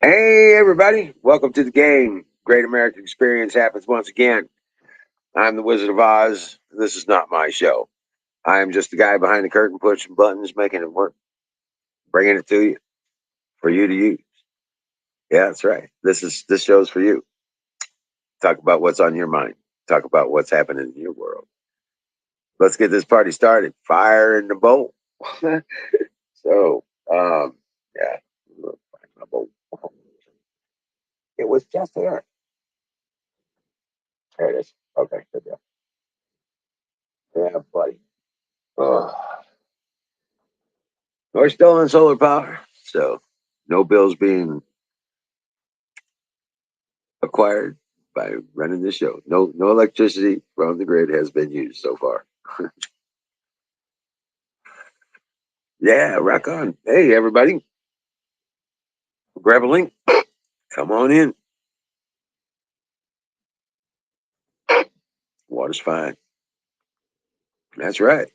Hey, everybody. Welcome to the game. Great American Experience happens once again. I'm the Wizard of Oz. This is not my show. I am just the guy behind the curtain pushing buttons, making it work, bringing it to you for you to use. Yeah, that's right. This show's for you. Talk about what's on your mind. Talk about what's happening in your world. Let's get this party started. Fire in the bowl. so, yeah. Fire in the bowl. It was just there. There it is. Okay, good deal. Yeah, buddy. Oh. We're still on solar power, so no bills being acquired by running the show. No electricity from the grid has been used so far. Yeah, rock on. Hey, everybody, grab a link. Come on in. Water's fine. That's right.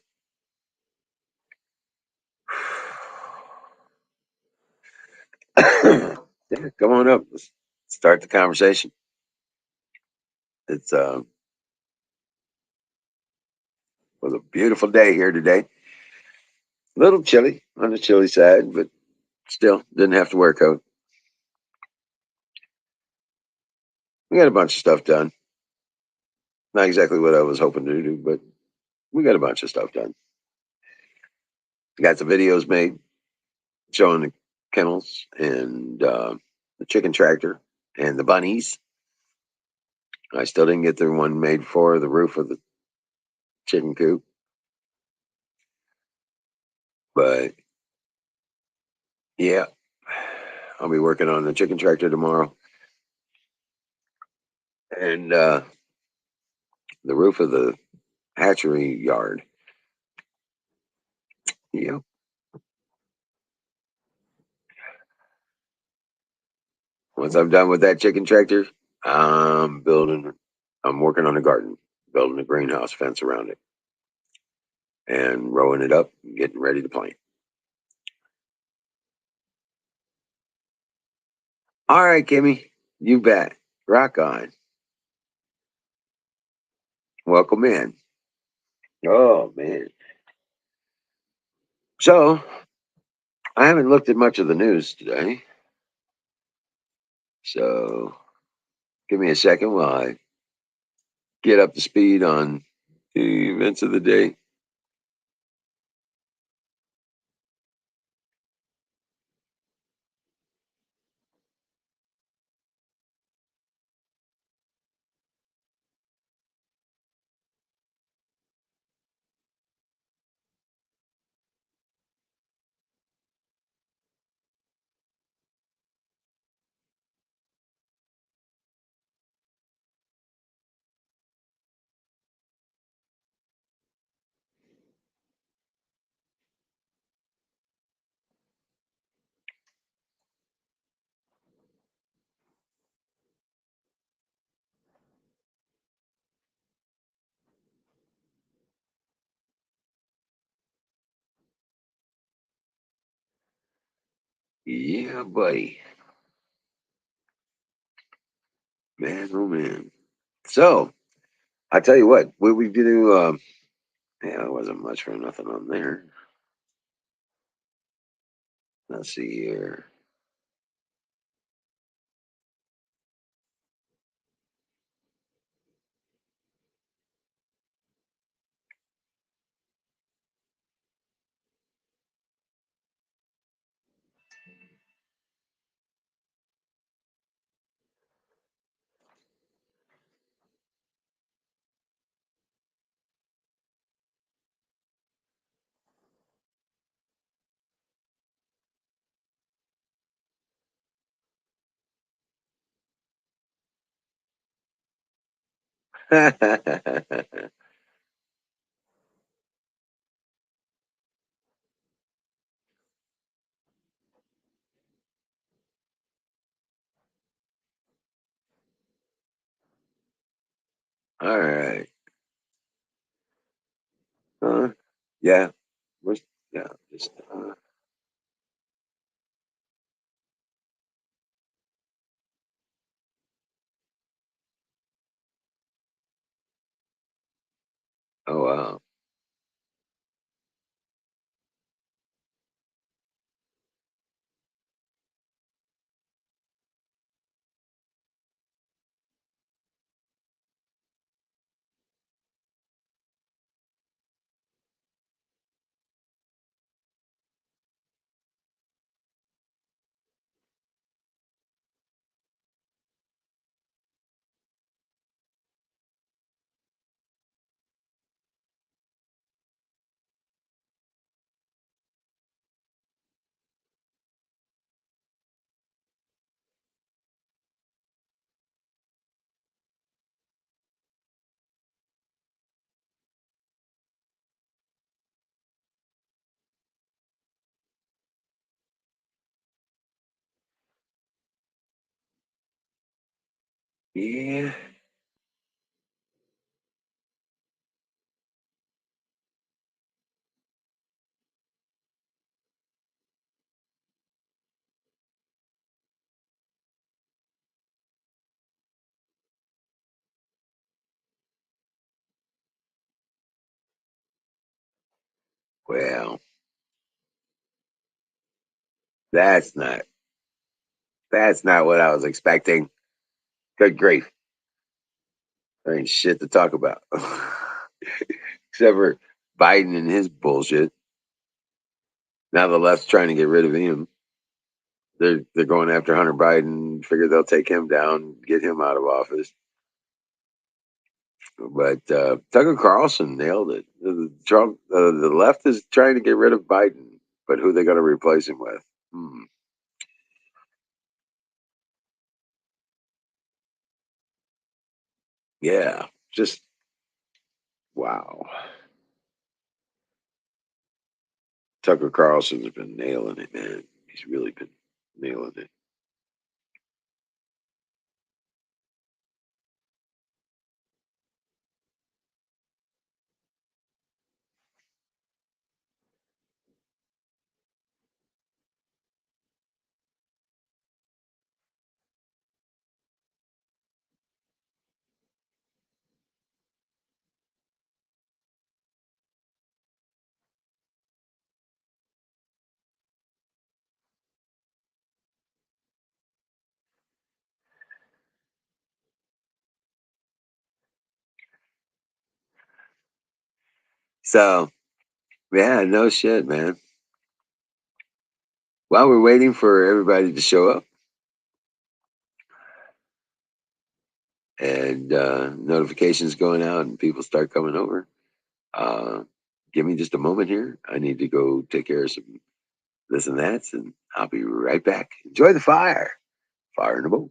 Yeah, come on up. Let's start the conversation. It's was a beautiful day here today. A little chilly on the chilly side, but still didn't have to wear a coat. We got a bunch of stuff done. Not exactly what I was hoping to do, but we got a bunch of stuff done. Got the videos made showing the kennels and the chicken tractor and the bunnies. I still didn't get the one made for the roof of the chicken coop, but yeah, I'll be working on the chicken tractor tomorrow and the roof of the hatchery yard. Yeah. Once I'm done with that chicken tractor, I'm building. I'm working on a garden, building a greenhouse fence around it, and rowing it up, and getting ready to plant. All right, Kimmy, you bet. Rock on. Welcome in. Oh man. So I haven't looked at much of the news today. So give me a second while I get up to speed on the events of the day. Yeah, buddy. Man, oh man. So I tell you what we do. Yeah, there wasn't much for nothing on there. Let's see here. All right. Yeah. Where's, yeah. Just, Yeah. Well, that's not that's not what I was expecting. Good grief. There ain't shit to talk about. Except for Biden and his bullshit. Now the left's trying to get rid of him. They're going after Hunter Biden, figure they'll take him down, get him out of office. But Tucker Carlson nailed it. The left is trying to get rid of Biden, but who they going to replace him with? Hmm. Yeah, just wow. Tucker Carlson's been nailing it, man. He's really been nailing it. So yeah, no shit, man. While we're waiting for everybody to show up and notifications going out and people start coming over, uh, give me just a moment here. I need to go take care of some this and that, and I'll be right back. Enjoy the fire. Fire in the boat.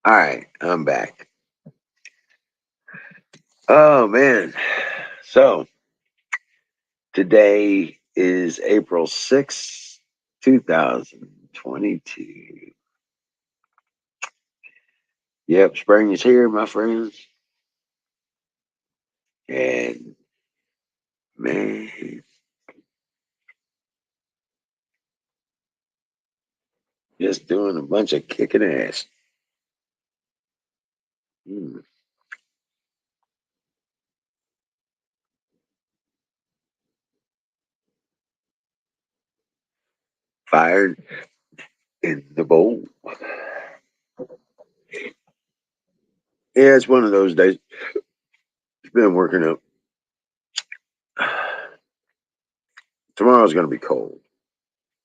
All right, I'm back. Oh man. So today is April 6th, 2022. Yep, spring is here, my friends. And man, just doing a bunch of kicking ass. Mm. Fired in the bowl. Yeah, it's one of those days. It's been working up. Tomorrow's going to be cold.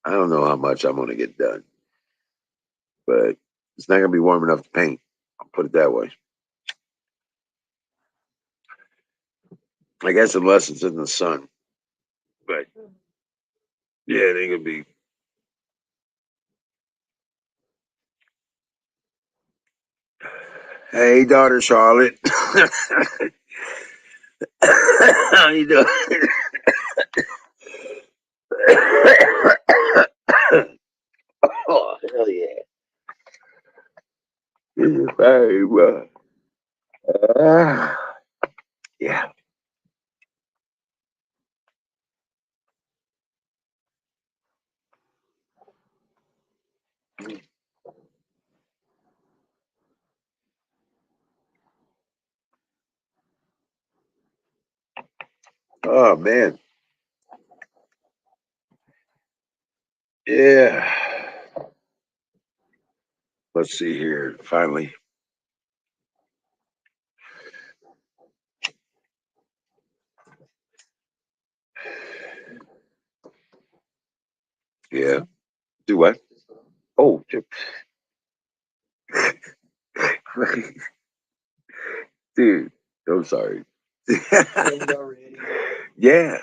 I don't know how much I'm going to get done, but it's not going to be warm enough to paint. I'll put it that way. I guess unless it's in the sun. But yeah, it ain't going to be. Hey, daughter Charlotte. How you doing? Oh, hell yeah. Very well. Uh, yeah. Oh, man. Yeah. Let's see here. Finally. Yeah. Do what? Oh, dude. I'm sorry. Yeah.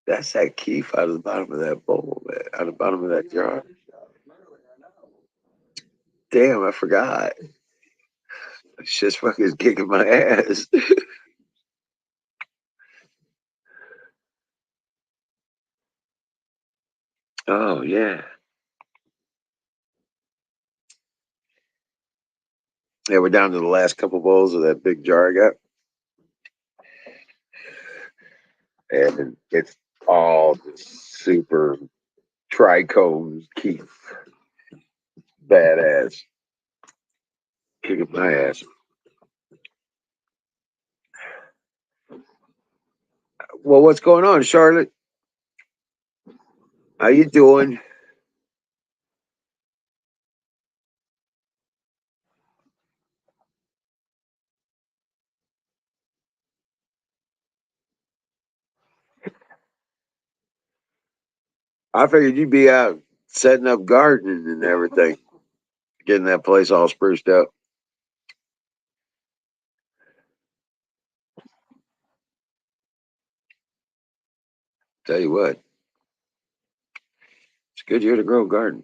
That's that keef out of the bottom of that bowl, man. Out of the bottom of that jar. Damn, I forgot. Shit's fucking kicking my ass. Oh, yeah. Yeah, we're down to the last couple bowls of that big jar I got. And it's all just super trichomes, keef. Badass. Kicking my ass. Well, what's going on, Charlotte? How you doing? I figured you'd be out setting up gardening and everything, getting that place all spruced up. Tell you what, it's a good year to grow a garden.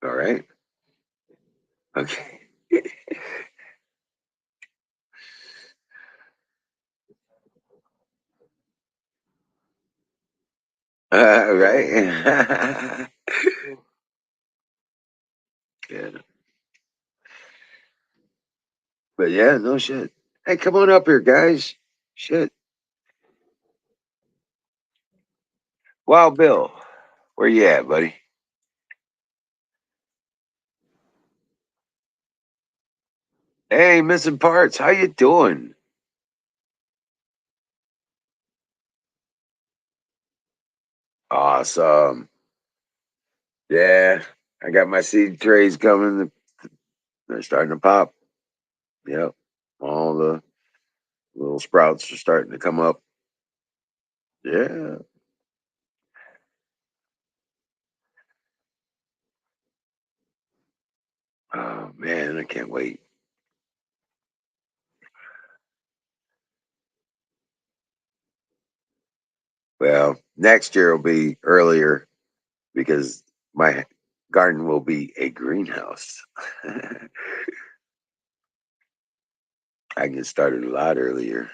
All right. Okay. Right. Yeah. But yeah, no shit. Hey, come on up here, guys. Shit. Wild Bill, where you at, buddy? Hey, missing parts. How you doing? Awesome. Yeah, I got my seed trays coming. They're starting to pop. Yep. All the little sprouts are starting to come up. Yeah. Oh man, I can't wait. Well, next year will be earlier because my garden will be a greenhouse. I can get started a lot earlier.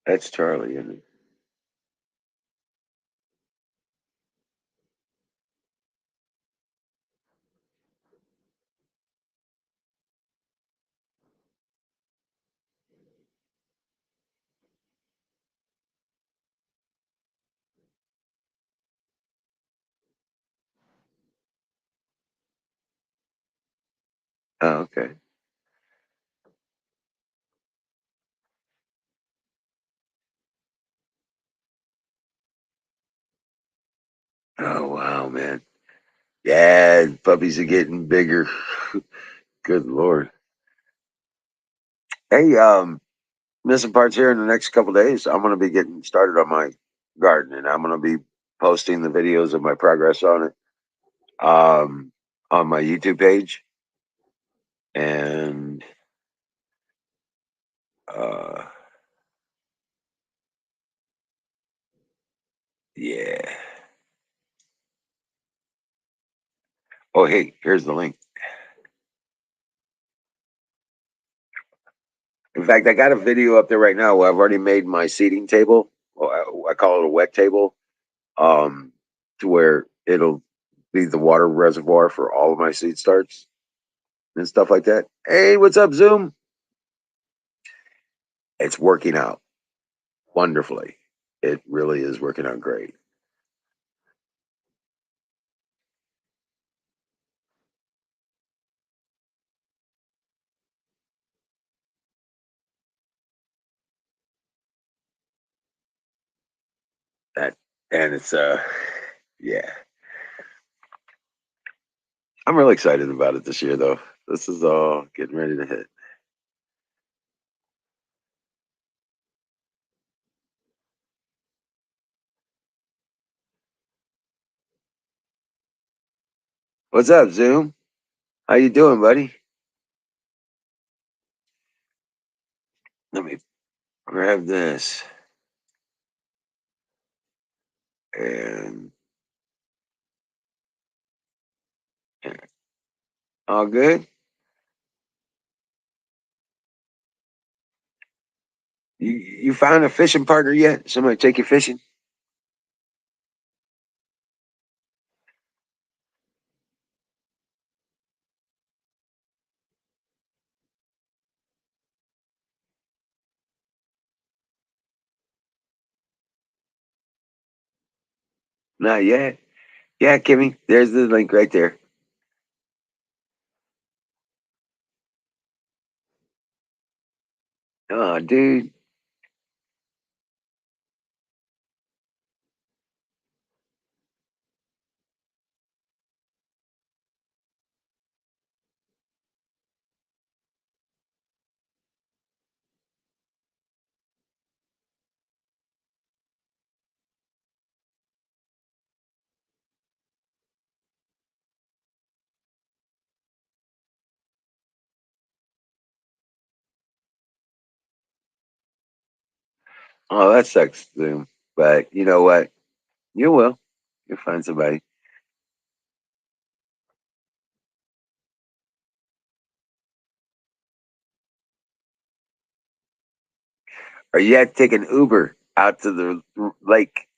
That's Charlie, isn't it? Oh, okay. Oh wow, man. Yeah, puppies are getting bigger. Good lord. Hey, missing parts here in the next couple days. I'm gonna be getting started on my garden, and I'm gonna be posting the videos of my progress on it on my YouTube page. And uh, yeah. Oh, hey, here's the link. In fact, I got a video up there right now where I've already made my seating table. Well, I call it a wet table, um, to where it'll be the water reservoir for all of my seed starts and stuff like that. Hey, what's up, Zoom? It's working out wonderfully. It really is working out great. That and it's yeah. I'm really excited about it this year though. This is all getting ready to hit. What's up, Zoom? How you doing, buddy? Let me grab this and yeah. All good. You found a fishing partner yet? Somebody take you fishing? Not yet. Yeah, Kimmy. There's the link right there. Oh, dude. Oh, that sucks, Zoom. But you know what? You will. You'll find somebody. Or you have to take an Uber out to the lake.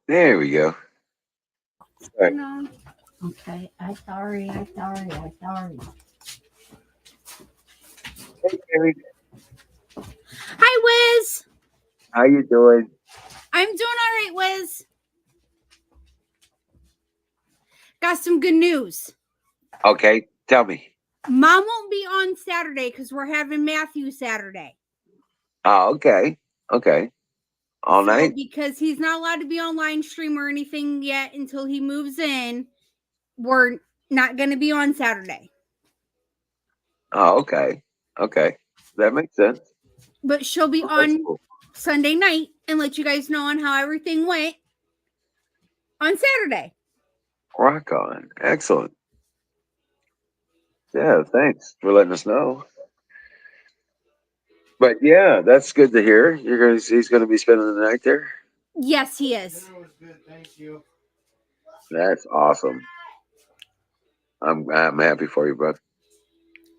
There we go. All right. No. Okay. I'm sorry. Hey, Terry, Hi, Wiz. how you doing? I'm doing all right, Wiz. Got some good news. Okay, tell me. Mom won't be on Saturday because we're having Matthew Saturday. Oh, okay. Okay. All night? Because he's not allowed to be on line stream or anything yet until he moves in, we're not going to be on Saturday. Oh, okay. Okay. That makes sense. But she'll be on Cool. Sunday night and let you guys know on how everything went on Saturday. Rock on. Excellent. Yeah, thanks for letting us know. But yeah, that's good to hear. He's gonna be spending the night there. Yes, he is. Dinner was good, thank you. That's awesome. I'm happy for you, bud.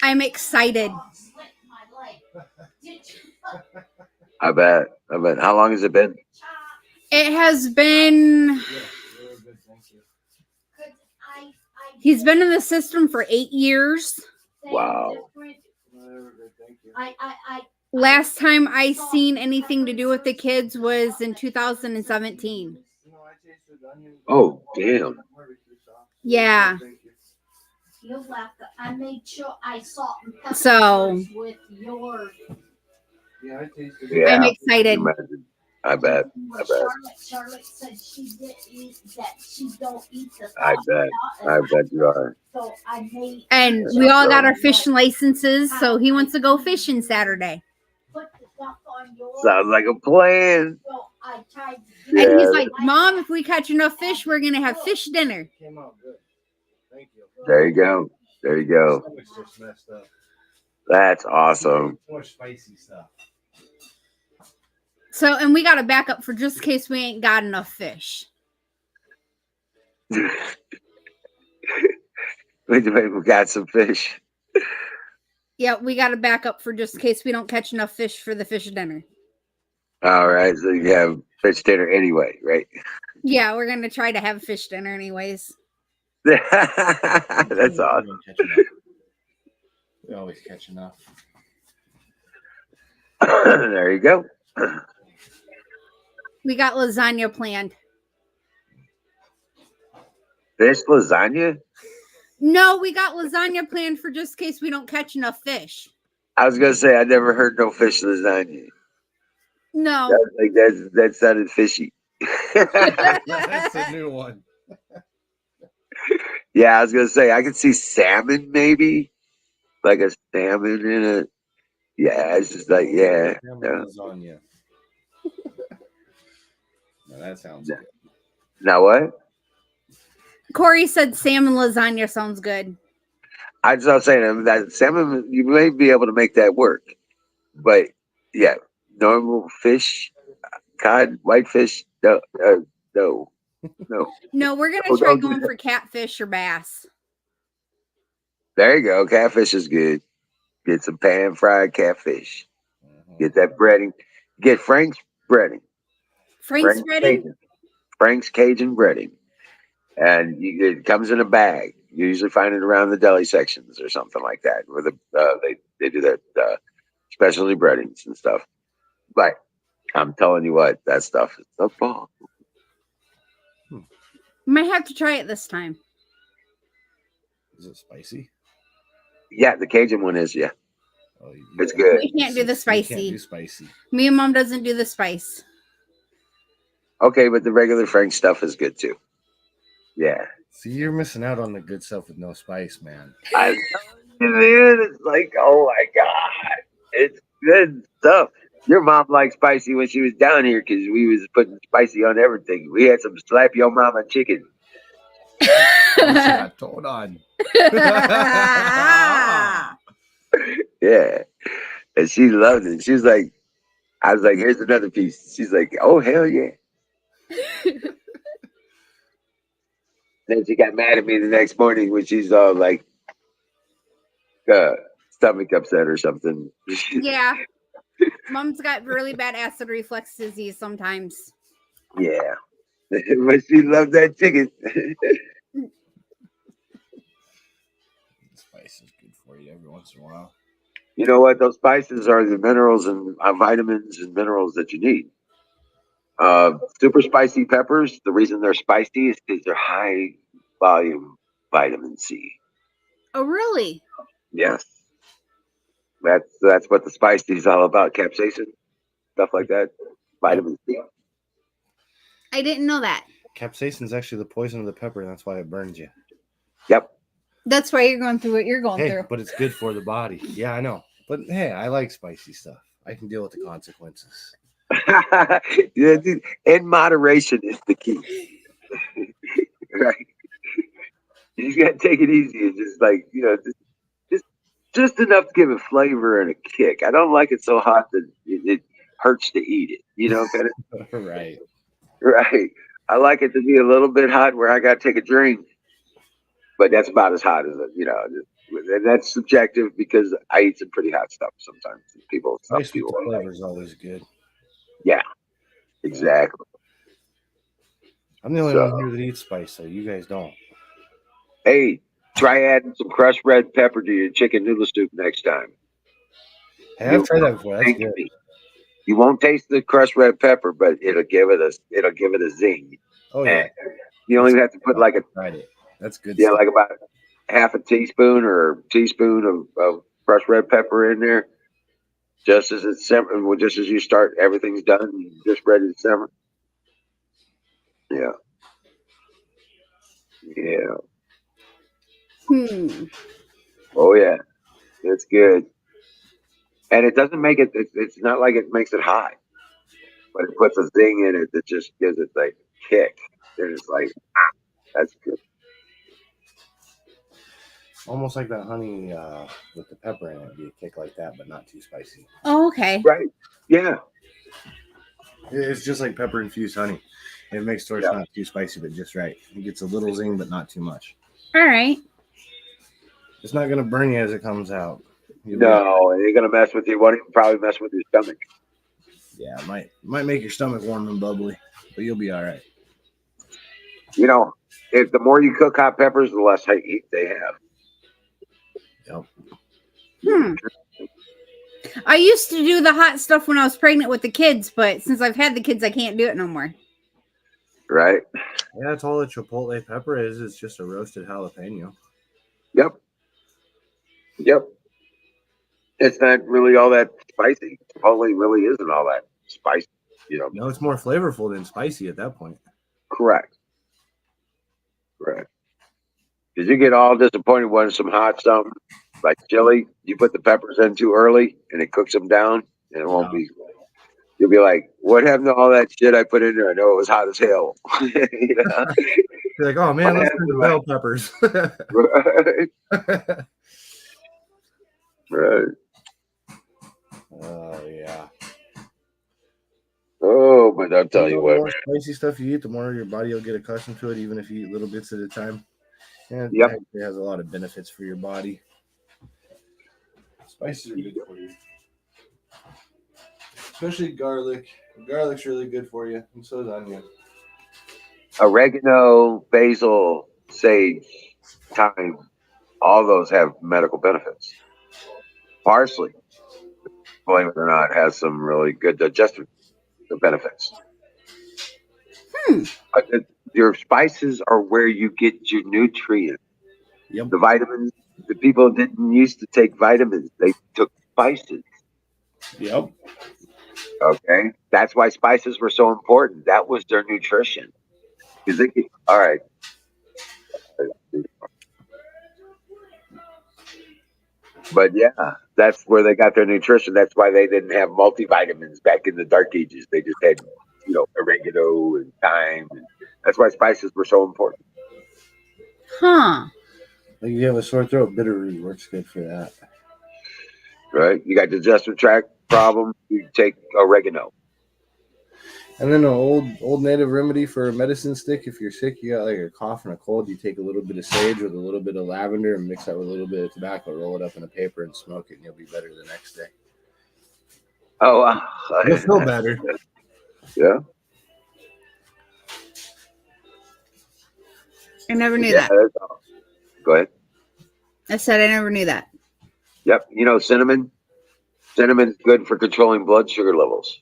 I'm excited. I bet. How long has it been? It has been. Yeah, very good, thank you. He's been in the system for 8 years. Wow. Very good, thank you. Last time I seen anything to do with the kids was in 2017. No, I tasted onion. Oh, damn. Barbecue sauce. Yeah. Thank you. You left. I made sure I salt and pepper So- with your. Yeah, I tasted Yeah. I'm excited. Imagine. I bet. Charlotte said she didn't eat that. She don't eat the. I bet. I bet you are. So I made. And we all got our fishing licenses, so he wants to go fishing Saturday. Put the stuff on yours. Sounds like a plan. So I tried. And Yeah. he's like, Mom, if we catch enough fish, we're going to have fish dinner. Came out good. Thank you. There you go. There you go. Stomach's just messed up. That's awesome. More spicy stuff. So, and we got a backup for just in case we ain't got enough fish. We got some fish. Yeah, we got a backup for just in case we don't catch enough fish for the fish dinner. All right, so you have fish dinner anyway, right? Yeah, we're going to try to have fish dinner anyways. That's awesome. We always catch enough. There you go. We got lasagna planned. Fish lasagna? No, we got lasagna planned for just in case we don't catch enough fish. I was gonna say I never heard no fish lasagna. No. That sounded fishy. That's a new one. Yeah, I was gonna say I could see salmon maybe, like a salmon in it. Yeah, it's just like yeah. Lasagna. Now that sounds good. Now what? Corey said salmon lasagna sounds good. I just was saying that salmon, you may be able to make that work, but yeah, normal fish, cod, whitefish, no. No, we're going to try going for catfish or bass. There you go. Catfish is good. Get some pan fried catfish. Get that breading. Get Frank's breading. Frank's breading? Frank's Cajun breading. And it comes in a bag. You usually find it around the deli sections or something like that, where they do that specialty breadings and stuff. But I'm telling you what, that stuff is the bomb. Might have to try it this time. Is it spicy? Yeah, the Cajun one is, yeah. Oh, It's good. We can't do the spicy. You can't do spicy. Me and Mom doesn't do the spice. Okay, but the regular Frank stuff is good too. Yeah. See, you're missing out on the good stuff with no spice, man. I'm telling you, man, it's like, oh my God. It's good stuff. Your mom liked spicy when she was down here because we was putting spicy on everything. We had some slap your mama chicken. Hold on. Yeah. And she loved it. She was like, I was like, here's another piece. She's like, oh, hell yeah. Then she got mad at me the next morning when she's all like, stomach upset or something. Yeah. Mom's got really bad acid reflux disease sometimes. Yeah. But she loved that chicken. Spice is good for you every once in a while. You know what? Those spices are the minerals and vitamins and minerals that you need. Super spicy peppers, the reason they're spicy is because they're high volume vitamin C. Oh, really? Yes. That's what the spicy is all about. Capsaicin, stuff like that. Vitamin C. I didn't know that. Capsaicin is actually the poison of the pepper, and that's why it burns you. Yep. That's why you're going through what you're going Hey, through. but it's good for the body. Yeah, I know. But hey, I like spicy stuff. I can deal with the consequences. Yeah, dude, in moderation is the key. Right. You just gotta take it easy and just like, just enough to give it flavor and a kick. I don't like it so hot that it hurts to eat it. Kind of Right. right. I like it to be a little bit hot where I gotta take a drink, but that's about as hot as and that's subjective because I eat some pretty hot stuff sometimes. Some Spice with people the are like, flavor is always good. yeah, exactly. I'm the only So- one here that eats spice, so you guys don't. Hey, try adding some crushed red pepper to your chicken noodle soup next time. Hey, I've tried that before. That's Thank good. me. You won't taste the crushed red pepper, but it'll give it a zing. Oh yeah. And you only have to put like Tried it. That's good. yeah, stuff. like about half a teaspoon or teaspoon of crushed red pepper in there, just as it's simmering. Well, just as you start, everything's done. You're just ready to simmer. Yeah, yeah. Oh yeah, it's good. And it doesn't make it. It's not like it makes it hot, but it puts a zing in it that just gives it like a kick. And it's like that's good. Almost like that honey with the pepper in it. Be a kick like that, but not too spicy. Oh, okay. Right? Yeah. It's just like pepper infused honey. It makes sure it's not too spicy, but just right. It gets a little zing, but not too much. All right. It's not gonna burn you as it comes out. No, it ain't gonna mess with you. Won't even probably mess with your stomach. Yeah, it might make your stomach warm and bubbly, but you'll be all right. If the more you cook hot peppers, the less heat they have. Yep. I used to do the hot stuff when I was pregnant with the kids, but since I've had the kids, I can't do it no more. Right? Yeah, that's all a chipotle pepper is. It's just a roasted jalapeno. Yep. It's not really all that spicy. Chipotle really isn't all that spicy. No, it's more flavorful than spicy at that point. Correct. Because you get all disappointed when some hot something like chili, you put the peppers in too early and it cooks them down, and it won't be. You'll be like, "What happened to all that shit I put in there? I know it was hot as hell." You're like, oh man, let's do the bell peppers. Right. Oh yeah. Oh, but I'll tell you The what, more spicy stuff you eat, the more your body will get accustomed to it, even if you eat little bits at a time. And Yep. it has a lot of benefits for your body. Spices are good for you. Especially garlic. Garlic's really good for you, and so is onion. oregano, basil, sage, thyme, all those have medical benefits. Parsley, believe it or not, has some really good digestive benefits. But your spices are where you get your nutrients. Yep. The vitamins, the people didn't used to take vitamins, they took spices. Yep. Okay. That's why spices were so important. That was their nutrition. All right. But yeah, that's where they got their nutrition. That's why they didn't have multivitamins back in the dark ages. They just had, oregano and thyme. And that's why spices were so important. Huh. Like if you have a sore throat, bitterroot works good for that. Right? You got digestive tract problem, you take oregano. And then an old native remedy for a medicine stick. If you're sick, you got like a cough and a cold, you take a little bit of sage with a little bit of lavender and mix that with a little bit of tobacco, roll it up in a paper and smoke it, and you'll be better the next day. Oh, You'll feel better. Yeah. I never knew Yeah, that. that's all. Go ahead. I said I never knew that. Yep. You know, cinnamon. Cinnamon's good for controlling blood sugar levels.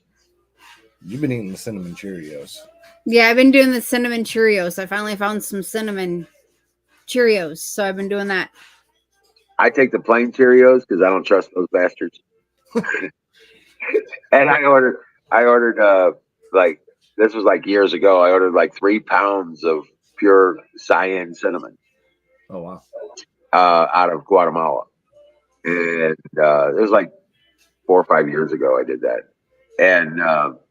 You've been eating the cinnamon Cheerios. Yeah, I've been doing the cinnamon Cheerios. I finally found some cinnamon Cheerios, so I've been doing that. I take the plain Cheerios because I don't trust those bastards. And I ordered like this was like years ago. I ordered like 3 pounds of pure cyan cinnamon Oh wow. out of Guatemala, and it was like 4 or 5 years ago. I did that, and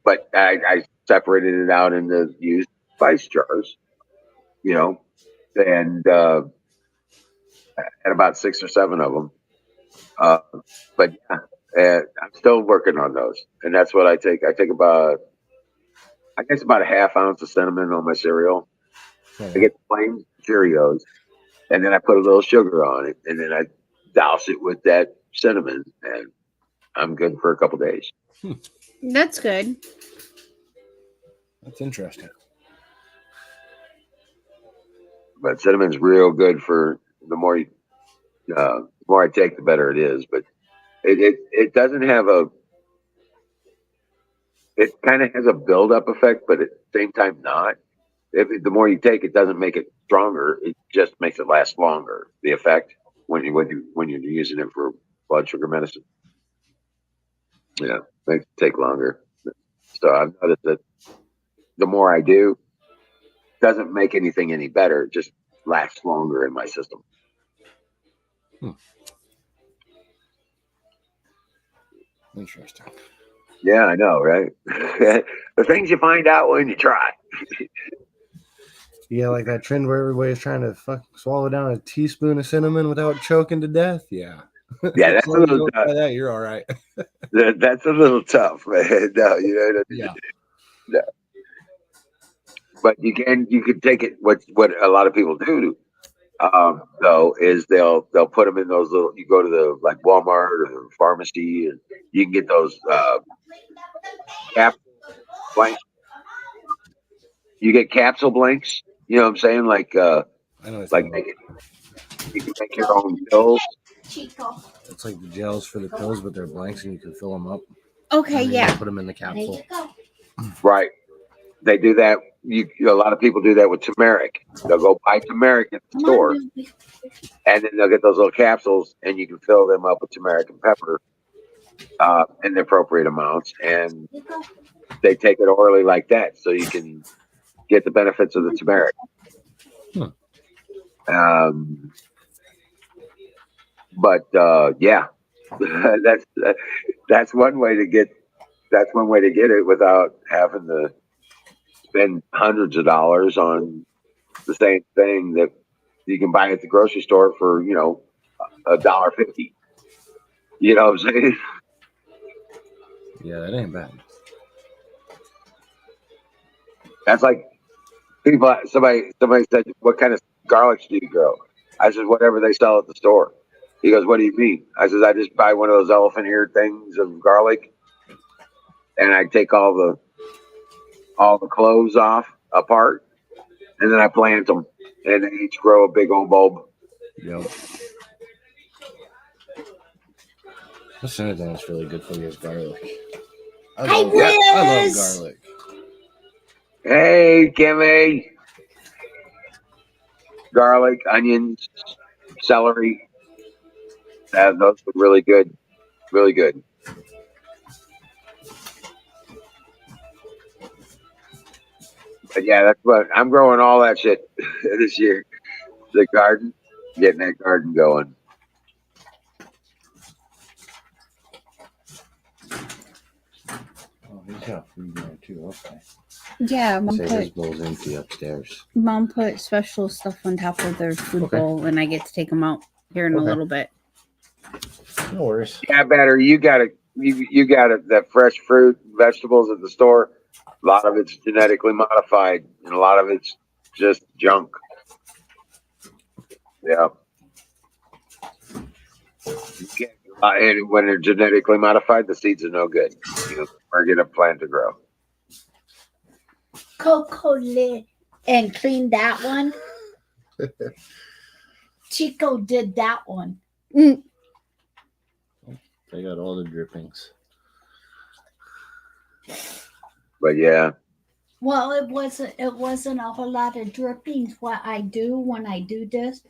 but I separated it out into used spice jars, you know, and had about 6 or 7 of them. But yeah, I'm still working on those, and that's what I take. I take about, I guess, about a half ounce of cinnamon on my cereal. Oh, I get plain Cheerios, and then I put a little sugar on it, and then I douse it with that cinnamon, and I'm good for a couple days. That's good. that's interesting. But cinnamon's real good for the more I take, the better it is. But it doesn't have a. It kind of has a build up effect, but at the same time not. The more you take, it doesn't make it stronger. It just makes it last longer. The effect when you're using it for blood sugar medicine, yeah, makes it take longer. So I've noticed that the more I do, doesn't make anything any better. It just lasts longer in my system. Interesting. Yeah, I know, right? The things you find out when you try. Yeah, like that trend where everybody's trying to swallow down a teaspoon of cinnamon without choking to death. Yeah. Yeah, As that's a long as you little don't try tough. that, you're all right. That's a little tough, man. No, Yeah. no. But you can take it. What a lot of people do, though, is they'll put them in those little. You go to the like Walmart or the pharmacy, and you can get those capsule blanks. You get capsule blanks. You know what I'm saying? Like I know it's like you can make your own pills. Chico. it's like the gels for the pills, but they're blanks and you can fill them up. Okay, And then yeah. you put them in the There you capsule. go. Right. They do that. A lot of people do that with turmeric. They'll go buy turmeric at the Come store, on, Doobie. and then they'll get those little capsules, and you can fill them up with turmeric and pepper in the appropriate amounts, and You go. they take it orally like that, so you can get the benefits of the turmeric. But yeah, that's one way to get it without having to spend hundreds of dollars on the same thing that you can buy at the grocery store for $1.50. You know what I'm saying? Yeah, that ain't bad. That's like people. Somebody said, "What kind of garlics do you grow?" I said, "Whatever they sell at the store." He goes, "What do you mean?" I says, "I just buy one of those elephant ear things of garlic, and I take all the cloves off apart, and then I plant them, and they each grow a big old bulb." Yep. That's another thing that's really good for you is garlic. Hey, I love Liz! garlic. Hey, Kimmy. Garlic, onions, celery. Those are really good. Really good. But yeah, that's what I'm growing all that shit this year. The garden, getting that garden going. Oh, he's got food there too. Okay. Yeah, Say his bowl's empty upstairs. Mom put special stuff on top of their food Okay. bowl, and I get to take them out here in a Okay. little bit. No worries. Yeah, better. You got that fresh fruit, vegetables at the store. A lot of it's genetically modified, and a lot of it's just junk. Yeah. You can't, and when they're genetically modified, the seeds are no good. Or get a plant to grow. Coco lid and clean that one. Chico did that one. Mm, They got all the drippings. But yeah, Well, it wasn't a whole lot of drippings. What I do when I do this,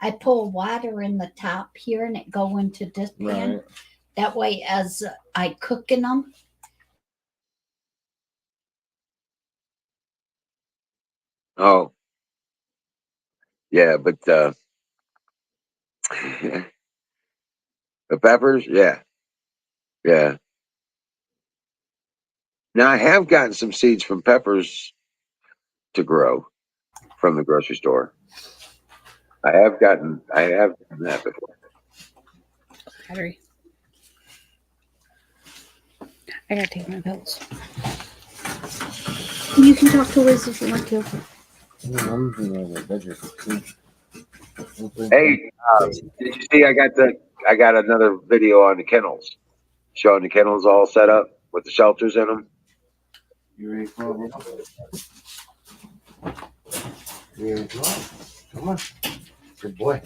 I pour water in the top here and it go into this pan. Right. That way, as I cooking them, oh yeah, but the peppers, yeah, yeah. Now I have gotten some seeds from peppers to grow from the grocery store. I have gotten that before. battery. I gotta take my pills. You can talk to Liz if you want to. Hey, did you see? I got another video on the kennels, showing the kennels all set up with the shelters in them. You ready for it? You ready for it? Come on. Good boy.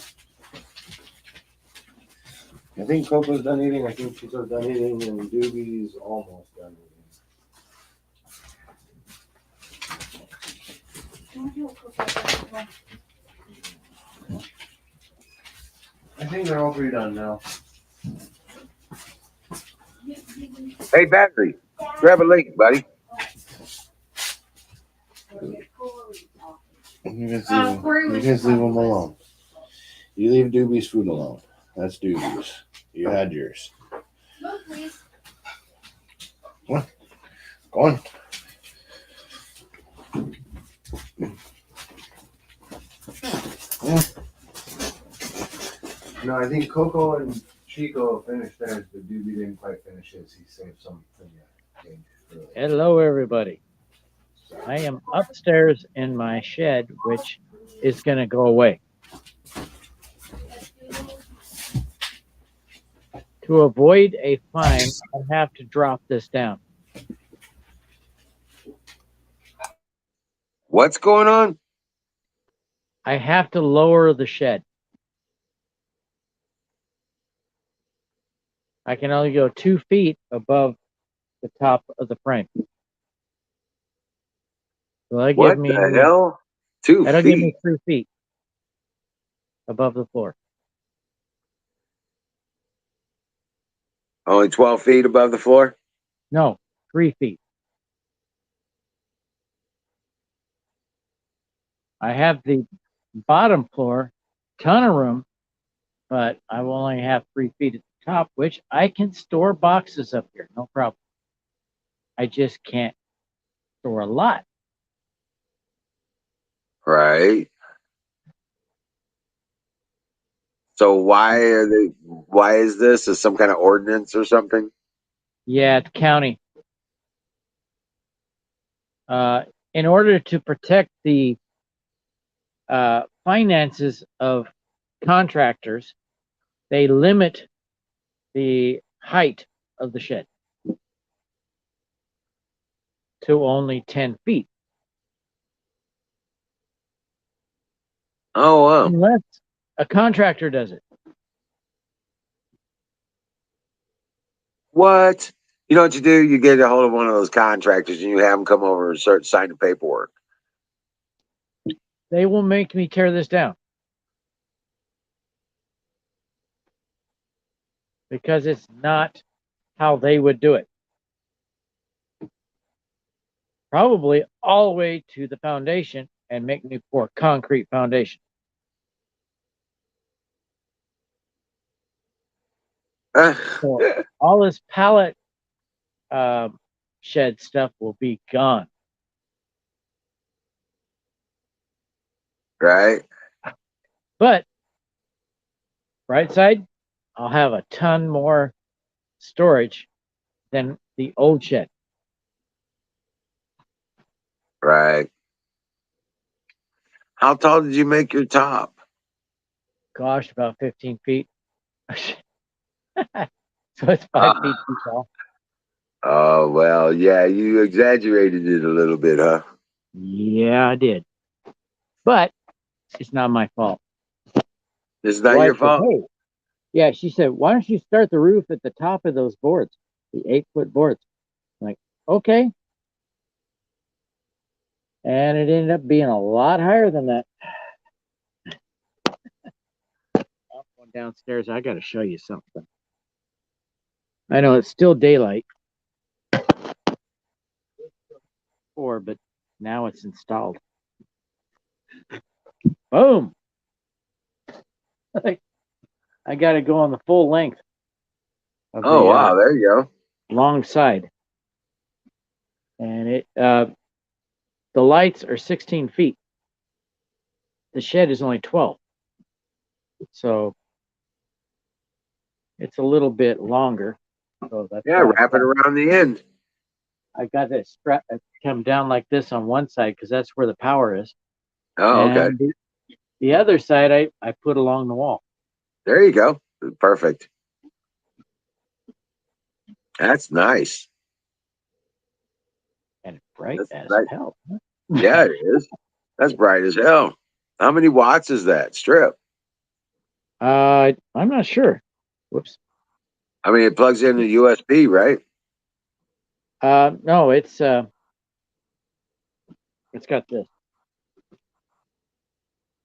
I think Coco's done eating. I think Chico's done eating, and Doobie's almost done eating. I think they're all three done now. Hey, battery, grab a link, buddy. You guys leave them alone. You leave Doobie's food alone. That's Doobie's. You had yours. look, please. Go on. Yeah. No, I think Coco and Chico finished theirs, but Doobie didn't quite finish his. He saved something. Hello, everybody. I am upstairs in my shed, which is going to go away. To avoid a fine, I have to drop this down. What's going on? I have to lower the shed. I can only go 2 feet above the top of the frame. So that What give me, the hell? 2 that'll give me feet. 3 feet above the floor. Only 12 feet above the floor? No, 3 feet. I have the bottom floor, ton of room, but I will only have 3 feet at the top, which I can store boxes up here, no problem. I just can't store a lot. Right. So why is this? Is some kind of ordinance or something? Yeah, it's county. In order to protect the finances of contractors, they limit the height of the shed to only 10 feet. Oh, wow. Unless a contractor does it. What? You know what you do? You get a hold of one of those contractors and you have them come over and start signing paperwork. They will make me tear this down. Because it's not how they would do it. Probably all the way to the foundation and make me pour concrete foundation. So all this pallet shed stuff will be gone. Right. But right side, I'll have a ton more storage than the old shed. Right. How tall did you make your top? Gosh, about 15 feet. So it's 5 feet too tall. Oh, well, yeah, you exaggerated it a little bit, huh? Yeah, I did. But It's not my fault. This is not Wife your said, fault. "Hey," yeah, she said, "Why don't you start the roof at the top of those boards, the 8-foot boards?" I'm like, okay. And it ended up being a lot higher than that. I'm going downstairs. I got to show you something. I know it's still daylight, but now it's installed. Boom. I got to go on the full length of Oh, the wow. There you go. long side. And the lights are 16 feet. The shed is only 12. So it's a little bit longer. So that's Yeah, why wrap it around the end. I got that strap come down like this on one side because that's where the power is. Oh, okay. And the other side I put along the wall. There you go. Perfect. That's nice. And it's bright That's as nice. hell. Yeah, it is. That's bright as hell. How many watts is that strip? I'm not sure. Whoops. I mean, it plugs into USB, right? No, it's got this.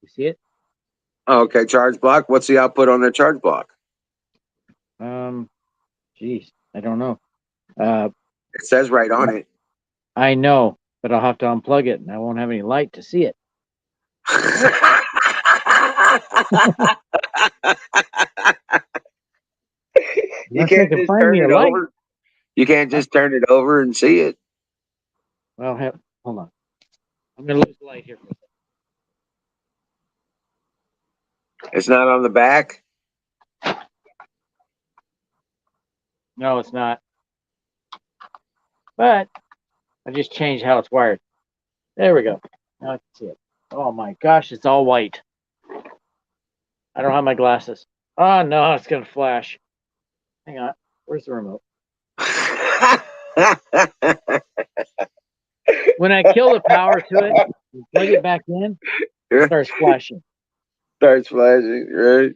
You see it? Oh, okay. Charge block. What's the output on the charge block? Geez, I don't know. It says right on it. I know, but I'll have to unplug it and I won't have any light to see it. You Unless I can't can just find turn me a it light. over. You can't just turn it over and see it. Well, hold on. I'm gonna lose the light here for a second. It's not on the back. No, it's not. But I just changed how it's wired. There we go. Now I can see it. Oh my gosh, it's all white. I don't have my glasses. Oh no, it's gonna flash. Hang on. Where's the remote? When I kill the power to it and plug it back in, it starts flashing. Starts flashing, right?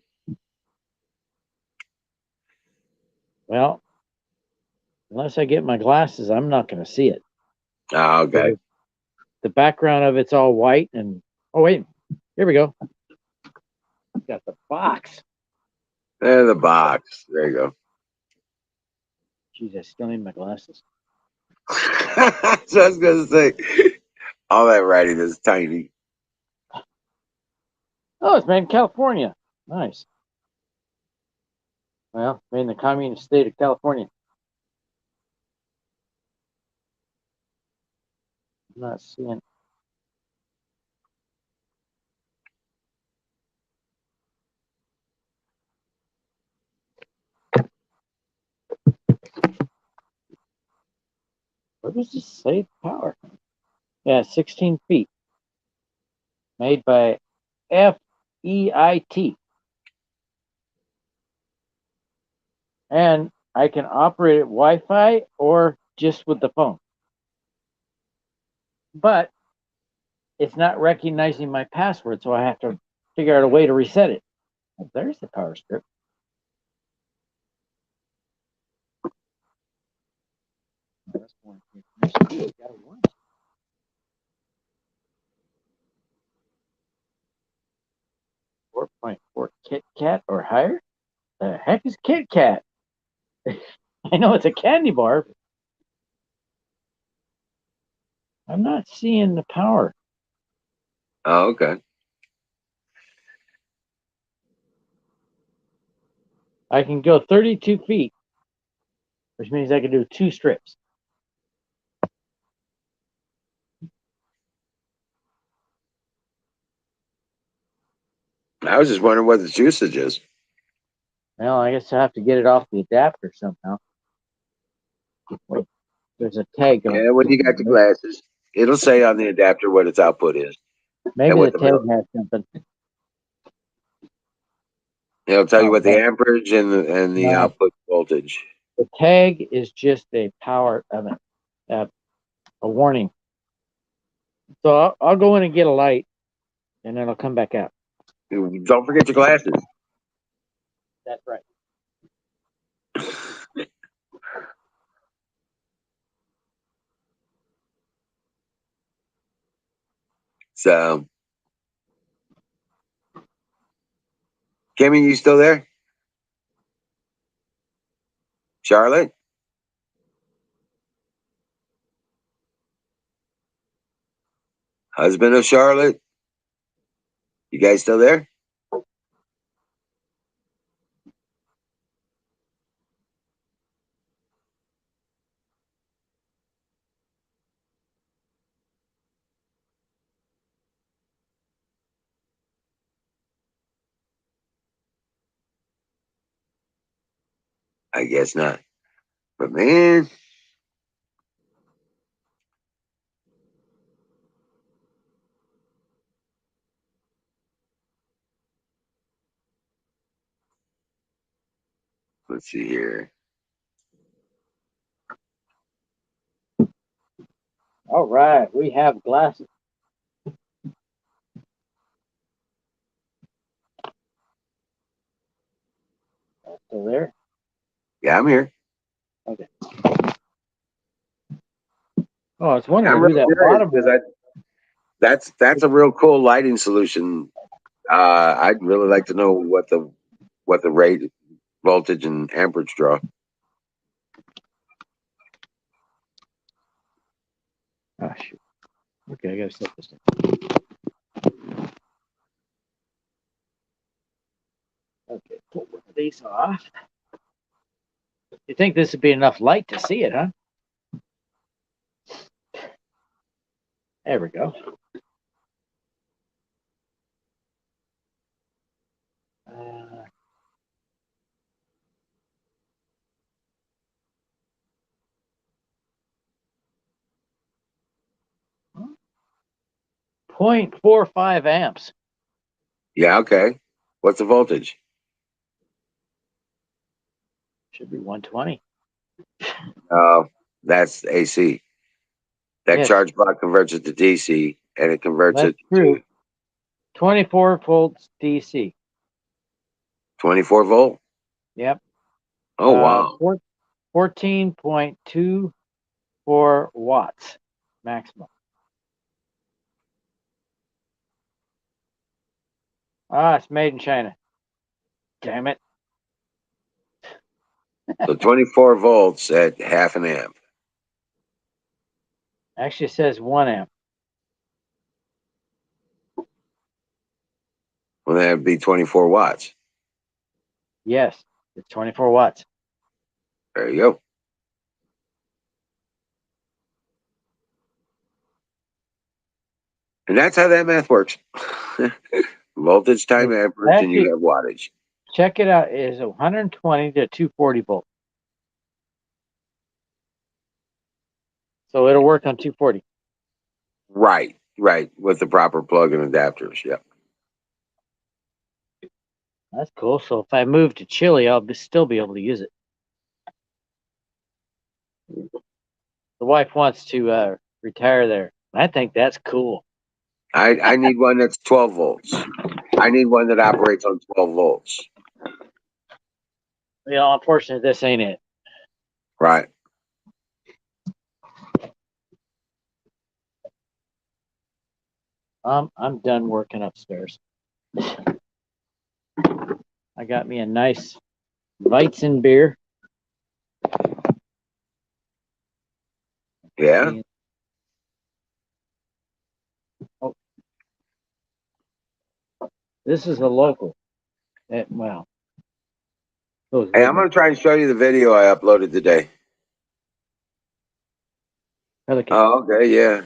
Well, unless I get my glasses, I'm not gonna see it. Oh, okay. The background of it's all white and oh wait, here we go. Got the box. There's the box. There you go. Jeez, I still need my glasses. So I was gonna say, all that writing is tiny. Oh, it's made in California. Nice. Well, made in the communist state of California. I'm not seeing. What does this say? Power. Yeah, 16 feet. Made by FEIT. And I can operate it Wi-Fi or just with the phone. But it's not recognizing my password, so I have to figure out a way to reset it. Oh, there's the power strip. That's more information. Ooh, got a warranty. 4.4 Kit Kat or higher? The heck is Kit Kat? I know it's a candy bar. But I'm not seeing the power. Oh, okay. I can go 32 feet, which means I can do 2 strips. I was just wondering what the usage is. Well, I guess I have to get it off the adapter somehow. Wait, there's a tag on. Yeah, when you got the glasses, it'll say on the adapter what its output is. Maybe what the the tag bill- has something. It'll tell you what the Okay. amperage and the No. output voltage. The tag is just a power of a warning. So I'll go in and get a light and then it'll come back out. Don't forget your glasses. That's right. So, Kimmy, you still there? Charlotte? Husband of Charlotte? You guys still there? I guess not. But man, let's see here. All right, we have glasses. Still there? Yeah, I'm here. Okay. Oh, I was wondering I'm who really that curious bottom because that's a real cool lighting solution. I'd really like to know what the rate, voltage, and amperage draw. Oh, shoot. Okay, I gotta set this down. Okay, pull one of these off. You think this would be enough light to see it, huh? There we go. 0.45 amps. Yeah, okay. What's the voltage? Should be 120. That's AC. That Yes. charge block converts it to DC, and it converts That's it true. to 24 volts DC. 24 volt. Yep. Oh wow. 14.24 watts maximum. Ah, it's made in China. Damn it. So 24 volts at half an amp. Actually, it says 1 amp. Well, that would be 24 watts. Yes, it's 24 watts. There you go. And that's how that math works. Voltage time amperage, and you Actually, have wattage. check it out. It is 120 to 240 volts. So it'll work on 240. Right, right. With the proper plug and adapters. Yep. That's cool. So if I move to Chile, I'll still be able to use it. The wife wants to retire there. I think that's cool. I need one that's 12 volts. I need one that operates on 12 volts. You know, unfortunately, this ain't it. Right. I'm done working upstairs. I got me a nice Weizen beer. Yeah. Oh, this is a local. Well, Hey, I'm going to try and show you the video I uploaded today. Pelican. Oh, okay. Yeah.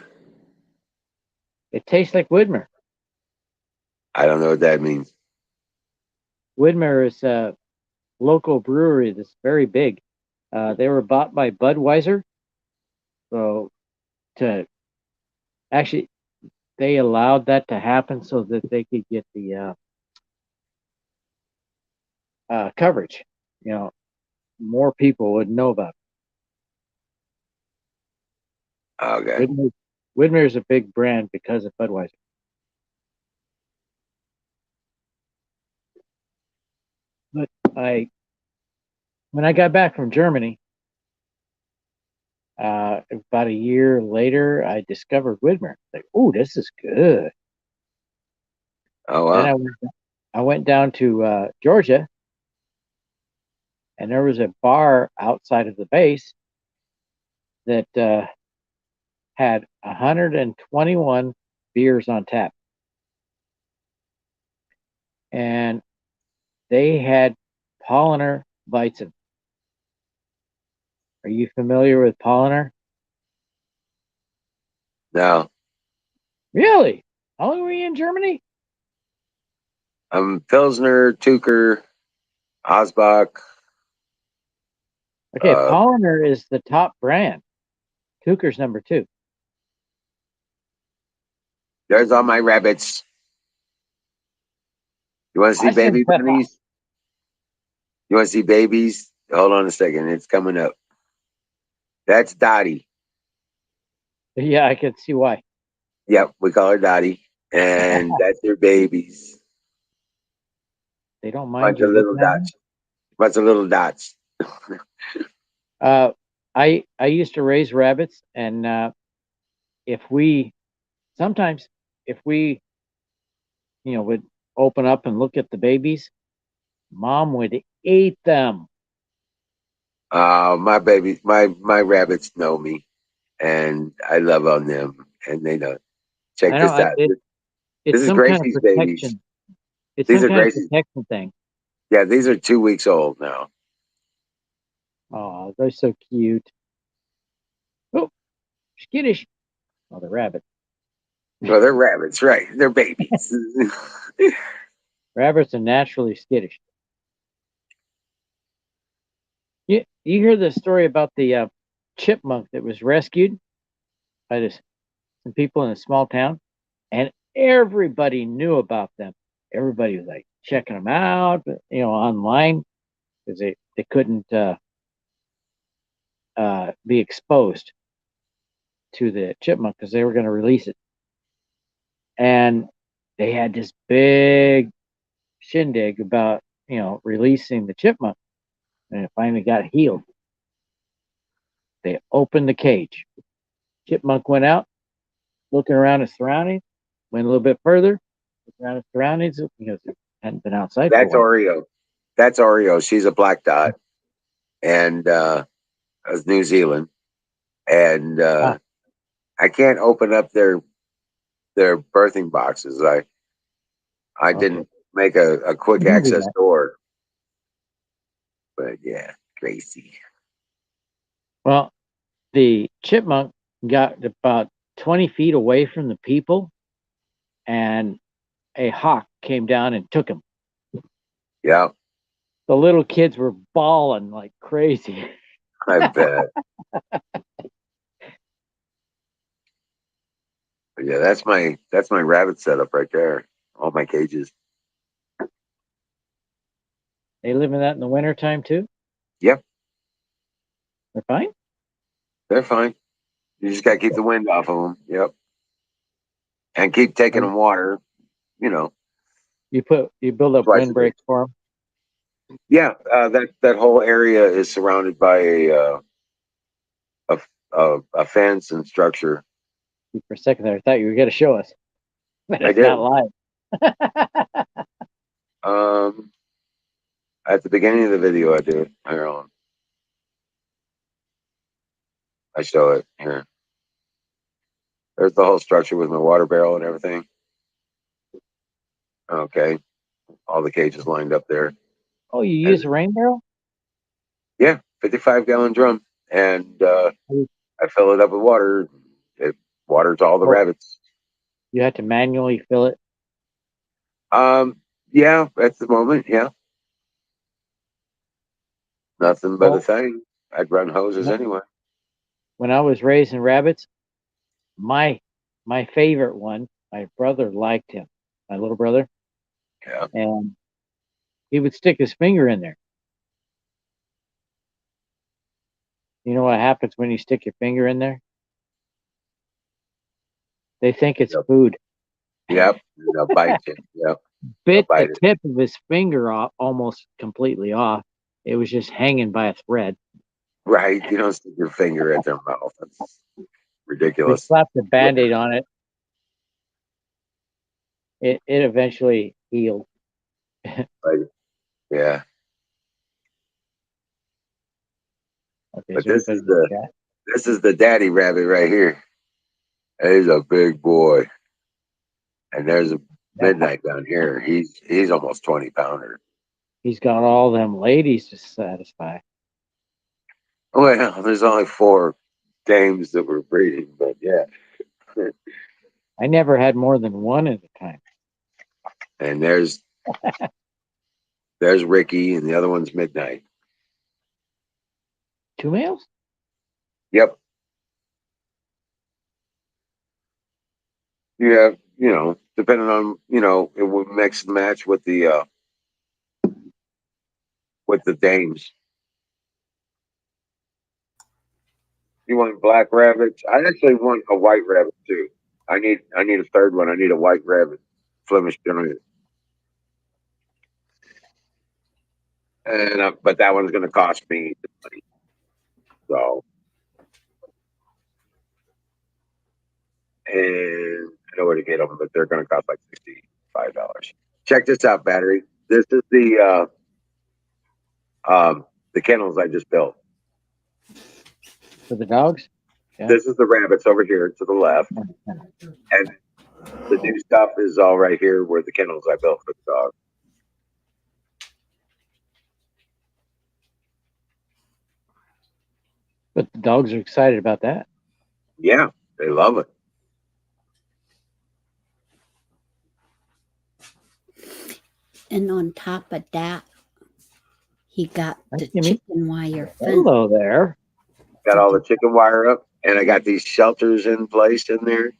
It tastes like Widmer. I don't know what that means. Widmer is a local brewery that's very big. They were bought by Budweiser. So they allowed that to happen so that they could get the coverage. You know, more people would know about Okay. it. Widmer is a big brand because of Budweiser. when I got back from Germany, about a year later, I discovered Widmer. Like, oh, this is good. Oh Then wow. I went down to Georgia, and there was a bar outside of the base that had 121 beers on tap, and they had Paulaner Weizen. Are you familiar with Paulaner? No, Really? How long were you in Germany? Pilsner, Tucher, Osbach. Okay, Paulaner is the top brand. Tucher's number 2. There's all my rabbits. You want to see baby Eisenpfeffer. bunnies? You want to see babies? Hold on a second. It's coming up. That's Dottie. Yeah, I can see why. Yep, we call her Dottie. And that's her babies. They don't mind Bunch you of little looking at them. dots. Bunch of little dots. I used to raise rabbits, and if we sometimes if we would open up and look at the babies, mom would eat them. My baby, my rabbits know me, and I love on them, and they know. Check I know this out. it's This is some kind of Gracie's babies. protection. It's These some are kind of Gracie's. protection thing. Yeah, these are 2 weeks old now. Oh, they're so cute. Oh, skittish. Oh, the rabbit. Well, they're rabbits, right? They're babies. Rabbits are naturally skittish. You hear the story about the chipmunk that was rescued by some people in a small town, and everybody knew about them. Everybody was like checking them out, online, because they couldn't be exposed to the chipmunk because they were going to release it. And they had this big shindig about releasing the chipmunk, and it finally got healed. They opened the cage. Chipmunk went out, looking around his surroundings, went a little bit further, looking around his surroundings because it hadn't been outside That's for a while. Oreo. That's Oreo. She's a black dot, and of New Zealand. And I can't open up their birthing boxes. I didn't make a quick You can do access that. door. But yeah, Gracie. Well, the chipmunk got about 20 feet away from the people, and a hawk came down and took him. Yeah, The little kids were bawling like crazy. I bet. But yeah, that's my rabbit setup right there. All my cages. They live in that in the wintertime too? Yep, They're fine? they're fine. You just gotta keep the wind off of them. Yep, and keep taking them water. You know, You build up twice a day. windbreaks for them? Yeah, that whole area is surrounded by a fence and structure. For a second there, I thought you were going to show us. But I it's did. not live. At the beginning of the video, I do it. Here on. I show it here. There's the whole structure with my water barrel and everything. Okay, all the cages lined up there. Oh, you use a rain barrel? Yeah, 55-gallon drum, and I fill it up with water. It waters all the rabbits. You have to manually fill it? Yeah, at the moment, yeah. Nothing but a thing. I'd run hoses anyway. When I was raising rabbits, my favorite one, my brother liked him, my little brother. Yeah. And he would stick his finger in there. You know what happens when you stick your finger in there? They think it's food. Yep. They'll bite you. Yep. bit bite the it. tip of his finger off, almost completely off. It was just hanging by a thread. Right? You don't stick your finger at their mouth. That's We ridiculous. slapped a Band-Aid on it. It eventually healed. Right? Yeah. Okay, But so this anybody is in the the chat? this is the daddy rabbit right here. He's a big boy. And there's a midnight down here. He's almost 20-pounder. He's got all them ladies to satisfy. Well, there's only 4 dames that were breeding, but yeah. I never had more than one at a time. And there's Ricky, and the other one's Midnight. 2 males? Yep. Yeah, depending on it would mix and match with the dames. You want black rabbits? I actually want a white rabbit too. I need a third one. I need a white rabbit, Flemish Giant. And but that one's going to cost me money. So, and I know where to get them, but they're going to cost like $65. Check this out, battery. This is the kennels I just built. For the dogs? Yeah. This is the rabbits over here to the left, and the new stuff is all right here where the kennels I built for the dog. But the dogs are excited about that. Yeah, they love it. And on top of that, he got Hi, the Timmy. chicken wire fence. Hello there. Got all the chicken wire up, and I got these shelters in place in there.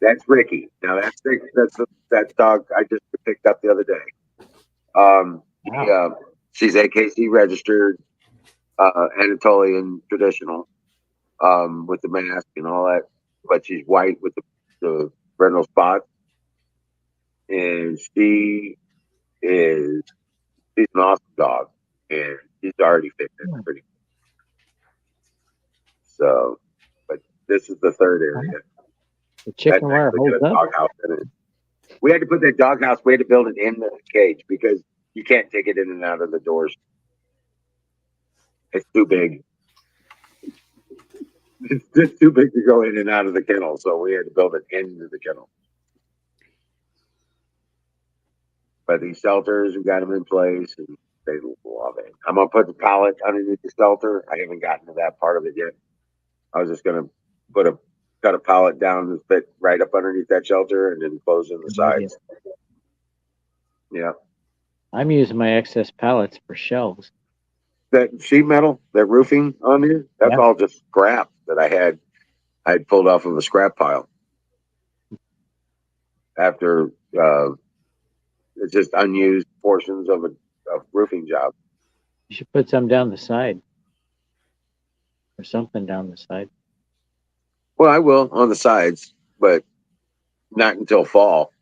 That's Ricky. Now that's that dog I just picked up the other day. Wow. She's AKC registered, Anatolian traditional, with the mask and all that, but she's white with the brindle spots, and she's an awesome dog, and she's already fit in pretty. So, but this is the third area. The chicken wire holds up. Doghouse in it. We had to put that doghouse. We had to build it in the cage because you can't take it in and out of the doors. It's too big. It's just too big to go in and out of the kennel, so we had to build it into the kennel. But these shelters, we got them in place, and they love it. I'm gonna put the pallet underneath the shelter. I haven't gotten to that part of it yet. I was just gonna cut a pallet down and fit right up underneath that shelter, and then close in the sides. Yeah. I'm using my excess pallets for shelves. That sheet metal, that roofing on there, that's all just scrap that I had pulled off of a scrap pile. After it's just unused portions of a roofing job. You should put some down the side. Or something down the side. Well, I will on the sides, but not until fall.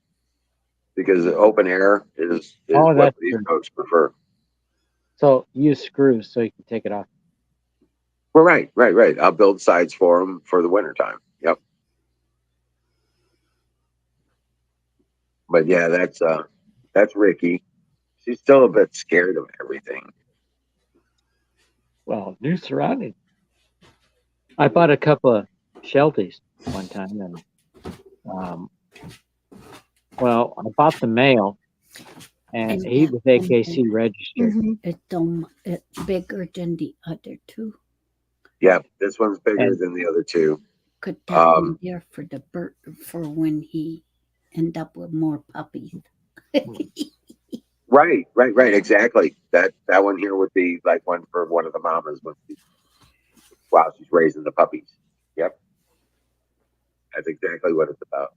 Because the open air is what these folks prefer. So use screws so you can take it off. Well, right. I'll build sides for them for the wintertime. Yep. But yeah, that's Ricky. She's still a bit scared of everything. Well, new surroundings. I bought a couple of Shelties one time, and I bought the male, and he was AKC registered. It's bigger than the other two. Yeah, this one's bigger than the other two. Could that be there for the bird for when he end up with more puppies? Right. Exactly. That one here would be like one for one of the mamas while she's raising the puppies. Yep. That's exactly what it's about.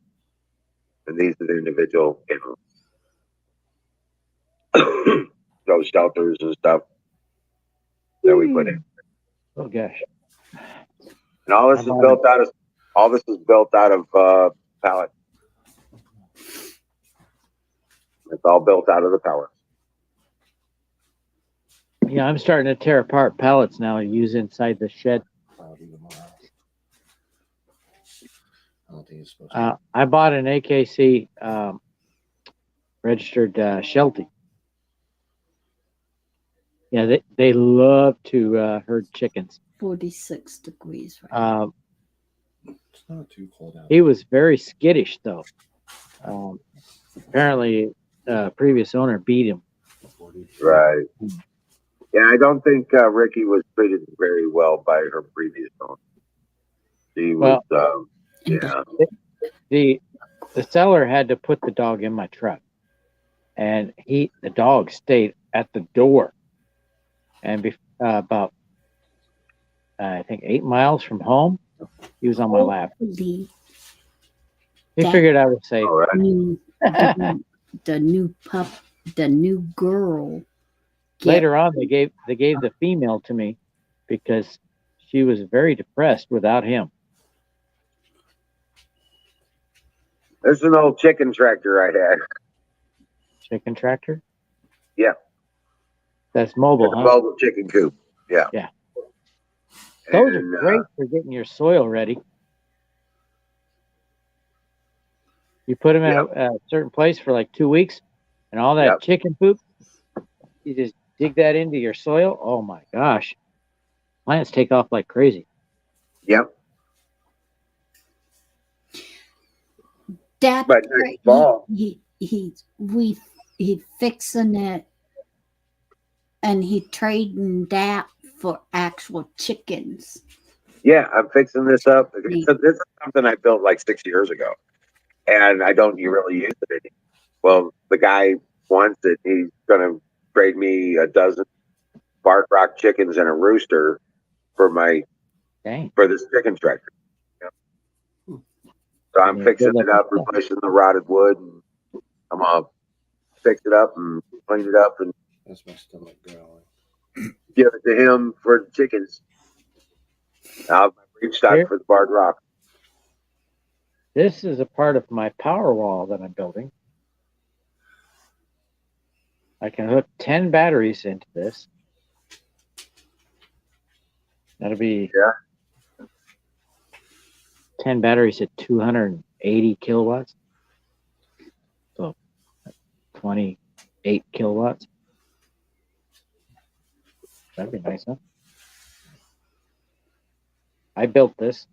And these are the individual those shelters and stuff that we put in. Oh gosh. And all this is built out of pallet. It's all built out of the pellets. Yeah, I'm starting to tear apart pallets now to use inside the shed. Cloudy tomorrow. I don't think it's supposed to. I bought an AKC registered Sheltie. Yeah, they love to herd chickens. 46 degrees right It's not too cold out. He was very skittish, though. Apparently, previous owner beat him. 40. Right. Yeah, I don't think Ricky was treated very well by her previous owner. She was, yeah. The seller had to put the dog in my truck, and the dog stayed at the door. And about I think 8 miles from home, he was on my lap. Hopefully, He that- figured I was safe. All right. the new pup, the new girl. Later on, they gave the female to me because she was very depressed without him. There's an old chicken tractor I had. Chicken tractor? Yeah. That's mobile, It's a huh? mobile chicken coop. Yeah. Yeah. Those And, are great for getting your soil ready. You put them in a certain place for like 2 weeks, and all that Yep. chicken poop, you just dig that into your soil. Oh my gosh. Plants take off like crazy. Yep. That But next fall- he's fixing it, and he trading that for actual chickens. Yeah, I'm fixing this up. Neat. So this is something I built like 6 years ago, and I don't really use it anymore. Well, the guy wants it. He's going to trade me a dozen Bark Rock chickens and a rooster for Dang. this chicken tractor. Yeah. So I'm Yeah, fixing good it up, luck. replacing the rotted wood, and I'm gonna fix it up and clean it up and That's my stomach growling. give it to him for the chickens. I'll have my breed stock Here. for the Barred Rock. This is a part of my power wall that I'm building. I can hook 10 batteries into this. That'll be 10 batteries at 280 kilowatts. So 28 kilowatts. That'd be nice, huh? I built this.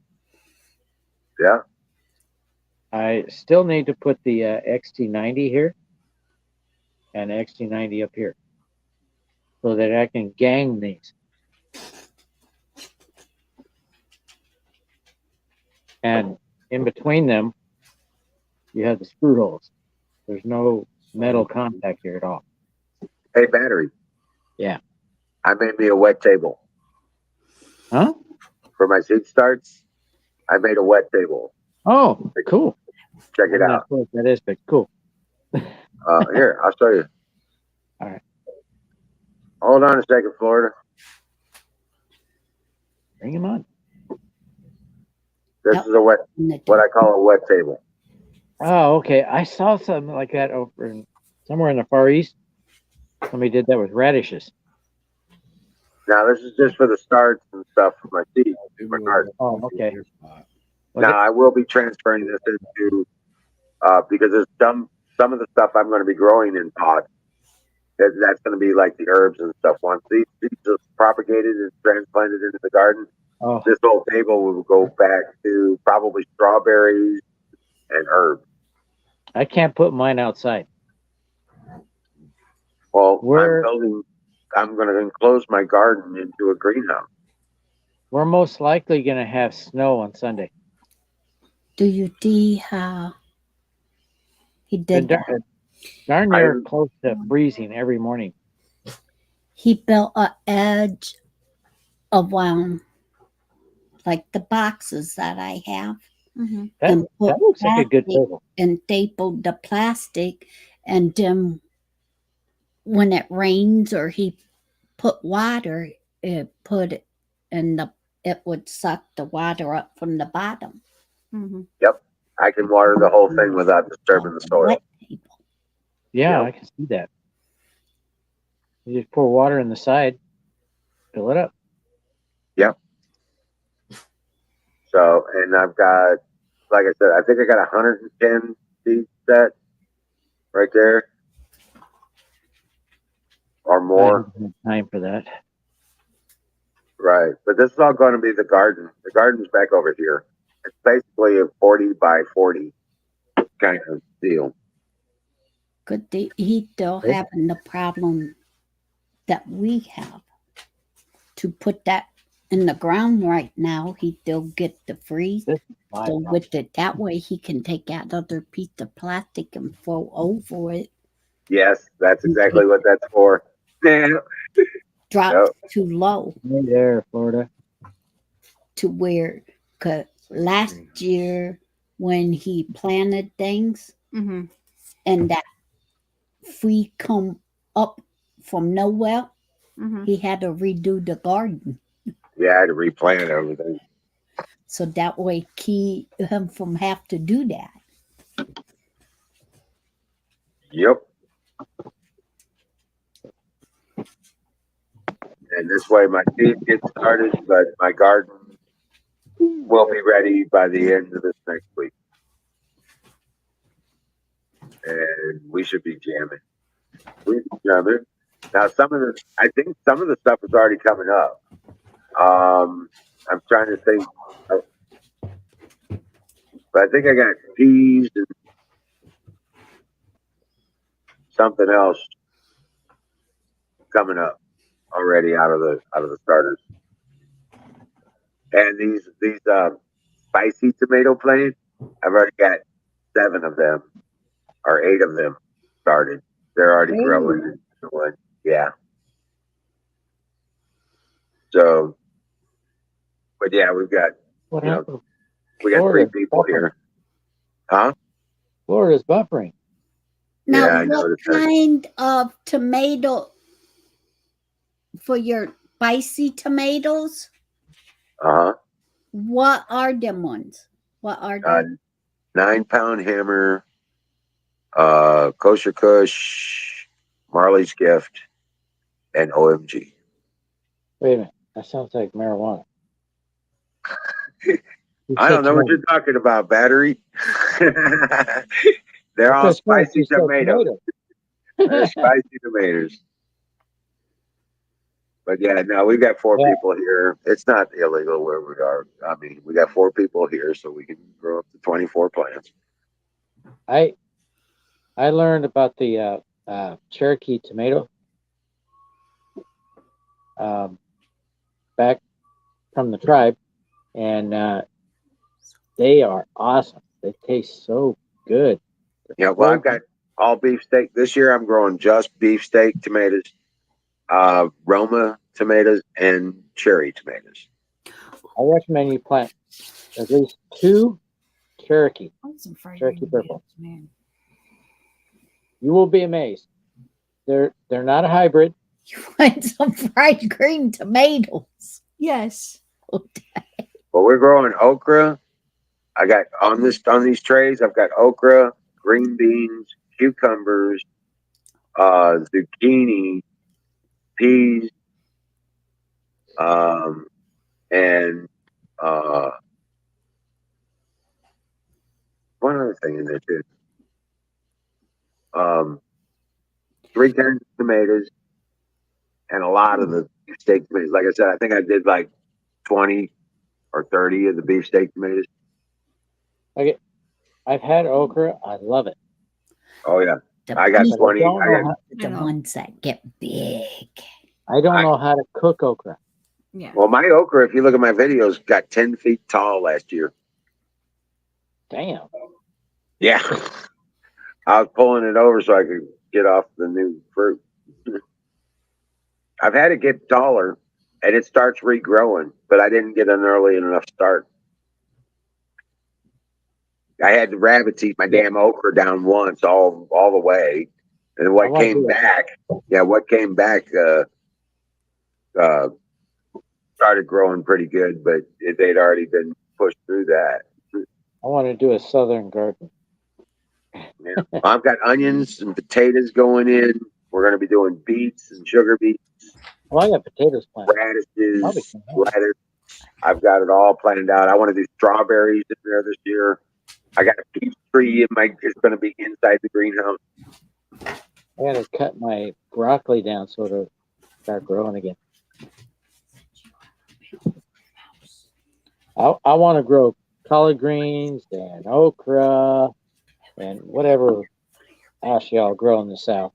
Yeah. I still need to put the XT90 here and XT90 up here so that I can gang these. And in between them, you have the screw holes. There's no metal contact here at all. Hey, battery. Yeah. I made me a wet table Huh? for my seed starts. I made a wet table. Oh, cool. Check it I'm not out. sure what that is, but cool. Here, I'll show you. All right. Hold on a second, Florida. Bring him on. This Yep. is what I call a wet table. Oh, okay. I saw something like that over somewhere in the Far East. Somebody did that with radishes. Now, this is just for the starts and stuff for my seed. My garden. Oh, okay. Spot. Well, Now, I will be transferring this into, because there's some of the stuff I'm going to be growing in pots. That's going to be like the herbs and stuff. Once these seeds are propagated and transplanted into the garden, oh, this whole table will go back to probably strawberries and herbs. I can't put mine outside. Well, Where- I'm going to enclose my garden into a greenhouse. We're most likely going to have snow on Sunday. Do you see how he Been did? darn near I- close to freezing every morning. He built a edge around like the boxes that I have, Mm-hmm. That, and put that looks like a good plastic table. and stapled the plastic, and then when it rains or he put water, it put it in it would suck the water up from the bottom. Mm-hmm. I can water the whole thing without disturbing the soil. Wet table. Yeah, Yep. I can see that. You just pour water in the side, fill it up. So, and I've got, like I said, I think I got 110 seeds set right there or I more. haven't had time for that. Right. But this is all going to be the garden. The garden's back over here. It's basically a 40 by 40 kind of deal. Good. He's still Good. having the problem that we have. To put that in the ground right now, he still get the freeze. This is my So problem. with it that way, he can take that other piece of plastic and throw over it. Yes, that's exactly what that's for. Yeah. Drops Yep. too low Right there, Florida. to where, cause last year when he planted things Mm-hmm. and that free come up from nowhere, Mm-hmm. he had to redo the garden. Yeah, I had to replant everything. So that way keep him from have to do that. Yep. And this way my seed gets started, but my garden will be ready by the end of this next week. And we should be jamming. We jamming. Now I think some of the stuff is already coming up. I'm trying to think, but I think I got peas and something else coming up already out of the starters. And these spicy tomato plants, I've already got 7 of them or 8 of them started. They're already growing. And going. Yeah. So, but yeah, we've got What You know, happened? we got 3 Florida, people buffering. here. Huh? Florida's buffering. Now, Yeah, I what noticed that. kind of tomato for your spicy tomatoes? Uh-huh. What are them ones? What are Uh, they? 9-pound hammer, kosher kush, Marley's gift, and OMG. Wait a minute. That sounds like marijuana. You I said don't know what tomato. you're talking about, battery. They're all That's right, spicy you said tomatoes. They're tomato. spicy tomatoes. But yeah, no, we've got 4 Yeah. people here. It's not illegal where we are. I mean, we got 4 people here, so we can grow up to 24 plants. I learned about the Cherokee tomato back from the tribe, and they are awesome. They taste so good. Yeah, well, I've got all beefsteak. This year I'm growing just beefsteak tomatoes, Roma tomatoes, and cherry tomatoes. I recommend you plant at least 2 Cherokee. Some fried Cherokee green purple. beans, man. You will be amazed. They're not a hybrid. You want some fried green tomatoes? Yes. But we're growing okra. I got on these trays. I've got okra, green beans, cucumbers, zucchini, peas, and one other thing in there too. 3 kinds of tomatoes and a lot of the beefsteak tomatoes. Like I said, I think I did like 20 or 30 of the beefsteak tomatoes. I've had okra. I love it. Oh yeah, The I got big- 20. don't I know got, the ones that get big. I don't know how to cook okra. Yeah. well, my okra, if you look at my videos, got 10 feet tall last year. Damn. Yeah, I was pulling it over so I could get off the new fruit. I've had it get taller, and it starts regrowing, but I didn't get an early enough start. I had the rabbits eat my damn okra down once, all the way, and I what wanna do came that. back, started growing pretty good, but they'd already been pushed through that. I want to do a southern garden. Yeah. I've got onions and potatoes going in. We're going to be doing beets and sugar beets, Well, I got potatoes planted. Probably radishes, can help. lettuce. I've got it all planned out. I want to do strawberries in there this year. I got a peach tree in my. It's going to be inside the greenhouse. I gotta cut my broccoli down so it'll start growing again. I want to grow collard greens and okra and whatever else y'all grow in the south.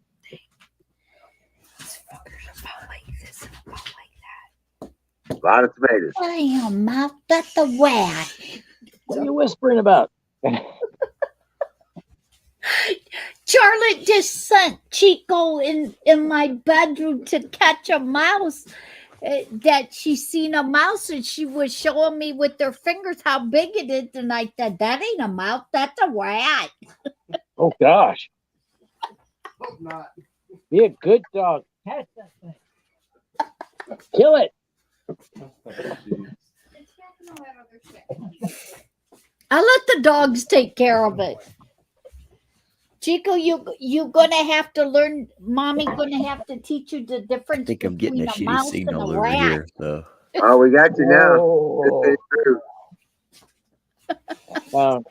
A lot of tomatoes. I am out at the rat. What are you whispering about? Charlotte just sent Chico in my bedroom to catch a mouse. That she seen a mouse and she was showing me with her fingers how big it is, and I said, "That ain't a mouse, that's a rat." Oh gosh, Hope not. be a good dog. Catch that thing. Kill it. I let the dogs take care of it. Chico, you gonna have to learn. Mommy gonna have to teach you the difference. I think I'm getting a between shitty mouse signal and a over rat. here. So Oh, we got you now. Oh, found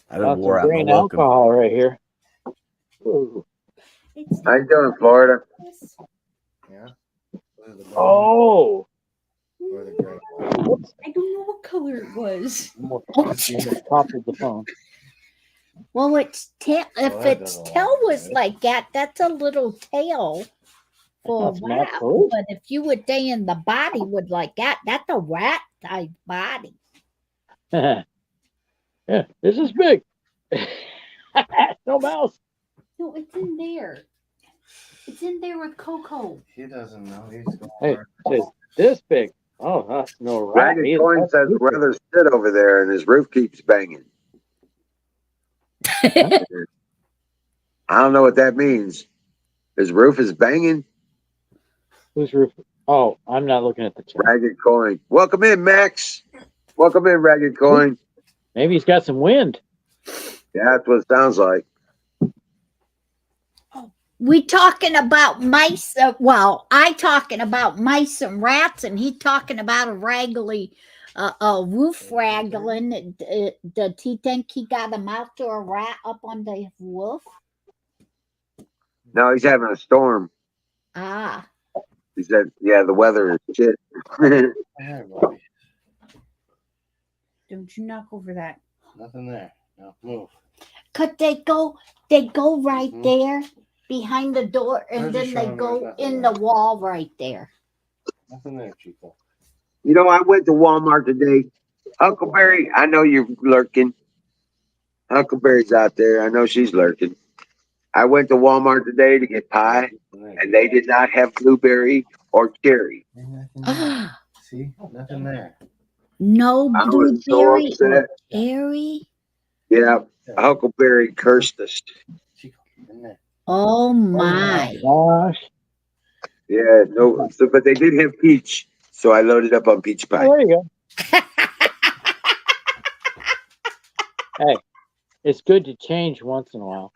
I've been some wore out. green My welcome. alcohol right here. Ooh. How you doing, Florida? Yeah. Oh, Or the gray. I don't know what color it was. toppled the phone. Well, it's tail. If Well, that its doesn't tail look was good. like that, that's a little tail for a That's rat. natural. But if you would say in the body would like that, that's a rat type body. Yeah, this is big. No mouse. No, it's in there. It's in there with Coco. He doesn't know. He's going. Hey, it says this big. Oh, that's no rat. Ragged either. Coin That's says the too big. weather's sit over there and his roof keeps banging. I don't know what that means. His roof is banging. Whose roof? Oh, I'm not looking at the chat. Ragged Coin. Welcome in, Max. Welcome in, Ragged Coin. Maybe he's got some wind. Yeah, that's what it sounds like. We talking about mice. Well, I talking about mice and rats, and he talking about a raggly, a roof raggling. Did he think he got a mouse or a rat up on the roof? No, he's having a storm. Ah, He said, yeah, the weather is shit. Hey, buddy. Don't you knock over that. Nothing there. No, move. could they go? They go right Mhm. there behind the door, and Where's then the they shower? go Nothing in there. the wall right there. Nothing there, Chico. You know, I went to Walmart today. Huckleberry, I know you're lurking. Huckleberry's out there. I know she's lurking. I went to Walmart today to get pie, Nothing there. and they did not have blueberry or cherry. Ain't nothing there. See? Nothing there. No I was so blueberry or upset. cherry. Yeah, Huckleberry cursed us. Chico, in there. Oh my! Gosh. Yeah, no. So, but they did have peach, so I loaded up on peach Oh, pie. there you go. Hey, it's good to change once in a while.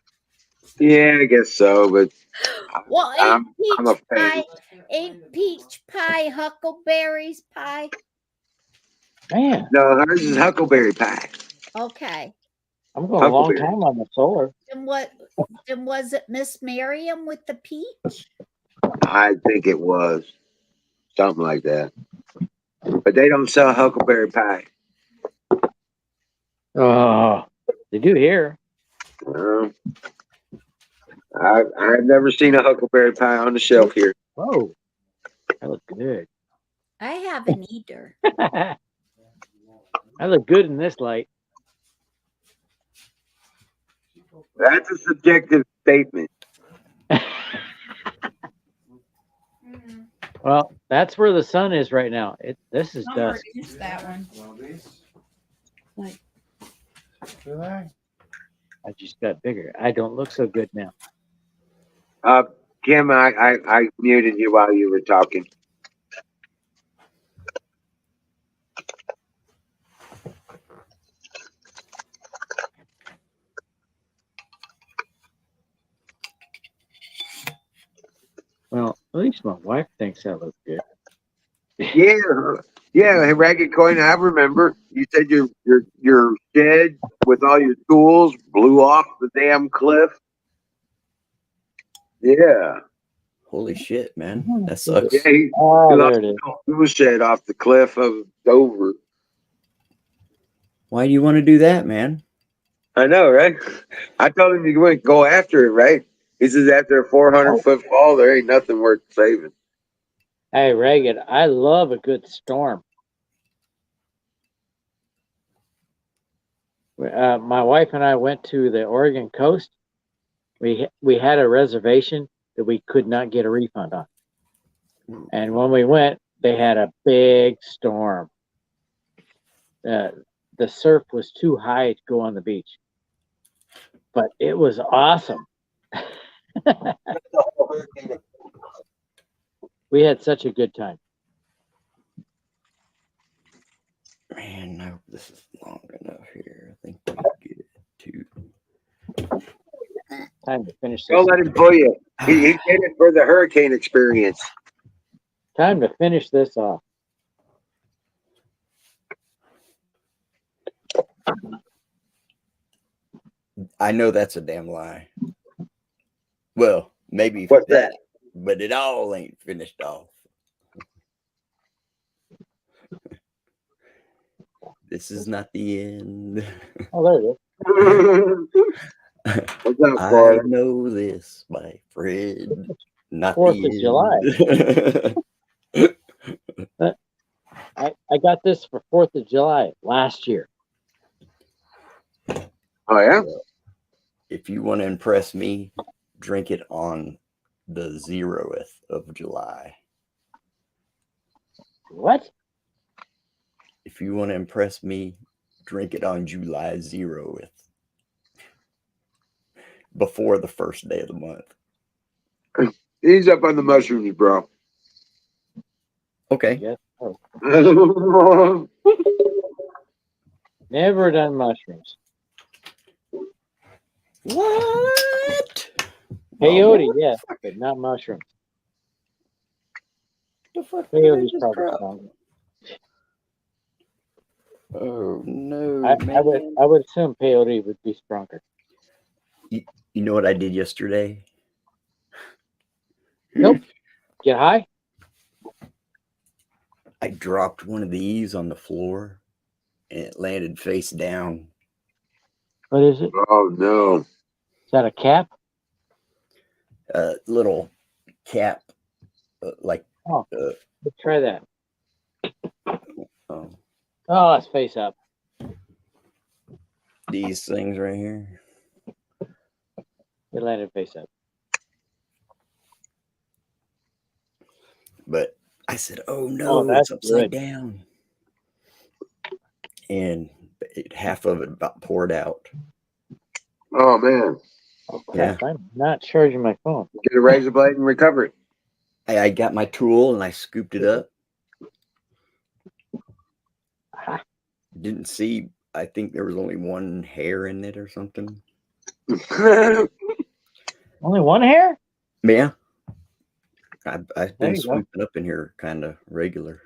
Yeah, I guess so. But Well, I'm ain't a peach fan. pie, ain't peach pie huckleberries pie? Man, No, hers is Huckleberry pie. Okay. I'm going a long Huckleberry. time on the solar. And what? Then was it Miss Miriam with the peach? I think it was something like that. But they don't sell Huckleberry pie. Oh, they do here. I've never seen a Huckleberry pie on the shelf here. Whoa, that looks good. I haven't either. I look good in this light. That's a subjective statement. Well, that's where the sun is right now. This is Summer dusk. is that one. One of these? Like- Do they? I just got bigger. I don't look so good now. Kim, I muted you while you were talking. Well, at least my wife thinks that looks good. Yeah, yeah, Ragged Coin. I remember. You said your shed with all your tools blew off the damn cliff. Yeah, Holy shit, man. Mhm. That yeah. sucks. He Oh, lost there it is. the tool shed off the cliff of Dover. Why do you want to do that, man? I know, right? I told him you wouldn't go after it, right? He says after a 400-foot fall, there ain't nothing worth saving. Hey, Reagan, I love a good storm. My wife and I went to the Oregon coast. We had a reservation that we could not get a refund on. And when we went, they had a big storm. The surf was too high to go on the beach, but it was awesome. We had such a good time. Man, I hope this is long enough here. I think we get to. Time to finish Don't this. let him fool you. He did it for the hurricane experience. Time to finish this off. I know that's a damn lie. Well, maybe What's that? but it all ain't finished off. This is not the end. Oh, there it is. What's up, I Florida? know this, my friend. Not 4th the of July. end. I got this for 4th of July last year. Oh yeah. If you want to impress me, drink it on the 0th of July. What? If you want to impress me, drink it on July 0th. Before the first day of the month. He's up on the mushrooms, bro. Okay. Yes. Oh, Oh, never done mushrooms. What? Peyote, What yes, but not mushrooms. the fuck did I Peyote's just probably drop? stronger. Oh no, I man. would assume peyote would be stronger. You know what I did yesterday? Nope. Get high? I dropped one of these on the floor and it landed face down. What is it? oh no. Is that a cap? A little cap, like Oh, let's try that. um, Oh, it's face up. these things right here. It landed face up. But I said, "Oh no, Oh, that's it's upside good. down," and half of it about poured out. Oh man. Oh, crap. I'm not charging my phone. Get a razor blade and recover it. I got my tool and I scooped it up. Ah, Didn't see. I think there was only one hair in it or something. only one hair? Yeah, I've There been you go. sweeping up in here kind of regular.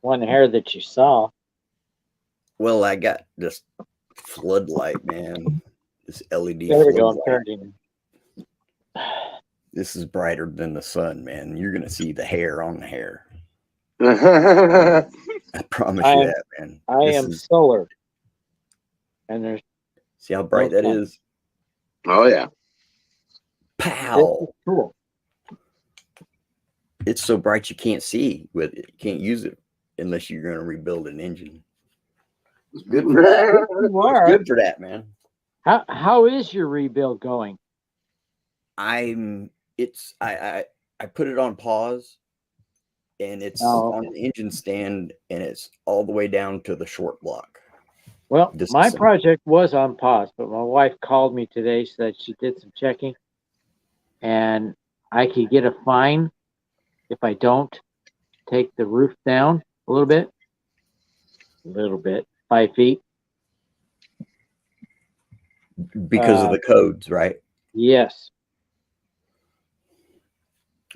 One hair that you saw. Well, I got this floodlight, man. This LED There we go. I'm floodlight. charging. This is brighter than the sun, man. You're gonna see the hair on the hair. oh I promise I you am- that, man. I This am is- solar. And there's see how bright no that sun. is. yeah. this Pow! is cool. It's so bright you can't see with it. You can't use it unless you're gonna rebuild an engine. It's good for that. You It's are. good for that, man. How is your rebuild going? I put it on pause and it's Oh, on the engine stand and it's all the way down to the short block. Well, This my is- project was on pause, but my wife called me today, said she did some checking, and I could get a fine if I don't take the roof down a little bit. 5 feet. Because of the codes, right? Yes.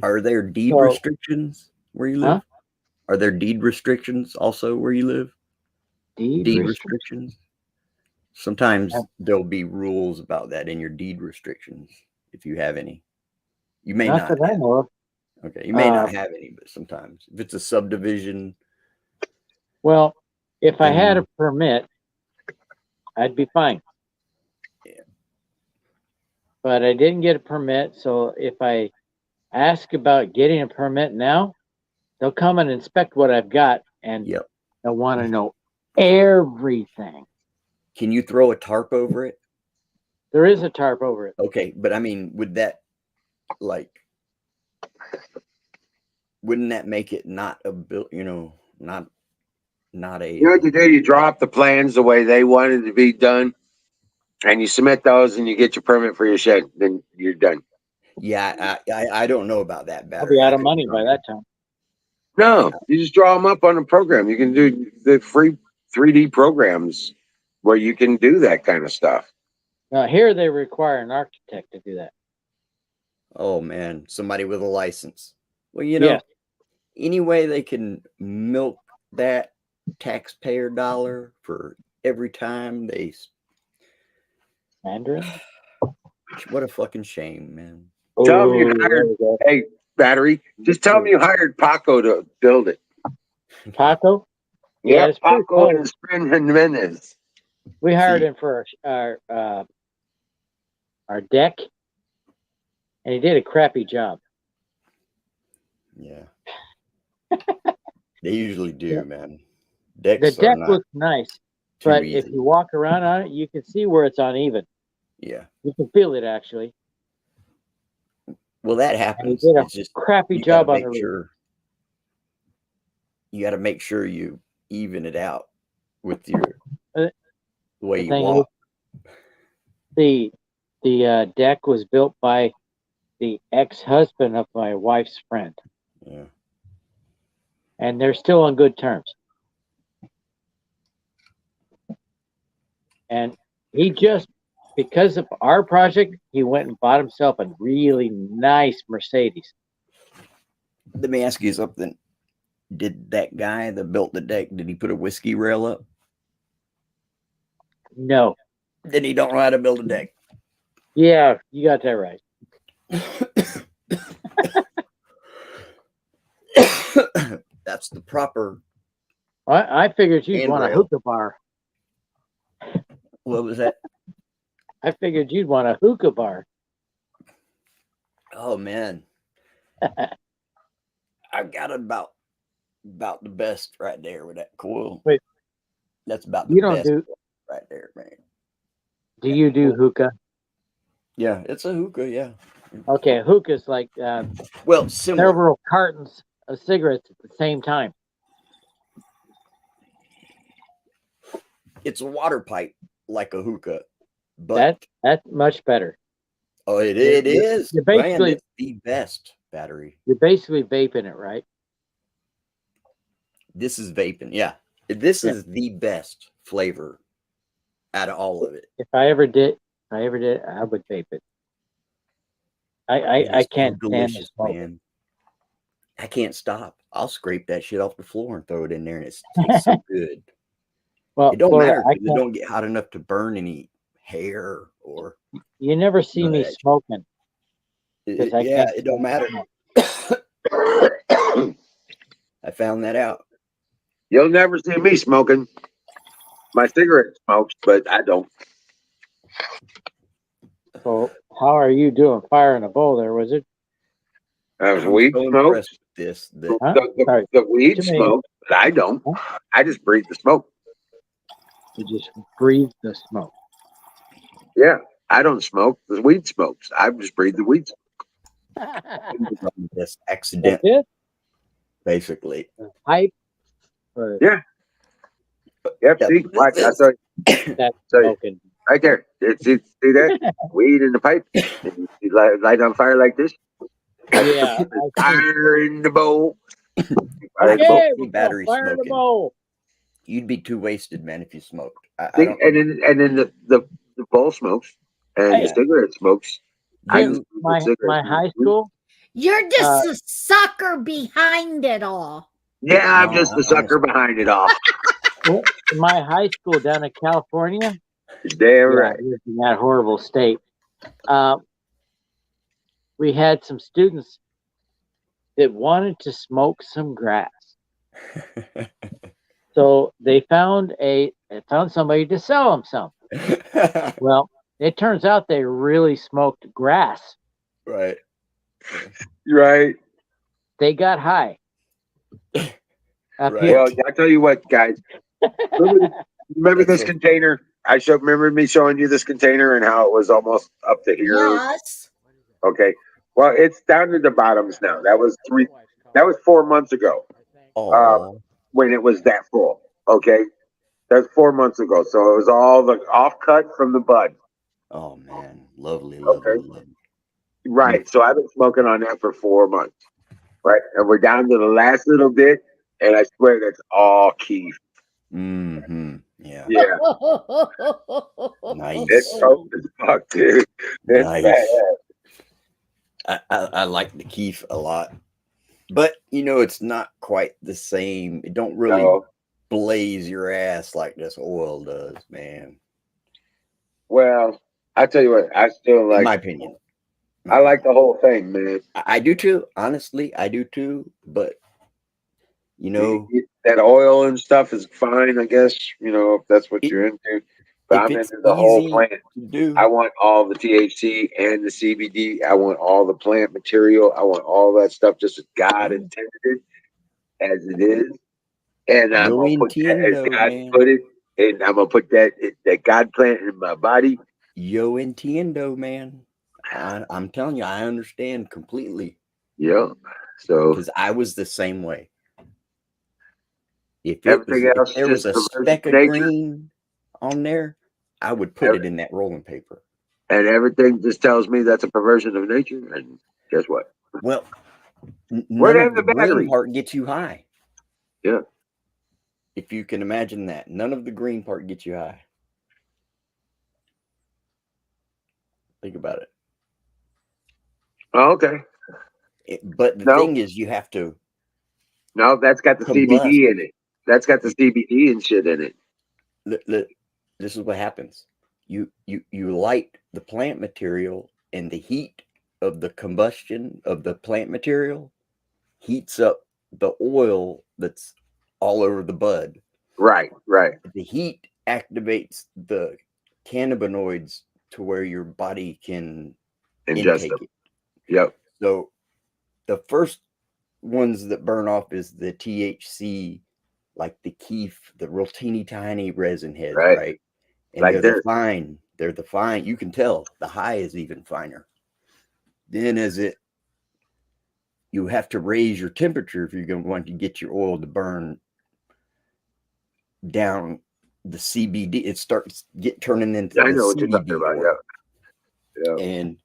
Are there deed So- restrictions where you live? Huh? Are there deed restrictions also where you live? Deed Deed restriction? restrictions? Sometimes Yeah. there'll be rules about that in your deed restrictions, if you have any. You may Not not. that I know of. Okay, you may not Uh, have any, but sometimes if it's a subdivision, Well, if I had then- a permit, I'd be fine. Yeah. But I didn't get a permit, so if I ask about getting a permit now, they'll come and inspect what I've got, and yep. they'll want to know everything. Can you throw a tarp over it? There is a tarp over it. Okay, but I mean, would that like wouldn't that make it not a built, not a You know what you do? You draw up the plans the way they wanted to be done, and you submit those, and you get your permit for your shed. Then you're done. yeah, I don't know about that I'll battery. be I out of could money by wrong. that time. No, you just draw them up on a program. You can do the free 3D programs where you can do that kind of stuff. Now here they require an architect to do that. Oh man, somebody with a license. Well, you know, Yes. any way they can milk that taxpayer dollar for every time they Mandarin? what a fucking shame, man. Tell 'em you Oh, hired- there we go. Hey, battery, just tell them you hired Paco to build it. Paco? Yeah, Yeah, it's pretty Paco close. and Jimenez. We hired See. him for our deck, and he did a crappy job. Yeah. They usually do, Yeah. man. The Decks are deck not looks nice, too but easy. if you walk around on it, you can see where it's uneven. Yeah. You can feel it actually. Well, that And he happens. did a It's just crappy you job gotta on the make roof. sure you got to make sure you even it out with your Uh, the way the you thing is, walk. The deck was built by the ex-husband of my wife's friend, Yeah. and they're still on good terms. And he just, because of our project, he went and bought himself a really nice Mercedes. Let me ask you something. Did that guy that built the deck, did he put a whiskey rail up? No, Then he don't know how to build a deck. yeah, you got that right. That's the proper. I figured you'd want a Handrail. hookah bar. What was that? I figured you'd want a hookah bar. Oh man, I've got about the best right there with that coil. Wait. That's about the You don't best do? right there, man. Do you do hookah? Yeah, it's a hookah. Yeah. Okay, hookah's like Well, similar. several cartons of cigarettes at the same time. It's a water pipe like a hookah, but That's much better. oh, it you're- is. you're Man, basically- it's the best battery. You're basically vaping it, right? This is vaping. Yeah, this Yeah. is the best flavor out of all of it. If I ever did, I would vape it. I It is so can't stand the delicious, smoke. man. I can't stop. I'll scrape that shit off the floor and throw it in there, and it tastes so good. Well, It don't Florida, matter I because it can't- don't get hot enough to burn any hair or you never see none of me that shit. smoking. 'Cause I yeah, can't it don't matter. smoke. I found that out. You'll never see me smoking. My cigarette smokes, but I don't. So how are you doing? Fire in a bowl there, Wizard? There's I'm weed so smoke. impressed with this. That Huh? The Sorry. weed Too many- smoke, but I don't. I just breathe the smoke. You just breathe the smoke. Yeah, I don't smoke. The weed smokes. I just breathe the weed smoke. this That's accident, it? basically. Pipe or Yeah. Yep, Yeah, see, watch, I saw that's so- smoking. right there. See that? Weed in the pipe. And you light on fire like this. Yeah. Fire in the bowl. Fire in the bowl. Okay, see we're battery fire in the smoking. bowl. You'd be too wasted, man, if you smoked. I See, don't. and then the bowl smokes and Hey. the cigarette smokes. I Jim, just breathe the my cigarette high smoke. school, You're just Uh, the sucker behind it all. Yeah, I'm No, just the sucker behind it all. my high school down in California, Damn yeah, right. it was in that horrible state. We had some students that wanted to smoke some grass. So they found somebody to sell them some. Well, it turns out they really smoked grass. Right. Right. They got high. A Right. few. Well, I tell you what, guys. Remember That's this a- container? Remember me showing you this container and how it was almost up to here. Yes. Okay. Well, it's down to the bottoms now. That was 4 months ago. Oh, When it was that full. Okay. That's 4 months ago. So it was all the off cut from the bud. oh man, lovely, Okay. lovely, lovely. Right. So I've been smoking on that for 4 months. Right. And we're down to the last little bit. And I swear that's all Keith. Mm-hmm. Yeah. Yeah. Nice. It's dope as fuck, dude. It's Nice. bad. I like the Keef a lot, but it's not quite the same. It don't really No. blaze your ass like this oil does, man. Well, I tell you what, I still In like. my opinion, I like the whole thing, man. I do too. Honestly, I do too. But That oil and stuff is fine, I guess. If that's what It- you're into. But if I'm it's into the whole easy plant. to do, I want all the THC and the CBD. I want all the plant material. I want all that stuff just as God intended it, as it is. And I'm Yo gonna put that as entiendo, God man. put it. And I'm gonna put that God plant in my body. Yo entiendo, man. I'm telling you, I understand completely Yeah. So because I was the same way. If everything else there was just a perversion speck of of nature. green on there, I would put it in that rolling paper. And everything just tells me that's a perversion of nature. And guess what? Well, Where none they of have the the battery? green part gets you high. Yeah. If you can imagine that, none of the green part gets you high. Think about it. Oh, okay. But the No. thing is, you have to No, that's got the combust. CBD in it. That's got the CBD and shit in it. This is what happens. You light the plant material, and the heat of the combustion of the plant material heats up the oil that's all over the bud. Right. The heat activates the cannabinoids to where your body can Ingest intake them. it. Yep. So the first ones that burn off is the THC, like the keef, the real teeny tiny resin heads, Right. right? And Like they're this. the fine. They're the fine. You can tell the high is even finer. Then you have to raise your temperature if you're going to want to get your oil to burn down the CBD. It starts turning into I the know what you're talking CBD about. oil. Yeah. And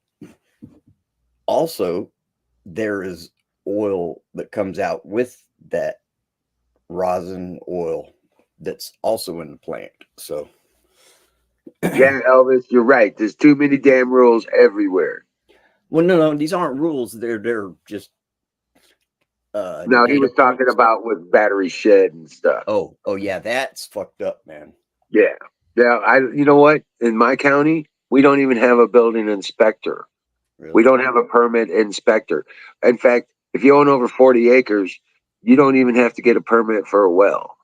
also, there is oil that comes out with that rosin oil that's also in the plant. So, Yeah, Elvis, you're right. There's too many damn rules everywhere. well, no, these aren't rules. They're just No, he data was talking points. about with battery shed and stuff. Oh, yeah, that's fucked up, man. Yeah. Yeah. You know what? In my county, we don't even have a building inspector. Really. We don't have a permit inspector. In fact, if you own over 40 acres, you don't even have to get a permit for a well.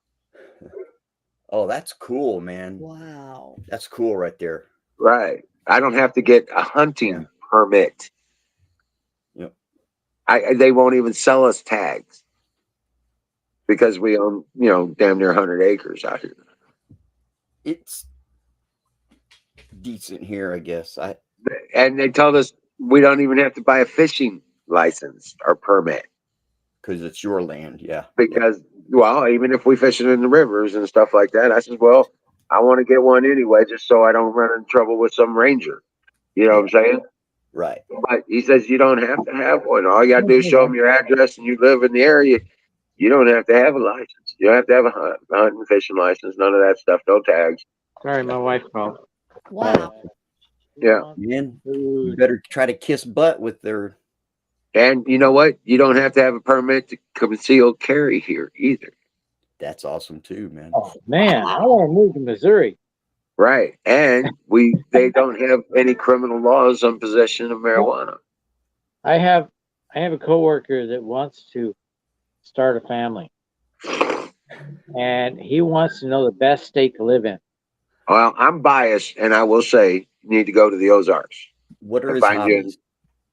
Oh, that's cool, man. Wow. That's cool right there. Right. I don't have to get a hunting permit. Yep. They won't even sell us tags because we own, damn near 100 acres out here. It's decent here, I guess. And they told us we don't even have to buy a fishing license or permit Because it's your land, yeah. because, well, even if we fish it in the rivers and stuff like that, I said, well, I want to get one anyway, just so I don't run in trouble with some ranger. You know what I'm saying? Right. But he says you don't have to have one. All you got to do is show him your address and you live in the area. You don't have to have a license. You don't have to have a hunting fishing license. None of that stuff. No tags. Sorry, my wife called. Wow. Yeah. Man, you better try to kiss butt with their And you know what? You don't have to have a permit to conceal carry here either. That's awesome too, man. Oh man, I want to move to Missouri. Right. And they don't have any criminal laws on possession of marijuana. I have a coworker that wants to start a family, and he wants to know the best state to live in. Well, I'm biased, and I will say you need to go to the Ozarks. What are and his find you- hobbies?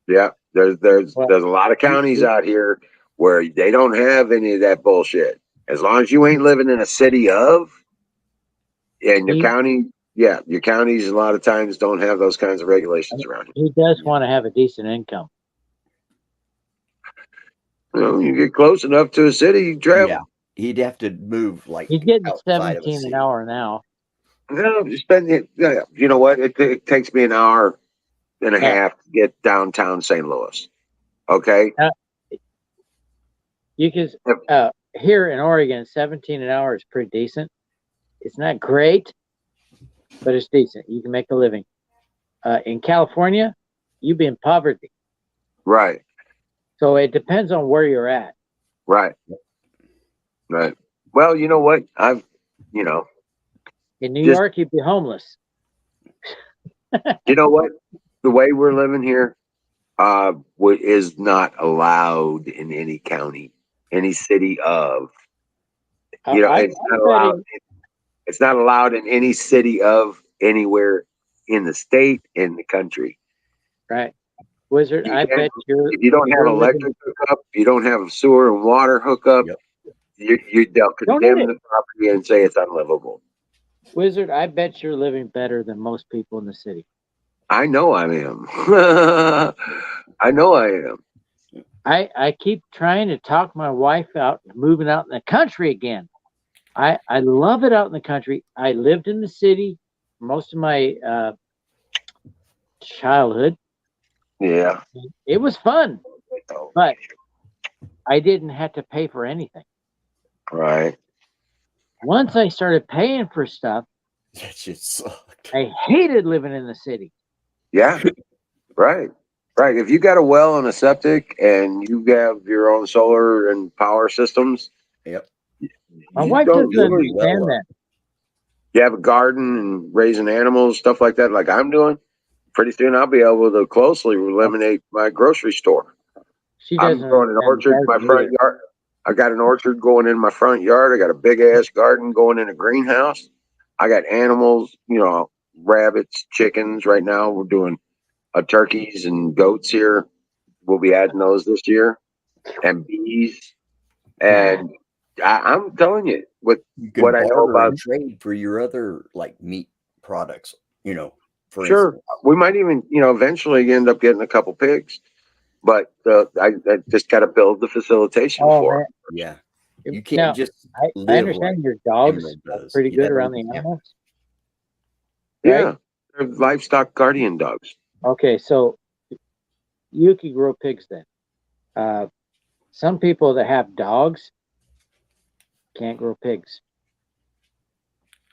Yeah, there's Well, a lot of counties out here where they don't have any of that bullshit. As long as you ain't living in a city of, and your He- county, yeah, your counties a lot of times don't have those kinds of regulations around here. He does want to have a decent income. You know, you get close enough to a city, you travel. Yeah, he'd have to move like He's getting outside of a 17 city. an hour now. No, you spend it. Yeah, you know what? It takes me an hour and a Yeah. half to get downtown St. Louis. Okay. You can Yep. here in Oregon, 17 an hour is pretty decent. It's not great, but it's decent. You can make a living. In California, you'd be in poverty. Right. So it depends on where you're at. Right. Right. Well, you know what? In New Just- York, you'd be homeless. You know what? The way we're living here, is not allowed in any county, any city of. You know, it's not allowed. It's not allowed in any city of anywhere in the state, in the country. Right. Wizard, You I can't- bet you're. If you don't have you're living- electric hookup, you don't have a sewer and water hookup, Yep. they'll Don't condemn need the property and say it's unlivable. Wizard, I bet you're living better than most people in the city. I know I am. I know I am. I keep trying to talk my wife out moving out in the country again. I love it out in the country. I lived in the city most of my childhood. Yeah. It was fun, but I didn't have to pay for anything. Right. Once I started paying for stuff, That shit sucked. I hated living in the city. Yeah. Right. Right. If you got a well and a septic and you have your own solar and power systems, Yep. My you wife don't doesn't really understand well that. you have a garden and raising animals, stuff like that, like I'm doing, pretty soon I'll be able to closely eliminate my grocery store. She I'm doesn't. growing an understand orchard in my gardening front either. yard. I got an orchard going in my front yard. I got a big ass garden going in a greenhouse. I got animals, rabbits, chickens. Right now we're doing turkeys and goats here. We'll be adding those this year, and bees. And I'm telling you, with You can what I know barter and about, trade for your other like meat products. For sure, instance. we might even, eventually end up getting a couple pigs. But I just got to build the facilitation Oh, for man. it. Yeah, Now, you can't just I live understand like your dogs Emerald are does. pretty You good gotta around the understand. animals. Yeah, Right? they're livestock guardian dogs. Okay, so you could grow pigs then. Some people that have dogs can't grow pigs.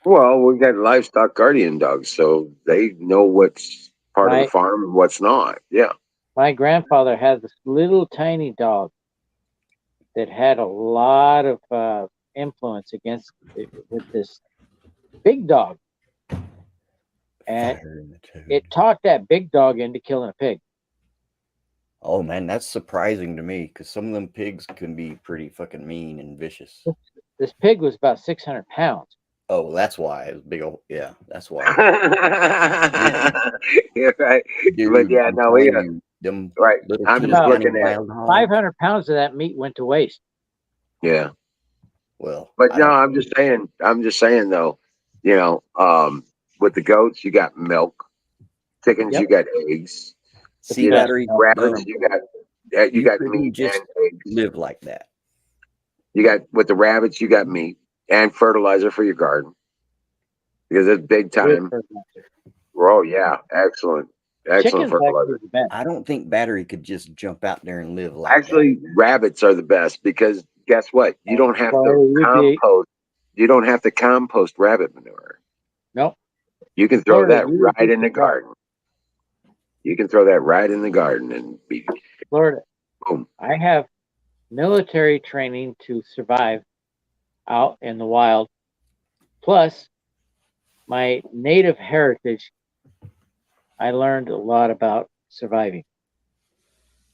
Well, we got livestock guardian dogs, so they know what's part of Right. the farm and what's not. Yeah. My grandfather had this little tiny dog that had a lot of influence with this big dog, and Fire in the tube. it talked that big dog into killing a pig. Oh man, that's surprising to me because some of them pigs can be pretty fucking mean and vicious. This pig was about 600 pounds. Oh, well, that's why it was big old. Yeah, that's why. Yeah, right. Dude, But yeah, I'm no, we telling you, them right. little I'm teeny just About tiny looking at wild hogs. 500 pounds of that meat went to waste. yeah. Well, But I no, don't- I'm just saying though, with the goats you got milk, chickens Yep. you got eggs, see you that got or rabbits you got you got couldn't meat just and eggs. live like that. You got with the rabbits you got meat and fertilizer for your garden because it's big time. Oh yeah, excellent Chickens fertilizer. actually the best. I don't think Battery could just jump out there and live like Actually, rabbits are the best because guess what? You don't have Well, to you'd be- compost. You don't have to compost rabbit manure. Nope. You can throw Florida, that you would right be in the surprised. garden. You can throw that right in the garden and be Florida, I have military training to survive out in the wild, plus my native heritage. I learned a lot about surviving.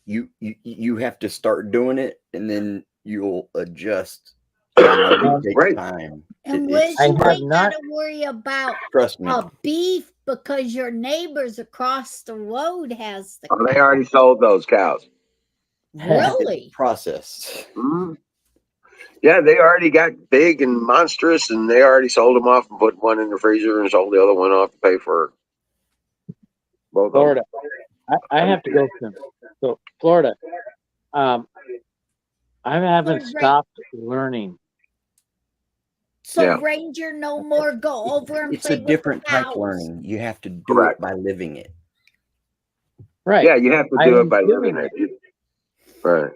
You have to start doing it, and then you'll adjust. It takes Right. time. And It- Wiz, it's- I you have ain't not- got to worry about Trust me. beef because your neighbors across the road has the Oh, they already sold those cows. really. Process. Mhm. Yeah, they already got big and monstrous, and they already sold them off and put one in the freezer and sold the other one off to pay for both of them. Florida. I have to go soon. So Florida. I haven't Right. stopped learning. So Yeah. Ranger, no more go over and It's play a with different the type cows. learning. You have to do Correct. it by living it. Right. Yeah, you have to I do am it by doing living it. Right.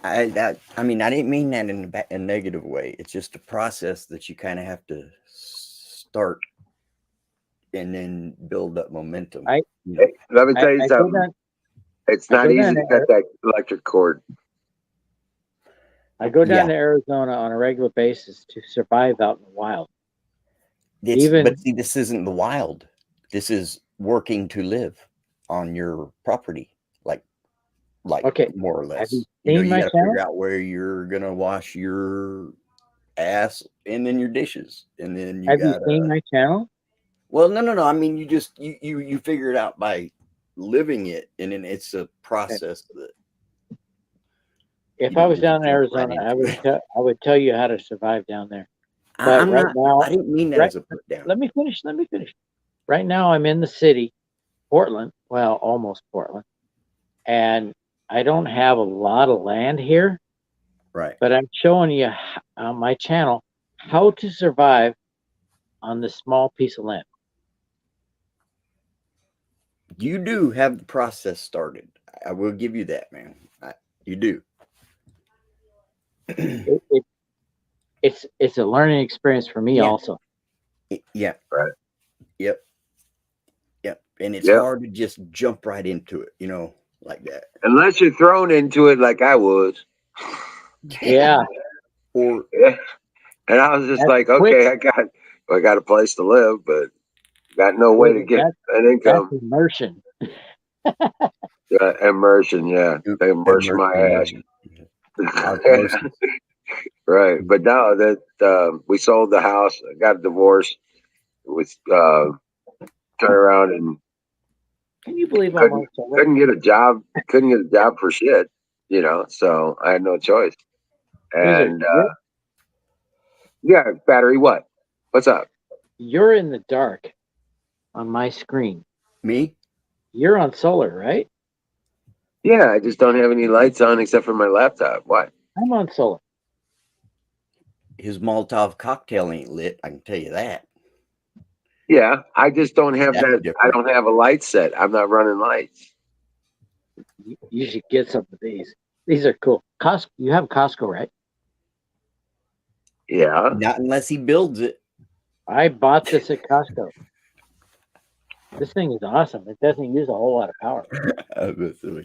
I mean, I didn't mean that in a negative way. It's just a process that you kind of have to start and then build up momentum. I- You know, Let me tell you I go something. down, It's I not go easy down to there. cut that electric cord. I go down Yeah. to Arizona on a regular basis to survive out in the wild. but Even- see, this isn't the wild. This is working to live on your property, like Okay. more or Have less. you You know, seen you my got to channel? figure out where you're gonna wash your ass and then your dishes, and then you Have you got seen my channel? Well, no. I mean, you figure it out by living it, and then it's a process that If You I don't was just down in jump right Arizona, into I would tell you how to survive down there. I- But I'm right not. now- I didn't mean that right- as a put down. Let me finish. Right now, I'm in the city, Portland. Well, almost Portland, and I don't have a lot of land here, Right. but I'm showing you on my channel how to survive on this small piece of land. You do have the process started. I will give you that, man. You do. It's a learning experience for me Yeah. also. Yeah. Right. Yep. And it's Yep. hard to just jump right into it, like that. Unless you're thrown into it like I was. Yeah. Or Yeah. And I was just That's like, quick. okay, I got a place to live, but got no way to get an income. That's immersion. Immersion, yeah. They immerse my ass. Osmosis. Right. But now that we sold the house, I got a divorce, with turn around and Can you believe Couldn't- almost couldn't get a job for shit, so I had no choice. And yeah, battery, what's up? you're in the dark on my screen. Me? You're on solar, right? Yeah, I just don't have any lights on except for my laptop. What? I'm on solar. His Molotov cocktail ain't lit. I can tell you that. Yeah, I just don't have That's that. I different. don't have a light set. I'm not running lights. You should get some of these. These are cool. Costco. You have Costco, right? Yeah. Not unless he builds it. I bought this at Costco. This thing is awesome. It doesn't use a whole lot of power.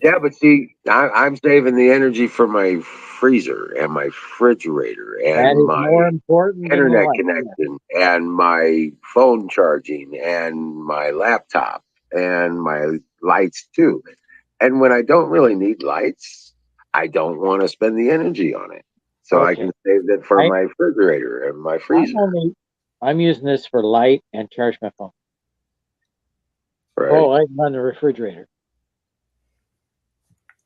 Yeah, but see, I'm saving the energy for my freezer and my refrigerator That and is my more important than internet the light. connection and my phone charging and my laptop and my lights too. And when I don't really need lights, I don't want to spend the energy on it. So I Okay. can save it for I- my refrigerator and my Yeah. freezer. I'm using this for light and charge my phone. Right? Oh, I can run the refrigerator.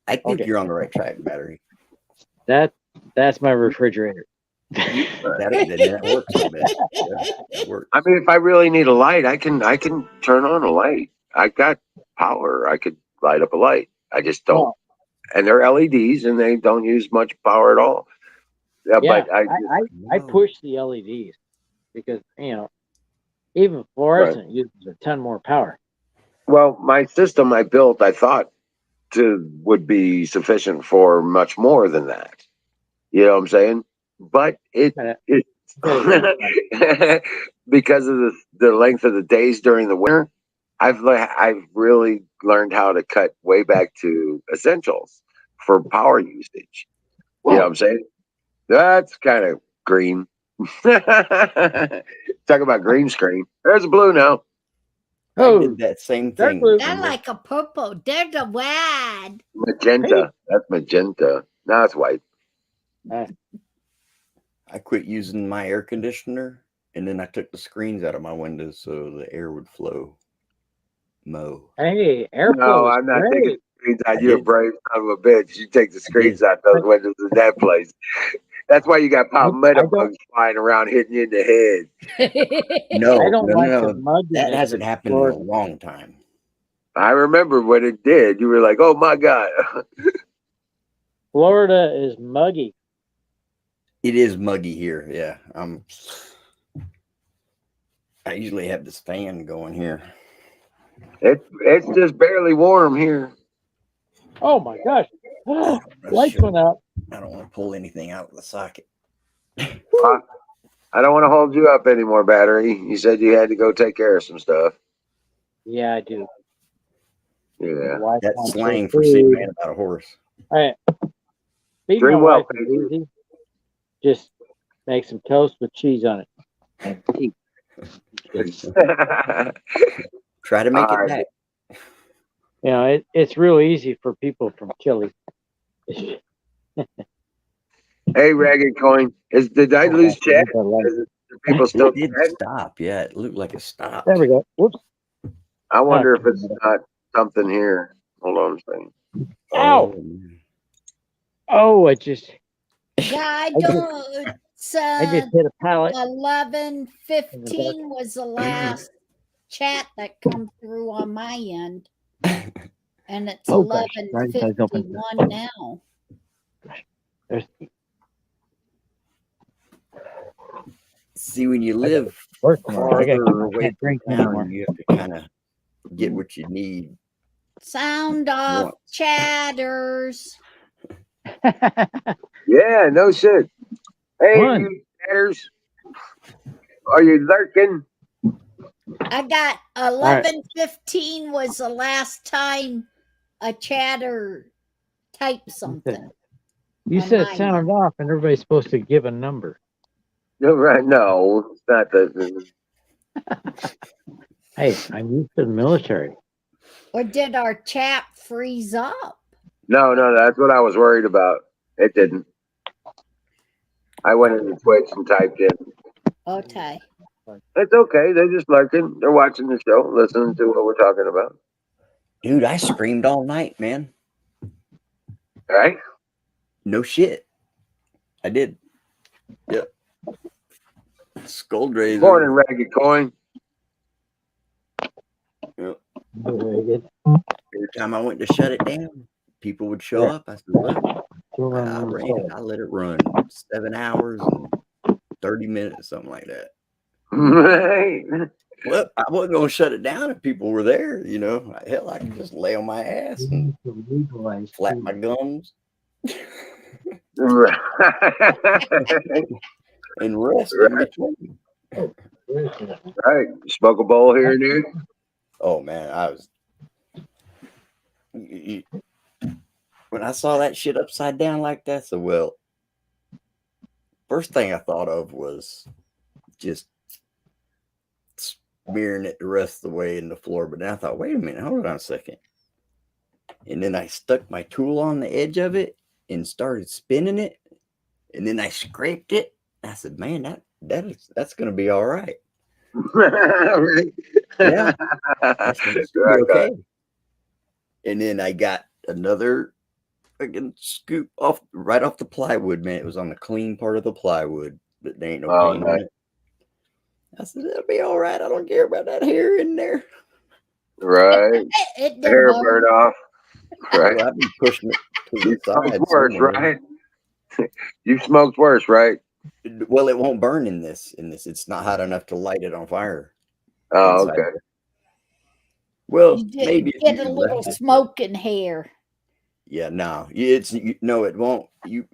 I think Okay. you're on the right track, battery. That's my refrigerator. That works. I bet. Yeah, that works. I mean, if I really need a light, I can turn on a light. I got power. I could light up a light. I just don't. Oh. And they're LEDs, and they don't use much power at all. Yeah, Yeah, but I I push the LEDs because even fluorescent uses a ton more power. well, my system I built, I thought would be sufficient for much more than that. You know what I'm saying? But it because of the length of the days during the winter, I've really learned how to cut way back to essentials for power usage. You know what I'm saying? That's kind of green. Talk about green screen. There's a blue now. I Oh, did that same dark thing. blue. I remember? like a purple. There's a red. Magenta. That's magenta. Now it's white. I quit using my air conditioner, and then I took the screens out of my windows so the air would flow. Hey, airflow No, is I'm not great. taking screens out. I You're a did. brave son of a bitch. You take the screens out those windows in that place. That's why you got palmetto don't- bugs flying around hitting you in the head. No, I don't no, like no, the mugginess that hasn't of happened in a Florida. long time. I remember when it did. You were like, "Oh my god." Florida is muggy. It is muggy here. Yeah, I usually have this fan going here. It's just barely warm here. Oh my gosh. Lights Sure. went out. I don't want to pull anything out of the socket. I don't want to hold you up anymore, battery. You said you had to go take care of some stuff. Yeah, I do. Yeah. Wife That's wants slang her for seeing food. man about a horse. All right. Feeding Dream my well, wife is easy. Just make some toast with cheese on it. And eat. Try to make All it right. back. You know, it's real easy for people from Chile. Hey, Ragged Coin. Did I lose chat? Are people still It did chatting? stop. Yeah, it looked like it stopped. There we go. Whoops. I wonder if it's not something here. Hold on a second. Ow. man. Oh, it just Yeah, I just hit a pallet. 11:15 was the last chat that come through on my end, and it's Oh, gosh. Right, guys, open. 11:51 now. There's See, when you live work tomorrow. I farther got away can't from drink anymore. town, you have to kind of get what you need. Sound off, Once. chatters. Yeah, no shit. Hey, One. you chatters. Are you lurking? I got right. 11:15 was the last time a chatter typed something. You on said mine. sound off, and everybody's supposed to give a number. No, right. No, it's not the. Hey, I'm used to the military. Or did our chat freeze up? No, that's what I was worried about. It didn't. I went into Twitch and typed in. Okay. It's okay. They're just lurking. They're watching the show, listening to what we're talking about. Dude, I screamed all night, man. All right. No shit. I did. Yep. Skull Razor. Morning, Ragged Coin. Every time I went to shut it down, people would show up. I said, "Look, I ran it. I let it run 7 hours and 30 minutes, something like that." Right. Well, I wasn't going to shut it down if people were there. You know, hell, I could just lay on my ass and flap my gums Right. and rest in between. Right. Smoke a bowl here and there. Oh man, I was. When I saw that shit upside down like that, so well, first thing I thought of was just smearing it the rest of the way in the floor. But then I thought, wait a minute, hold on a second. And then I stuck my tool on the edge of it and started spinning it. And then I scraped it. I said, man, that's gonna be all right. Right. Yeah. I said, it's gonna be okay. And then I got another fucking scoop right off the plywood, man. It was on the clean part of the plywood, but there ain't no paint on it. I said, it'll be all right. I don't care about that hair in there. Right. It didn't Hair bother burn off. Right. Well, I've been pushing it to You the side. smoked worse, somewhere. right? You smoked worse, right? Well, it won't burn in this. It's not hot enough to light it on fire. Oh, inside okay. there. Well, You did maybe if get you a little left it- smoke in hair. Yeah, no, no, it won't. You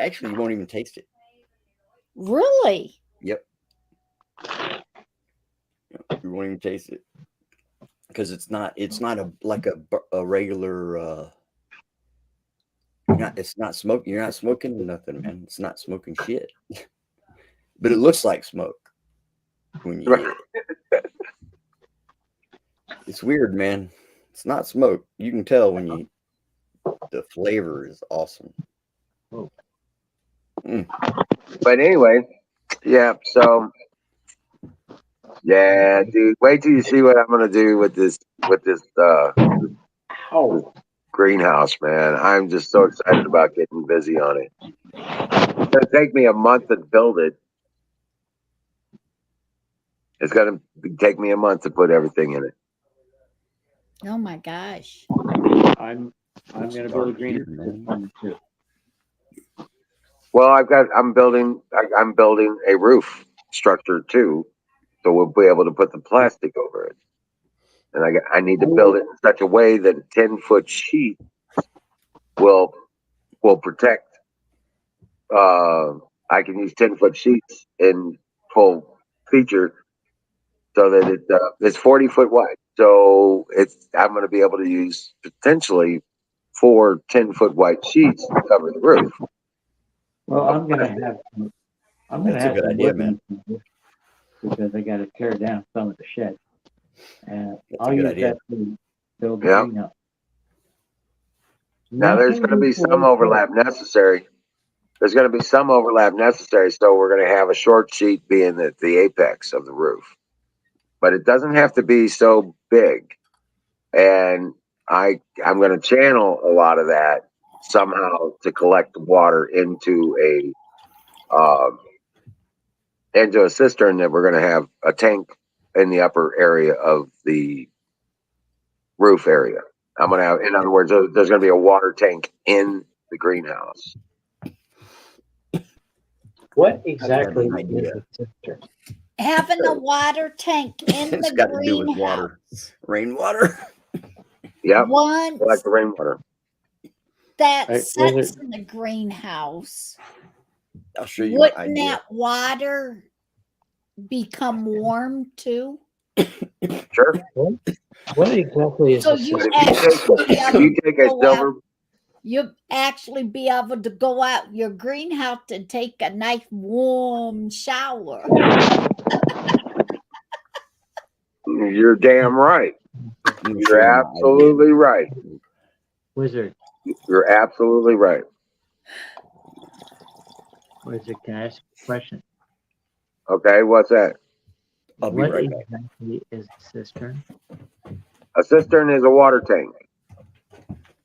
actually you won't even taste it. Really? Yep. You won't even taste it because it's not like a regular It's not smoke. You're not smoking nothing, man. It's not smoking shit. But it looks like smoke when you hear it. It's weird, man. It's not smoke. You can tell when you. The flavor is awesome. But anyway, yeah. So, yeah, dude. Wait till you see what I'm gonna do with this Oh, greenhouse, man. I'm just so excited about getting busy on it. It's gonna take me a month to build it. It's gonna take me a month to put everything in it. Oh my gosh. I'm gonna build a green one too. Well, I'm building a roof structure too, so we'll be able to put the plastic over it. And I need to build it in such a way that a 10-foot sheet will protect. I can use 10-foot sheets in full feature, so that it's 40-foot wide. So I'm going to be able to use potentially 4 10-foot wide sheets to cover the roof. Well, I'm gonna have That's a good some idea, wood man. because I got to tear down some of the shed, and That's I'll a good use idea. that to build the Yeah. greenhouse. Now there's going to be some overlap necessary. There's going to be some overlap necessary, so we're going to have a short sheet being at the apex of the roof. But it doesn't have to be so big. And I'm going to channel a lot of that somehow to collect water into a cistern that we're going to have a tank in the upper area of the roof area. I'm going to have, in other words, there's going to be a water tank in the greenhouse. What exactly That's a good is idea. a cistern? Having a water tank in It's the got to do with greenhouse. water, rainwater. Yep, Once like the rainwater. that Right, sets in the greenhouse, I'll show you my wouldn't idea. that water become warm too? Sure. What exactly is So a you cistern? If you take a silver, you'll actually be able to go out your greenhouse and take a nice warm shower. you're damn right. I'm gonna show You're you my idea. absolutely right. Wizard, You're absolutely right. can I ask a question? Okay, what's that? I'll be What right back. exactly is a cistern? A cistern is a water tank.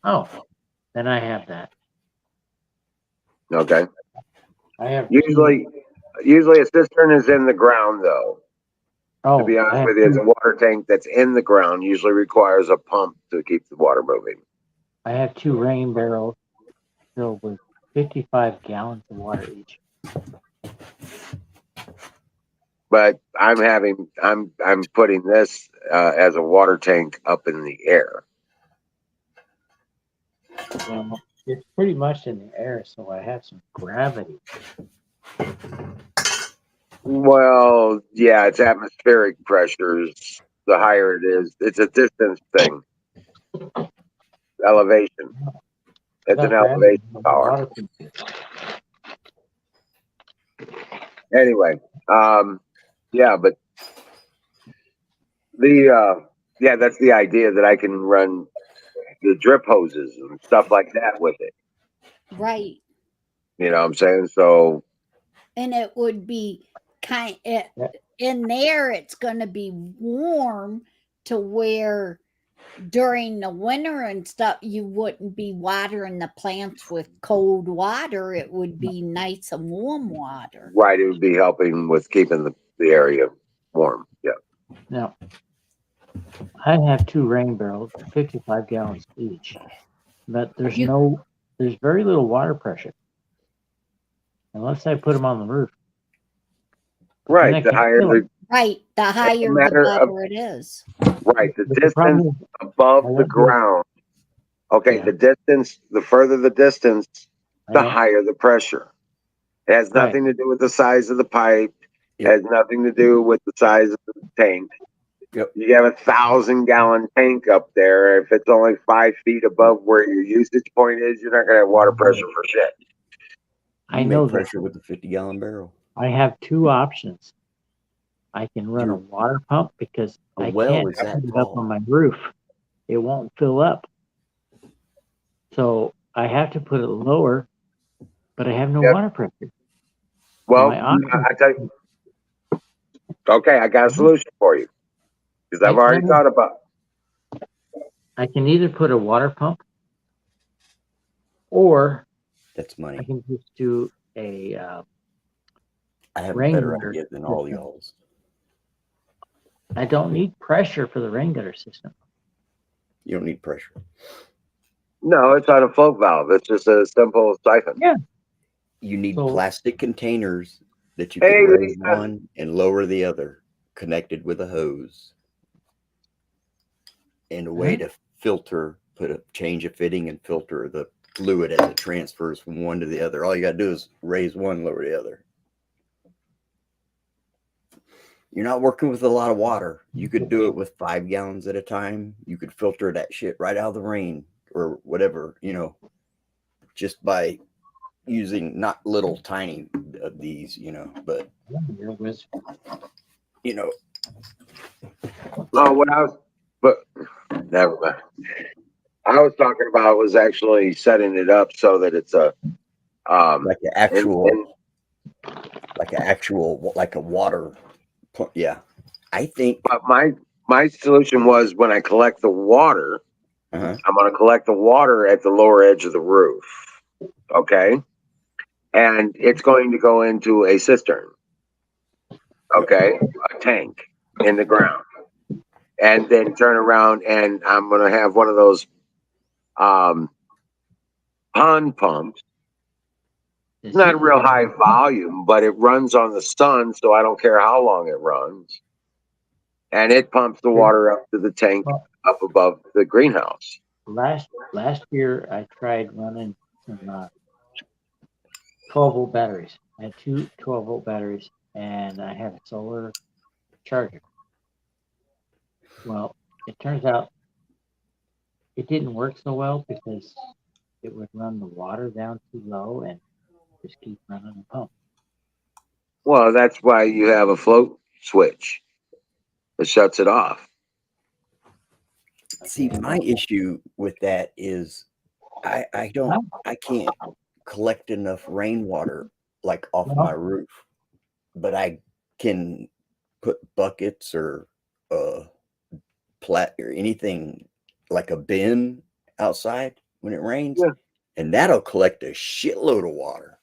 Oh, then I have that. Okay. I have Usually a cistern is in the ground, though. To be honest with you, it's a water tank that's in the ground. Usually requires a pump to keep the water moving. I have 2 rain barrels filled with 55 gallons of water each. But I'm putting this as a water tank up in the air. Well, it's pretty much in the air, so I have some gravity. Well, yeah, it's atmospheric pressures. The higher it is, it's a distance thing. Elevation. It's an elevation power. Anyway, yeah, but that's the idea, that I can run the drip hoses and stuff like that with it. Right. You know what I'm saying? So, And it would be in there, it's going to be warm to where during the winter and stuff, you wouldn't be watering the plants with cold water. It would be nice and warm water. right, it would be helping with keeping the area warm. Yeah. Now, I have 2 rain barrels, 55 gallons each, but there's very little water pressure unless I put them on the roof. Right. The higher the better it is. Right. The distance above the ground. Okay. Yeah. The distance, the further the distance, the higher the pressure. It has nothing to do with the size of the pipe. It has nothing to do with the size of the tank. Yep. You have a 1,000-gallon tank up there. If it's only 5 feet above where your usage point is, you're not going to have water pressure for shit. I You know make that pressure with a 50-gallon barrel. I have two options. I can run a water pump because A I well can't is that put it up tall. on my roof. It won't fill up. So I have to put it lower, but I have no Yep. water pressure. Well, my option- I tell you, okay, I got a solution for you because I've already thought about. I can either put a water pump or That's I money. can just do a I have a rain better gutter idea than all system. y'all's. I don't need pressure for the rain gutter system. You don't need pressure. No, it's not a float valve. It's just a simple siphon. Yeah. You need So- plastic containers that you Hey, can raise Lisa. one and lower the other, connected with a hose. And a way to filter, change a fitting and filter the fluid as it transfers from one to the other. All you got to do is raise one, lower the other. You're not working with a lot of water. You could do it with 5 gallons at a time. You could filter that shit right out of the rain or whatever, just by using not little tiny of these, but You're a wizard. Oh, what I was, but never mind. I was talking about was actually setting it up so that it's a like an actual, like a water. Yeah, I think. But my solution was when I collect the water, Uh-huh. I'm going to collect the water at the lower edge of the roof. Okay. And it's going to go into a cistern. Okay. A tank in the ground. And then turn around and I'm going to have one of those pond pumps. It's not a real high volume, but it runs on the sun, so I don't care how long it runs. And it pumps the water up to the tank up above the greenhouse. Last year, I tried running some 12-volt batteries. I had two 12-volt batteries, and I had a solar charger. Well, it turns out it didn't work so well because it would run the water down too low and just keep running the pump. Well, that's why you have a float switch that shuts it off. See, my issue with that is I can't collect enough rainwater like off my roof, but I can put buckets or or anything like a bin outside when it rains, and that'll collect a shitload of water.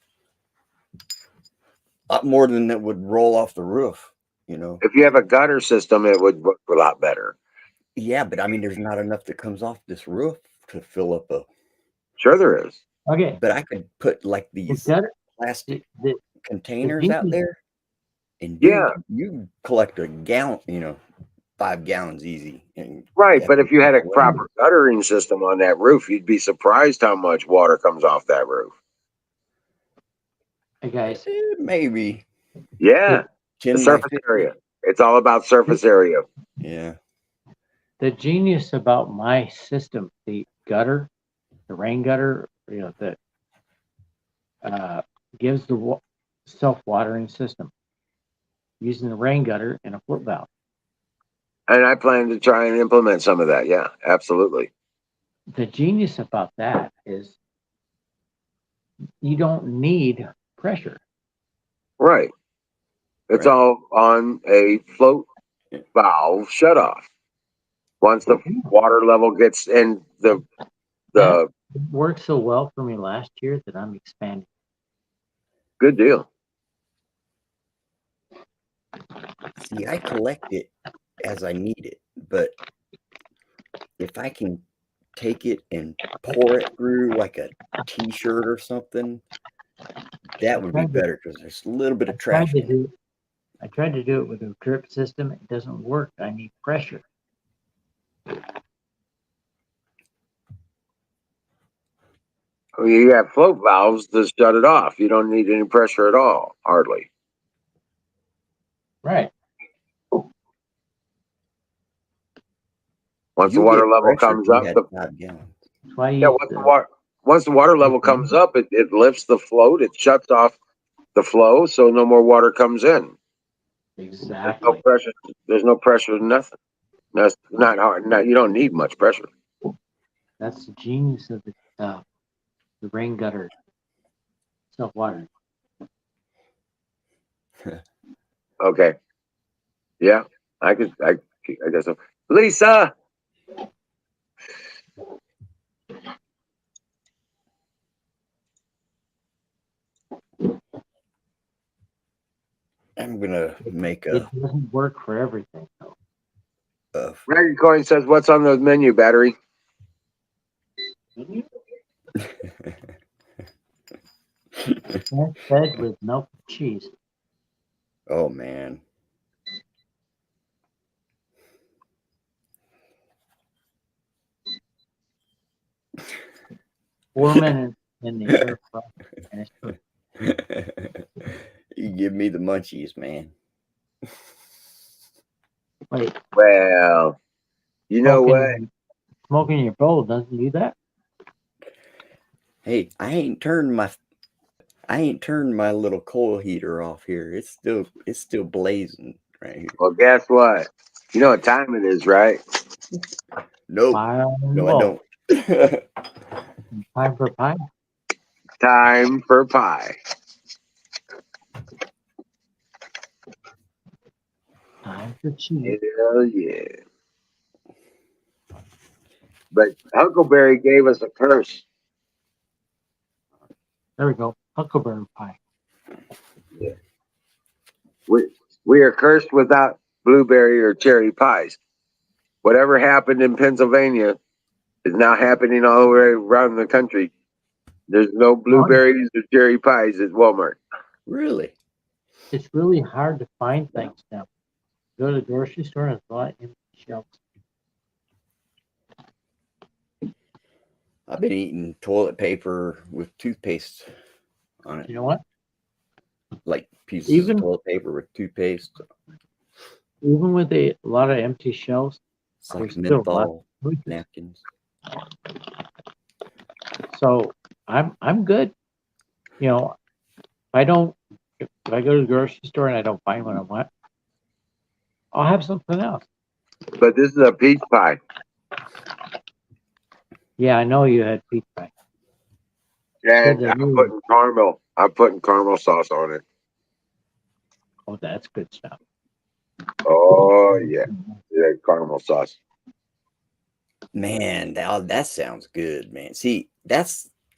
A lot more than that would roll off the roof, If you have a gutter system, it would work a lot better. Yeah, but I mean, there's not enough that comes off this roof to fill up a. Sure, there is. Okay. But I could put like these plastic containers out there, and you collect a gallon, 5 gallons easy. Right, but if you had a proper guttering system on that roof, you'd be surprised how much water comes off that roof. Hey guys, maybe. Yeah, the surface area. It's all about surface area. Yeah. The genius about my system, the gutter, the rain gutter, that gives the self-watering system using the rain gutter and a float valve. And I plan to try and implement some of that. Yeah, absolutely. The genius about that is you don't need pressure. Right. It's all on a float valve shutoff. Once the water level gets in the It worked so well for me last year that I'm expanding. Good deal. See, I collect it as I need it, but if I can take it and pour it through like a t-shirt or something, that would be better because there's a little bit of trash. I tried to do it with a drip system. It doesn't work. I need pressure. You have float valves to shut it off. You don't need any pressure at all, hardly. Right. Once the You water get level pressure comes if you up, had the 5 gallons. That's why yeah, you once the water level comes up, it lifts the float. It shuts off the flow, so no more water comes in. There's no exactly. pressure. There's no pressure. Nothing. That's not hard. No, you don't need much pressure. That's the genius of the rain gutter self watering. Okay. Yeah, I guess so. Lisa. I'm gonna make It doesn't work for everything though. a Dragon Coin says, "What's on the menu, battery?" Fed with milk and cheese. oh man. 4 minutes in the air fryer. And it's cooked. You give me the munchies, man. Wait, Well, you know what? smoking your bowl doesn't do that? Hey, I ain't turned my little coal heater off here. It's still blazing right here. Well, guess what? You know what time it is, right? Nope. Fire on the No, I wall. don't. Time for pie. Time for pie. Time for cheese. Hell yeah! But Huckleberry gave us a curse. There we go. Huckleberry pie. We are cursed without blueberry or cherry pies. Whatever happened in Pennsylvania is now happening all the way around the country. There's no blueberries or cherry pies at Walmart. Really? It's really hard to find things now. Go to the grocery store and it's a lot empty shelves. I've been eating toilet paper with toothpaste on it. You know what? Like pieces Even- of toilet paper with toothpaste. Even with a lot of empty shelves, It's like there's still a lot menthol of food. napkins. So I'm good. You know, if I go to the grocery store and I don't find what I want, I'll have something else. But this is a peach pie. Yeah, I know you had peach pie. And Good, I'm putting caramel sauce on it. Oh, that's good stuff. Oh yeah. Yeah, caramel sauce. Man, that sounds good, man. See,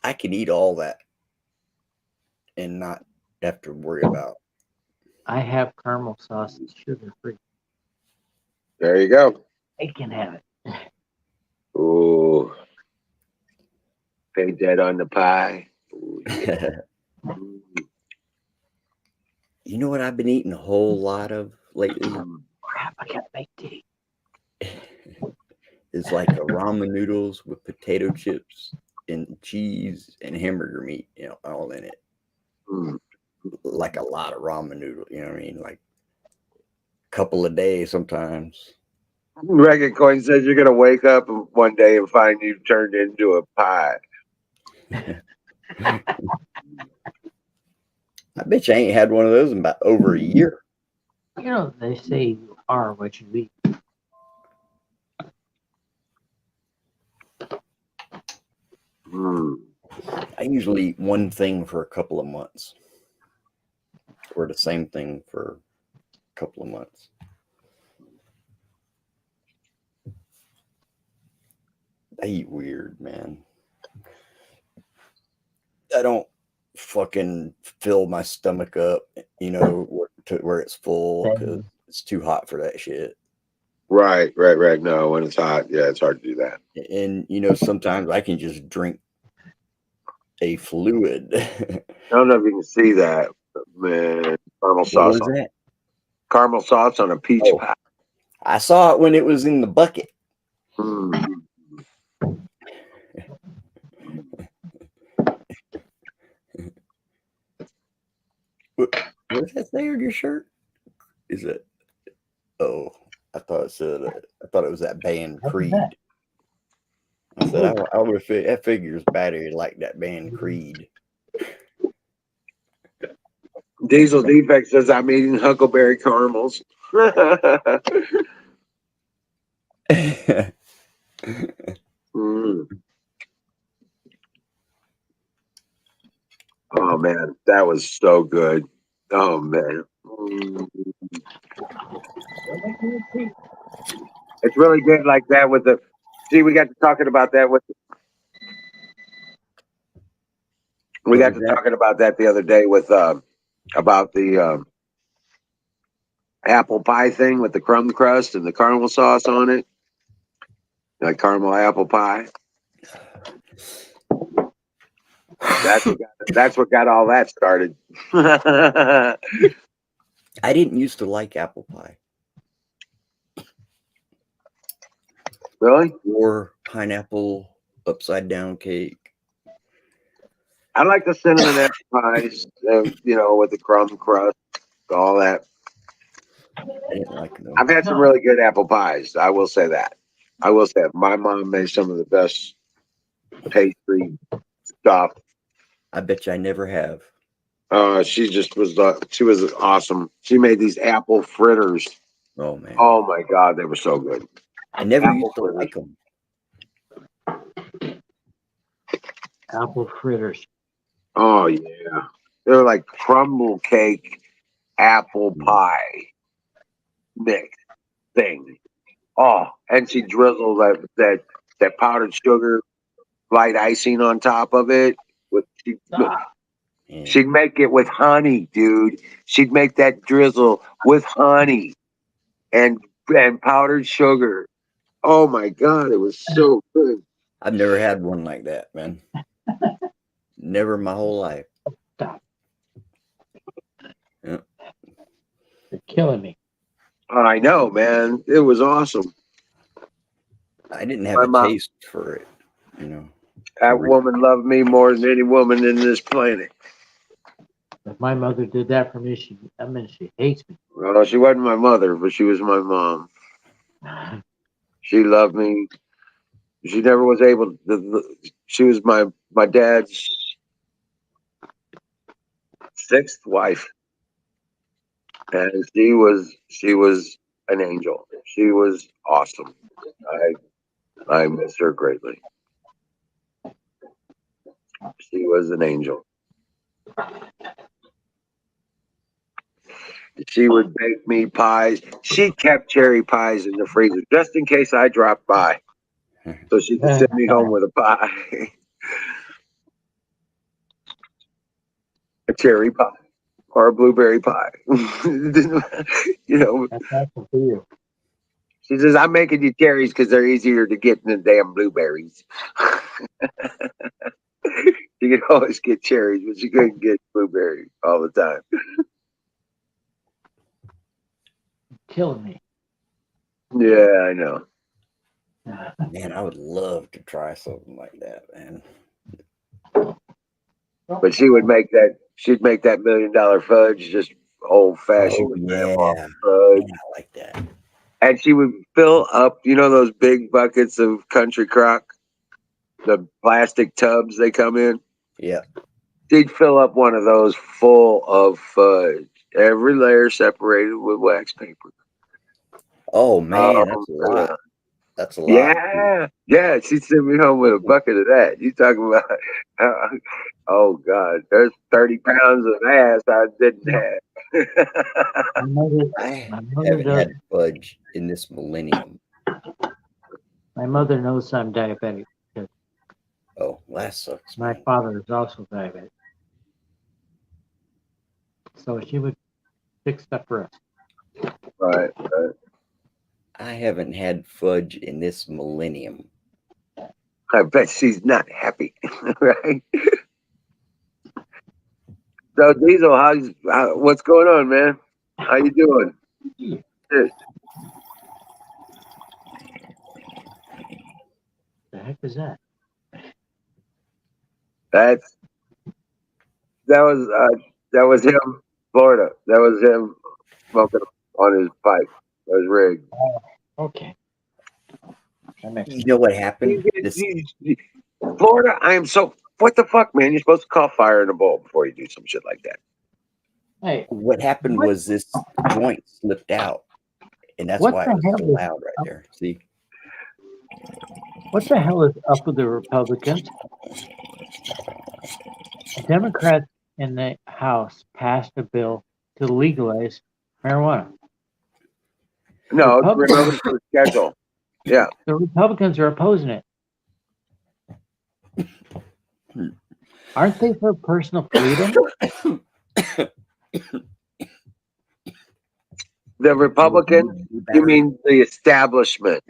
I can eat all that and not have to worry about. I have caramel sauce. It's sugar free. There you go. I can have it. Ooh. Paint that on the pie. Ooh, yeah. You know what I've been eating a whole lot of lately? Crap, I got baked tea. It's like a ramen noodles with potato chips and cheese and hamburger meat, all in it. Mm. Like a lot of ramen noodles, you know what I mean? Like a couple a day sometimes. Record Coin says you're gonna wake up one day and find you turned into a pie. I bet you I ain't had one of those in about over a year. You know, they say you are what you eat. Mm. I usually eat one thing for a couple of months, or the same thing for a couple of months. I eat weird, man. I don't fucking fill my stomach up, to where it's full because it's too hot for that shit. Right. No, when it's hot, yeah, it's hard to do that. And sometimes I can just drink a fluid. I don't know if you can see that, but man. Caramel sauce. What was that? Caramel sauce on a peach Oh. pie. I saw it when it was in the bucket. Mm. What does that say on your shirt? Is it? Oh, I thought it said thought it was that band What's Creed. that? I said, I would have that figures battery like that band Creed. Diesel Defect says I'm eating Huckleberry caramels. Mm. Oh man, that was so good. Oh man. Mm. It's really good like that with the see we got to talking about that with we got to talking about that the other day with about the apple pie thing with the crumb crust and the caramel sauce on it. Like caramel apple pie. That's what got all that started. I didn't used to like apple pie Really? or pineapple upside down cake. I like the cinnamon apple pies, you know, with the crumb crust, all that. I didn't like them. I've had some really good apple pies. I will say that. I will say that. My mom made some of the best pastry stuff. I bet you I never have. She just was she was awesome. She made these apple fritters. Oh man. Oh my god, they were so good. I never apple used to fritters. like them. Apple fritters. Oh yeah, they're like crumble cake, apple pie mix thing. Oh, and she drizzled that powdered sugar, light icing on top of it. Yeah. She'd make it with honey, dude. She'd make that drizzle with honey and powdered sugar. Oh my god, it was so good. I've never had one like that, man. Never in my whole life. Stop. Yeah. You're killing me. I know, man. It was awesome. I didn't have My a mom- taste for it, you know. That woman loved me more than any woman in this planet. If my mother did that for me, she hates me. Well, she wasn't my mother, but she was my mom. She loved me. She never was able to. She was my dad's sixth wife, and she was an angel. She was awesome. I miss her greatly. She was an angel. She would bake me pies. She kept cherry pies in the freezer just in case I dropped by, so she could send me home with a pie. A cherry pie or a blueberry pie. You know, That's awesome for you. she says, I'm making you cherries because they're easier to get than the damn blueberries. You could always get cherries, but you couldn't get blueberries all the time. Killing me. Yeah, I know. Man, I would love to try something like that, man. But she would make that. She'd make that $1 million fudge, just old fashioned. Oh, yeah. Fudge. Man, I like that. And she would fill up, you know, those big buckets of Country Crock, the plastic tubs they come in. Yeah. She'd fill up one of those full of fudge, every layer separated with wax paper. Oh man, that's a lot. That's a lot. Yeah, yeah. She sent me home with a bucket of that. You talking about? Oh God, there's 30 pounds of ass I didn't have. My mother, I my mother haven't does. had fudge in this millennium. My mother knows I'm diabetic. Oh, that sucks. My man. father is also diabetic. So she would fix stuff for us. Right. I haven't had fudge in this millennium. I bet she's not happy, right? So Diesel, what's going on, man? How you doing? Good. The heck is that? That was him, Florida. That was him smoking on his pipe, his rig. Okay. That makes You know what happened? This, Florida, I am so. What the fuck, man? You're supposed to call fire in a bowl before you do some shit like that. Hey, what happened What? was this joint slipped out, and that's What why the it was hell so is loud right there. See, what the hell is up with the Republicans? Democrats in the House passed a bill to legalize marijuana. No, Republicans- remember the schedule. Yeah. The Republicans are opposing it. Aren't they for personal freedom? The Republican, you mean the establishment?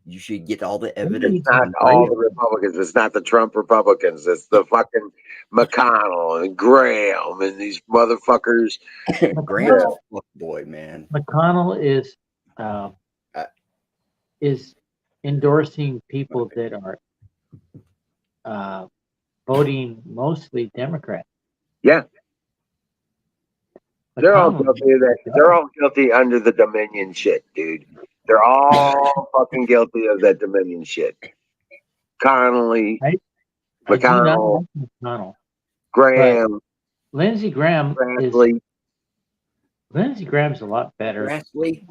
you should get all the evidence. It's not all the Republicans. It's not the Trump Republicans. It's the fucking McConnell and Graham and these motherfuckers. Graham's a fuck boy, man. McConnell is endorsing people that are voting mostly Democrat. Yeah, they're all McConnell- guilty of that. They're all guilty under the Dominion shit, dude. They're all fucking guilty of that Dominion shit. Connolly, I do not McConnell, like McConnell. Graham, Lindsey Graham Grassley. Lindsey Graham's a lot better. Grassley?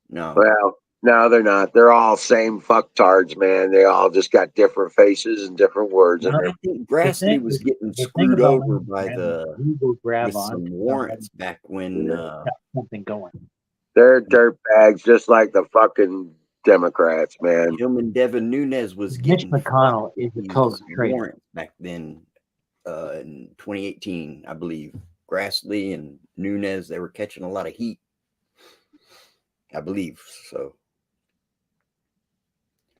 No. Well, no, they're not. They're all same fucktards, man. They all just got different faces and different words. No, And I think Grassley was getting The thing screwed about over Lindsey by Graham the is he will grab with on some to warrants somebody back when that's got something going. they're dirtbags, just like the fucking Democrats, man. Gentleman Devin Nunes was Mitch getting McConnell is a these total traitor. warrants back then in 2018, I believe. Grassley and Nunes, they were catching a lot of heat, I believe. So,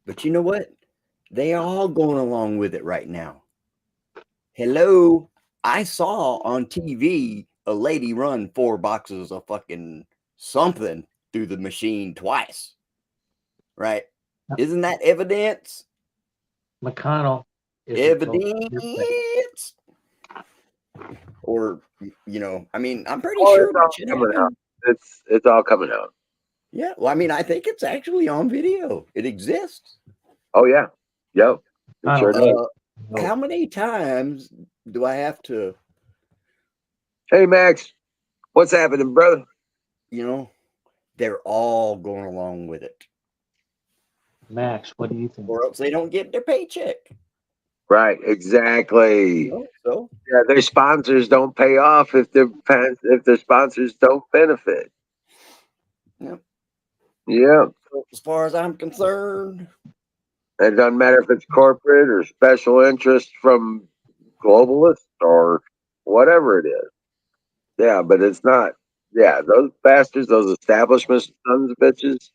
but you know what? They are all going along with it right now. Hello, I saw on TV a lady run 4 boxes of fucking something through the machine twice. Right? Isn't that evidence? McConnell is a total traitor. Evidence. Or, you know, I mean, I'm pretty Oh, sure it's all that shit coming happened. out. It's all coming out. Yeah, well, I mean, I think it's actually on video. It exists. Oh yeah, yep. It I sure don't does. know. How many times do I have to, Hey Max, what's happening, brother? you know, they're all going along with it, Max, what do you think? or else they don't get their paycheck. Right, exactly. You know? So, Yeah, their sponsors don't pay off if their sponsors don't benefit. Yep. Yeah, as far as I'm concerned, it doesn't matter if it's corporate or special interest from globalists or whatever it is. Yeah, but it's not. Yeah, those bastards, those establishment sons of bitches,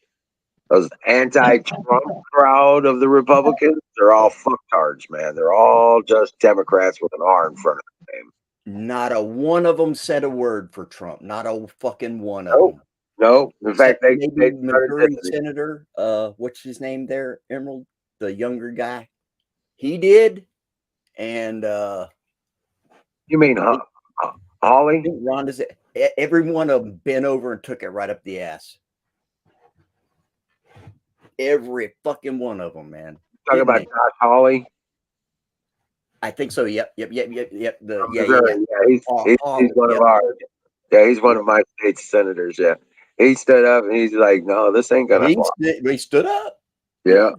those anti-Trump crowd of the Republicans, they're all fucktards, man. They're all just Democrats with an R in front of their name. not a one of them said a word for Trump. Not a fucking one of Nope. them. No, in fact, they Maybe started Missouri visiting. Senator, what's his name there, Emerald, the younger guy, he did, and You mean I Holly? think Ron does it. Every one of them bent over and took it right up the ass. Every fucking one of them, man. Talking about Didn't Josh Hawley? I think so. Yep. From Yeah. Missouri. Yeah, he's one Yep. of ours. Yeah, he's one of my state's senators. Yeah, he stood up and he's like, "No, this ain't gonna fly." He stood up. Yeah,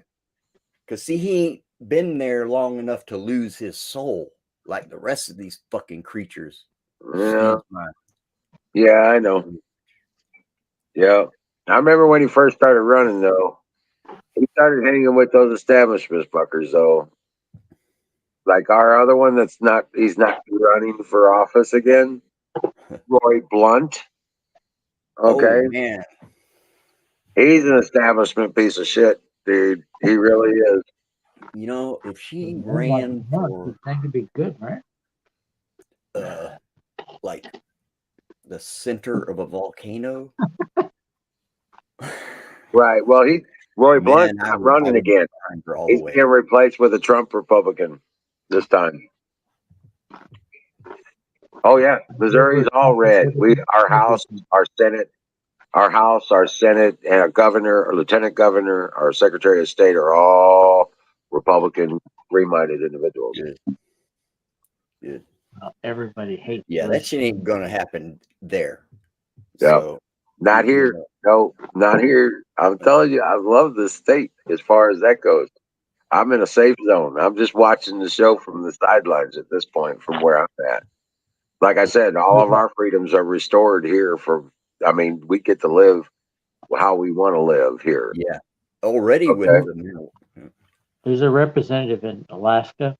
Because see, he ain't been there long enough to lose his soul like the rest of these fucking creatures. yeah, Excuse my- yeah. I know. Yeah, I remember when he first started running though. He started hanging with those establishment fuckers though. Like our other one that's not, he's not running for office again. Roy Blunt. Okay. Oh, man. He's an establishment piece of shit, dude. He really is. You know, if she One ran like month, for you think it'd be good, right? like the center of a volcano, Right. Well, Roy Blunt's Man, I not would- running I would again. behind her all the He's way. being replaced with a Trump Republican this time. Oh yeah, Missouri's all red. Our House, our Senate, our House, our Senate, and our governor, our lieutenant governor, our Secretary of State are all Republican, free-minded individuals. Good. Good. Everybody hates. Yeah, that shit ain't gonna happen there. Yeah. So Not you here. know, No, not here. I'm telling you, I love this state as far as that goes. I'm in a safe zone. I'm just watching the show from the sidelines at this point from where I'm at. Like I said, all of our freedoms are restored here we get to live how we want to live here. yeah. Already with Okay. the There's a representative in Alaska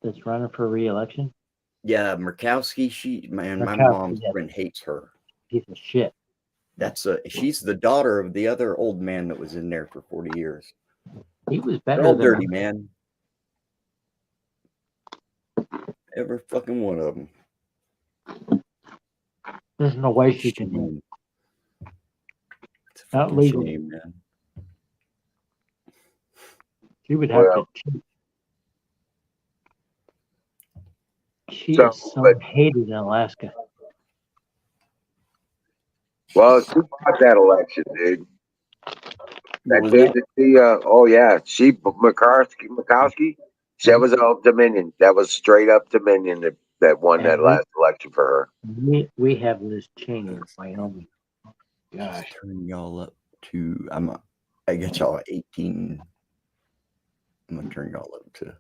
that's running for re-election. yeah, Murkowski, my Murkowski, mom's yeah. friend hates her. Piece of shit. She's the daughter of the other old man that was in there for 40 years. He was They're better all than dirty, man. Every fucking one of them. There's no way she can win. It's a Not fucking legally. shame, man. She would have Well, to cheat. She So, is so but- hated in Alaska. Well, she bought that election, dude. That was dude that? she Murkowski. That was all Dominion. That was straight up Dominion that won And that we- last election for her. We have Liz Cheney in Wyoming. Gosh, turn y'all up to I get y'all at 18. I'm gonna turn y'all up to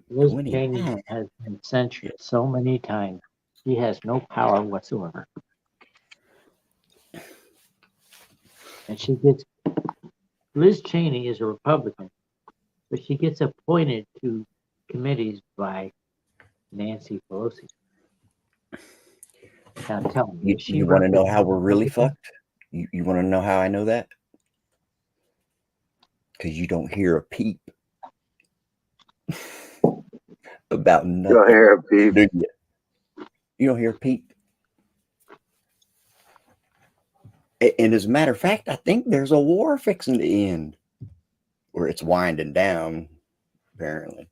Liz 20. Cheney has been censured so many times. She has no power whatsoever. And Liz Cheney is a Republican, but she gets appointed to committees by Nancy Pelosi. Now tell me, You want to know how we're really fucked? You want to know how I know that? Because you don't hear a peep about nothing. You don't hear a peep. Do you? You don't hear a peep. And as a matter of fact, I think there's a war fixing to end, or it's winding down, apparently.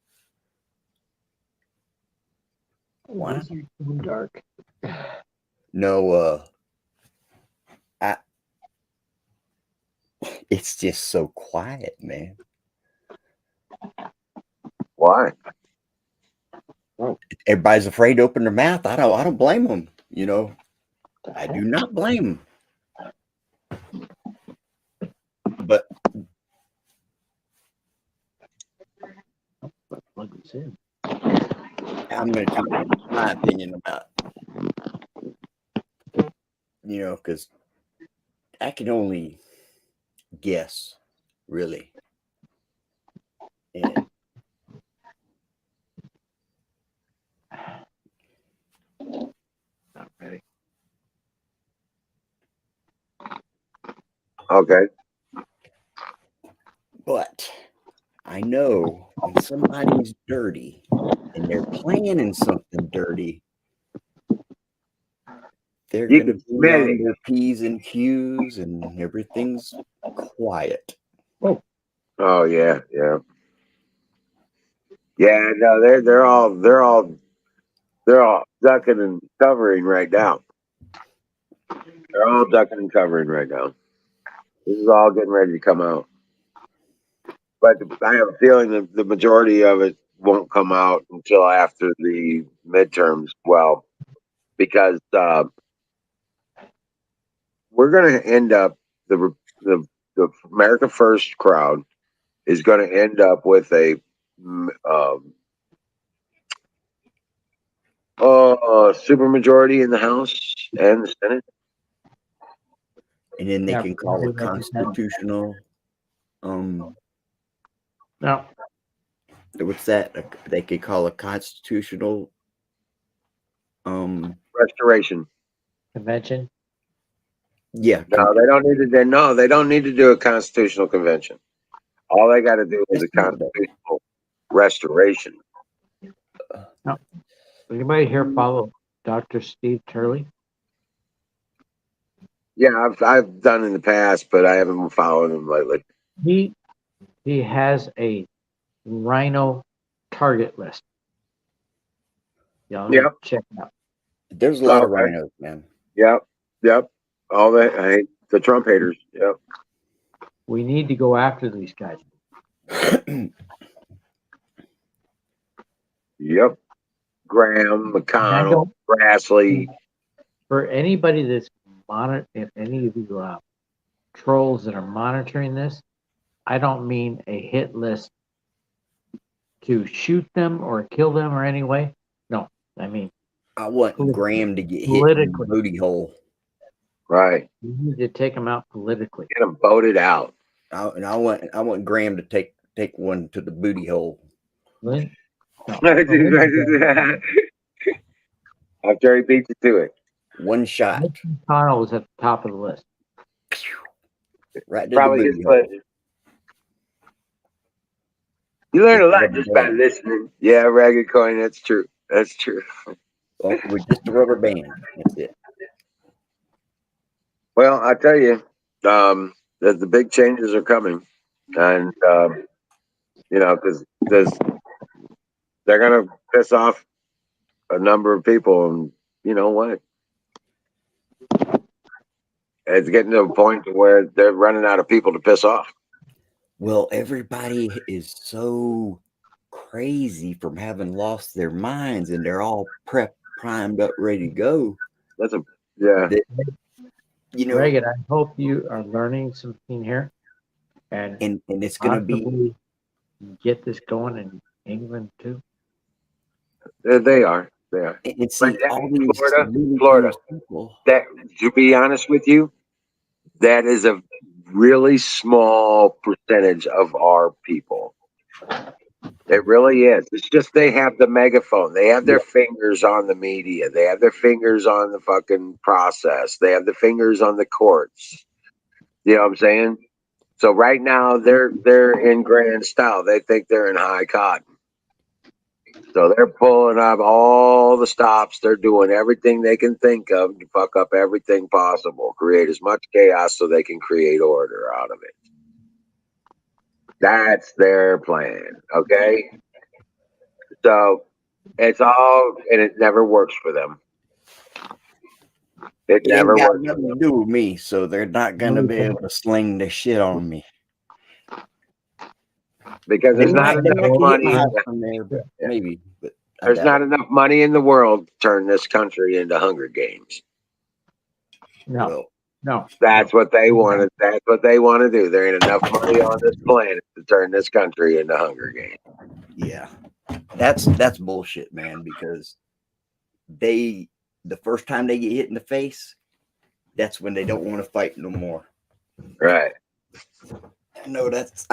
Why is it so dark? No, it's just so quiet, man. Why? Everybody's afraid to open their mouth. I don't blame them. You know, I do not blame them. But Plug this in. I'm going to tell you my opinion about, because I can only guess, really. And Not ready. Okay. but I know when somebody's dirty and they're planning something dirty, they're You going to can be smell on it. their P's and Q's and everything's quiet. Oh yeah, yeah. Yeah, no, they're all ducking and covering right now. They're all ducking and covering right now. This is all getting ready to come out. But I have a feeling that the majority of it won't come out until after the midterms. Well, because we're going to end up the America First crowd is going to end up with a supermajority in the House and the Senate. And then they Yeah, can call it probably constitutional. No, What's that? They could call it constitutional. Restoration. convention. Yeah. No, they don't need to. No, they don't need to do a constitutional convention. All they got to do is a That's not bad. constitutional restoration. Anybody here follow Dr. Steve Turley? Yeah, I've done in the past, but I haven't been following him lately. He has a rhino target list. Y'all Yep. check it out. There's a lot of Okay. rhinos, man. Yep. All that I hate the Trump haters. Yep. We need to go after these guys. Yep. Graham, I McConnell, don't- Grassley. For anybody that's if any of you trolls that are monitoring this, I don't mean a hit list to shoot them or kill them or anyway. No, I mean I want Graham to get hit in the Politically. booty hole. Right. you need to take them out politically. Get them voted out. I want Graham to take one to the booty hole. Lynn? No. After he beats it to it. One shot. Mitch McConnell was at the top of the list. Right to Probably the his booty hole. pleasure. You learn a lot just by listening. Yeah, ragged coin. That's true. That's true. Well, with just a rubber band. That's it. Well, I tell you, that the big changes are coming, and you know, because they're gonna piss off a number of people, and you know what? It's getting to a point to where they're running out of people to piss off. Well, everybody is so crazy from having lost their minds, and they're all primed up, ready to go. That's a yeah. You know, Reagan, I hope you are learning something here, and and it's gonna be. possibly get this going in England too. They are. And see, But all these Florida, really Florida. famous people. That, to be honest with you, that is a really small percentage of our people. It really is. It's just they have the megaphone. They have their fingers on the media. They have their fingers on the fucking process. They have the fingers on the courts. You know what I'm saying? So right now they're in grand style. They think they're in high cotton. So they're pulling up all the stops. They're doing everything they can think of to fuck up everything possible, create as much chaos so they can create order out of it. That's their plan. Okay. So it's all, and it never works for them. It It never ain't got works for nothing to them. do with me, so they're not gonna be able to sling this shit on me. Because They there's not might enough get money. my house from there, but maybe. But I There's doubt not it. enough money in the world to turn this country into Hunger Games. No, Well, no. That's what they wanted. That's what they want to do. There ain't enough money on this planet to turn this country into Hunger Games. yeah, that's bullshit, man. Because the first time they get hit in the face, that's when they don't want to fight no more. Right. I know that's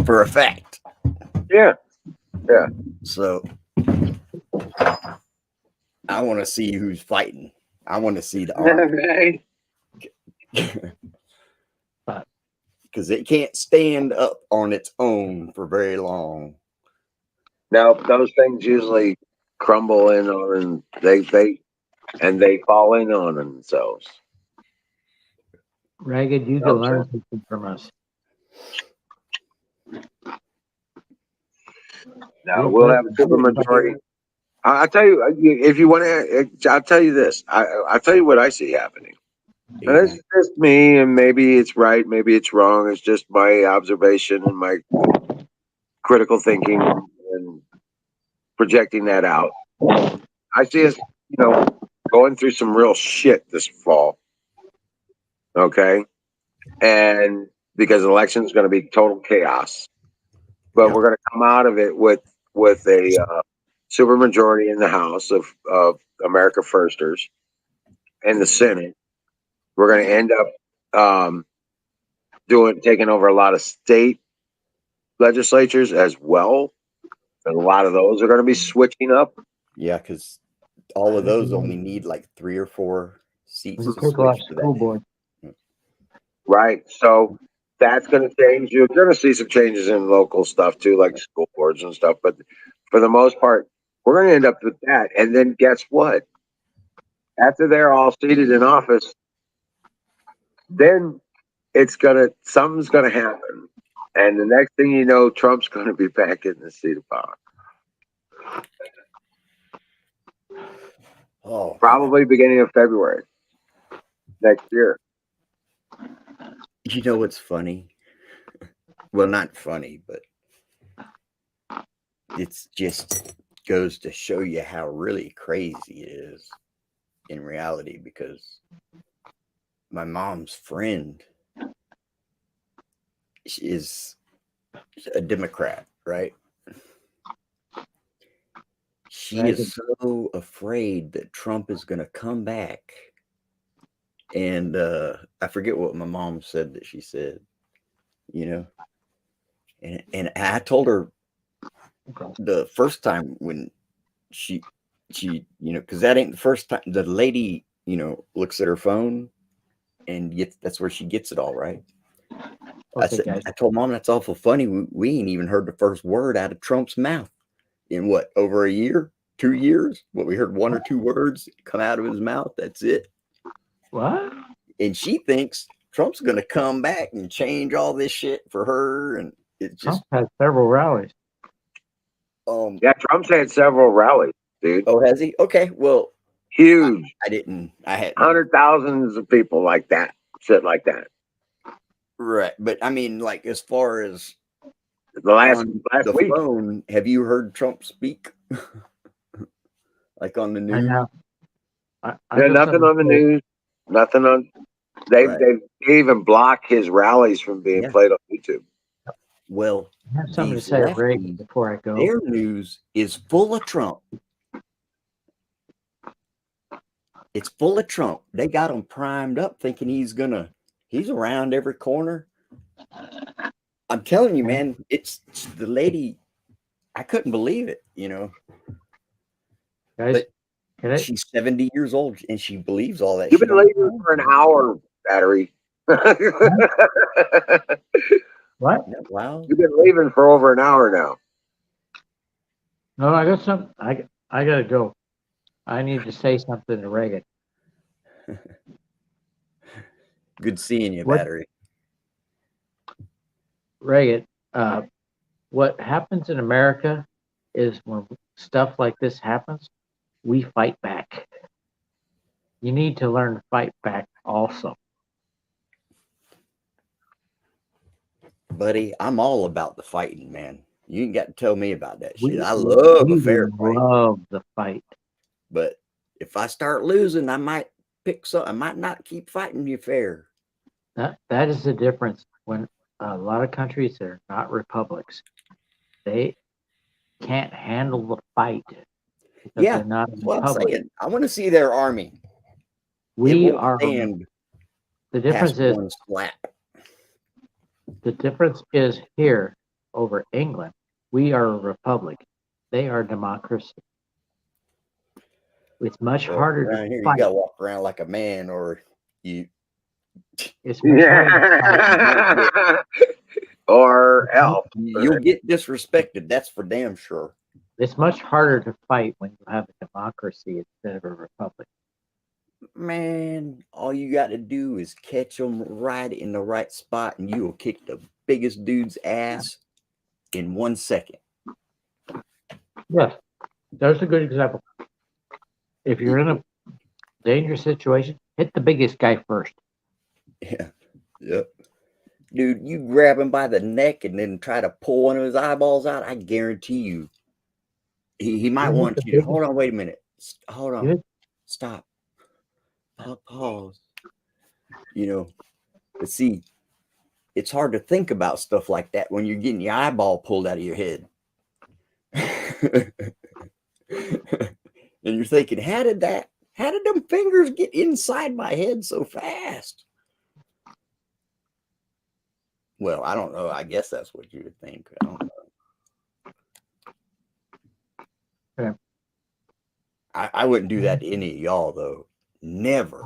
for a fact. Yeah. Yeah. So I want to see who's fighting. I want to see the army. Right. Because it can't stand up on its own for very long. Now those things usually crumble in on, and they fall in on themselves. Ragged, you can No, learn sir. something from us. Now we'll have a super majority. I'll tell you, if you want to, I'll tell you this. I'll tell you what I see happening. And this is just me, and maybe it's right, maybe it's wrong. It's just my observation and my critical thinking and projecting that out. I see us, going through some real shit this fall. Okay. And because the election is going to be total chaos, but we're going to come out of it with a super majority in the House of America Firsters and the Senate. We're going to end up taking over a lot of state legislatures as well. And a lot of those are going to be switching up. Yeah, because all of those only need like 3 or 4 seats to Take off switch to school that. board. Right. So that's going to change. You're going to see some changes in local stuff too, like school boards and stuff. But for the most part, we're going to end up with that. And then guess what? After they're all seated in office, then something's going to happen. And the next thing you know, Trump's going to be back in the seat of power. Oh, Probably beginning of February. next year. You know what's funny? Well, not funny, but it's just goes to show you how really crazy it is in reality, because my mom's friend is a Democrat, right? She Right. is so afraid that Trump is going to come back. And I forget what my mom said that she said, you know. And I told her the first time when she because that ain't the first time the lady, looks at her phone and that's where she gets it all, right? Okay, guys. I told Mom that's awful funny. We ain't even heard the first word out of Trump's mouth in what, over a year, 2 years? What, we heard 1 or 2 words come out of his mouth. That's it. What? And she thinks Trump's going to come back and change all this shit for her. And it's just, Trump has several rallies. Yeah, Trump's had several rallies, dude. Oh, has he? Okay. Well, Huge. I had 100,000s of people like that, shit like that. Right. But I mean, like, as far as The last the week. phone, have you heard Trump speak? Like on the I news? know. There's nothing on the news. Nothing on. They Right. they even block his rallies from being played on YouTube. Well, I have something to these say to Reagan lefties, before I go. their news is full of Trump. It's full of Trump. They got him primed up thinking he's around every corner. I'm telling you, man, it's the lady. I couldn't believe it, Guys, But she's 70 years old and she believes all that You've shit. been leaving for an hour, Battery. what? Wow. You've been leaving for over an hour now. No, I got something. I gotta go. I need to say something to Reagan. Good seeing you, What- Battery. Reagan, what happens in America is when stuff like this happens, we fight back. You need to learn to fight back also. Buddy, I'm all about the fighting, man. You ain't got to tell me about that shit. We- I love we a fair fight. love the fight. But if I start losing, I might I might not keep fighting you fair. That is the difference when a lot of countries that are not republics, they can't handle the fight because Yeah, they're not a That's what I'm republic. saying. I want to see their army. It We won't are. stand The difference past is one slap. here over England. We are a republic. They are democracy. It's much Well, harder around to here, you fight. gotta walk around like a man, or you. It's much harder to fight. Yeah. Or else. You'll get disrespected. That's for damn sure. It's much harder to fight when you have a democracy instead of a republic. Man, all you got to do is catch them right in the right spot, and you will kick the biggest dude's ass in 1 second. Yes, that's a good example. If you're in a dangerous situation, hit the biggest guy first. Yeah. Yep. Dude, you grab him by the neck and then try to pull one of his eyeballs out. I guarantee you, he might You hit want the you to biggest- hold on. Wait a minute. Hold You on. hit- Stop. Pause. But see, it's hard to think about stuff like that when you're getting your eyeball pulled out of your head. And you're thinking, how did them fingers get inside my head so fast? Well, I don't know. I guess that's what you would think. I don't know. Yeah. I wouldn't do that to any of y'all, though. Never.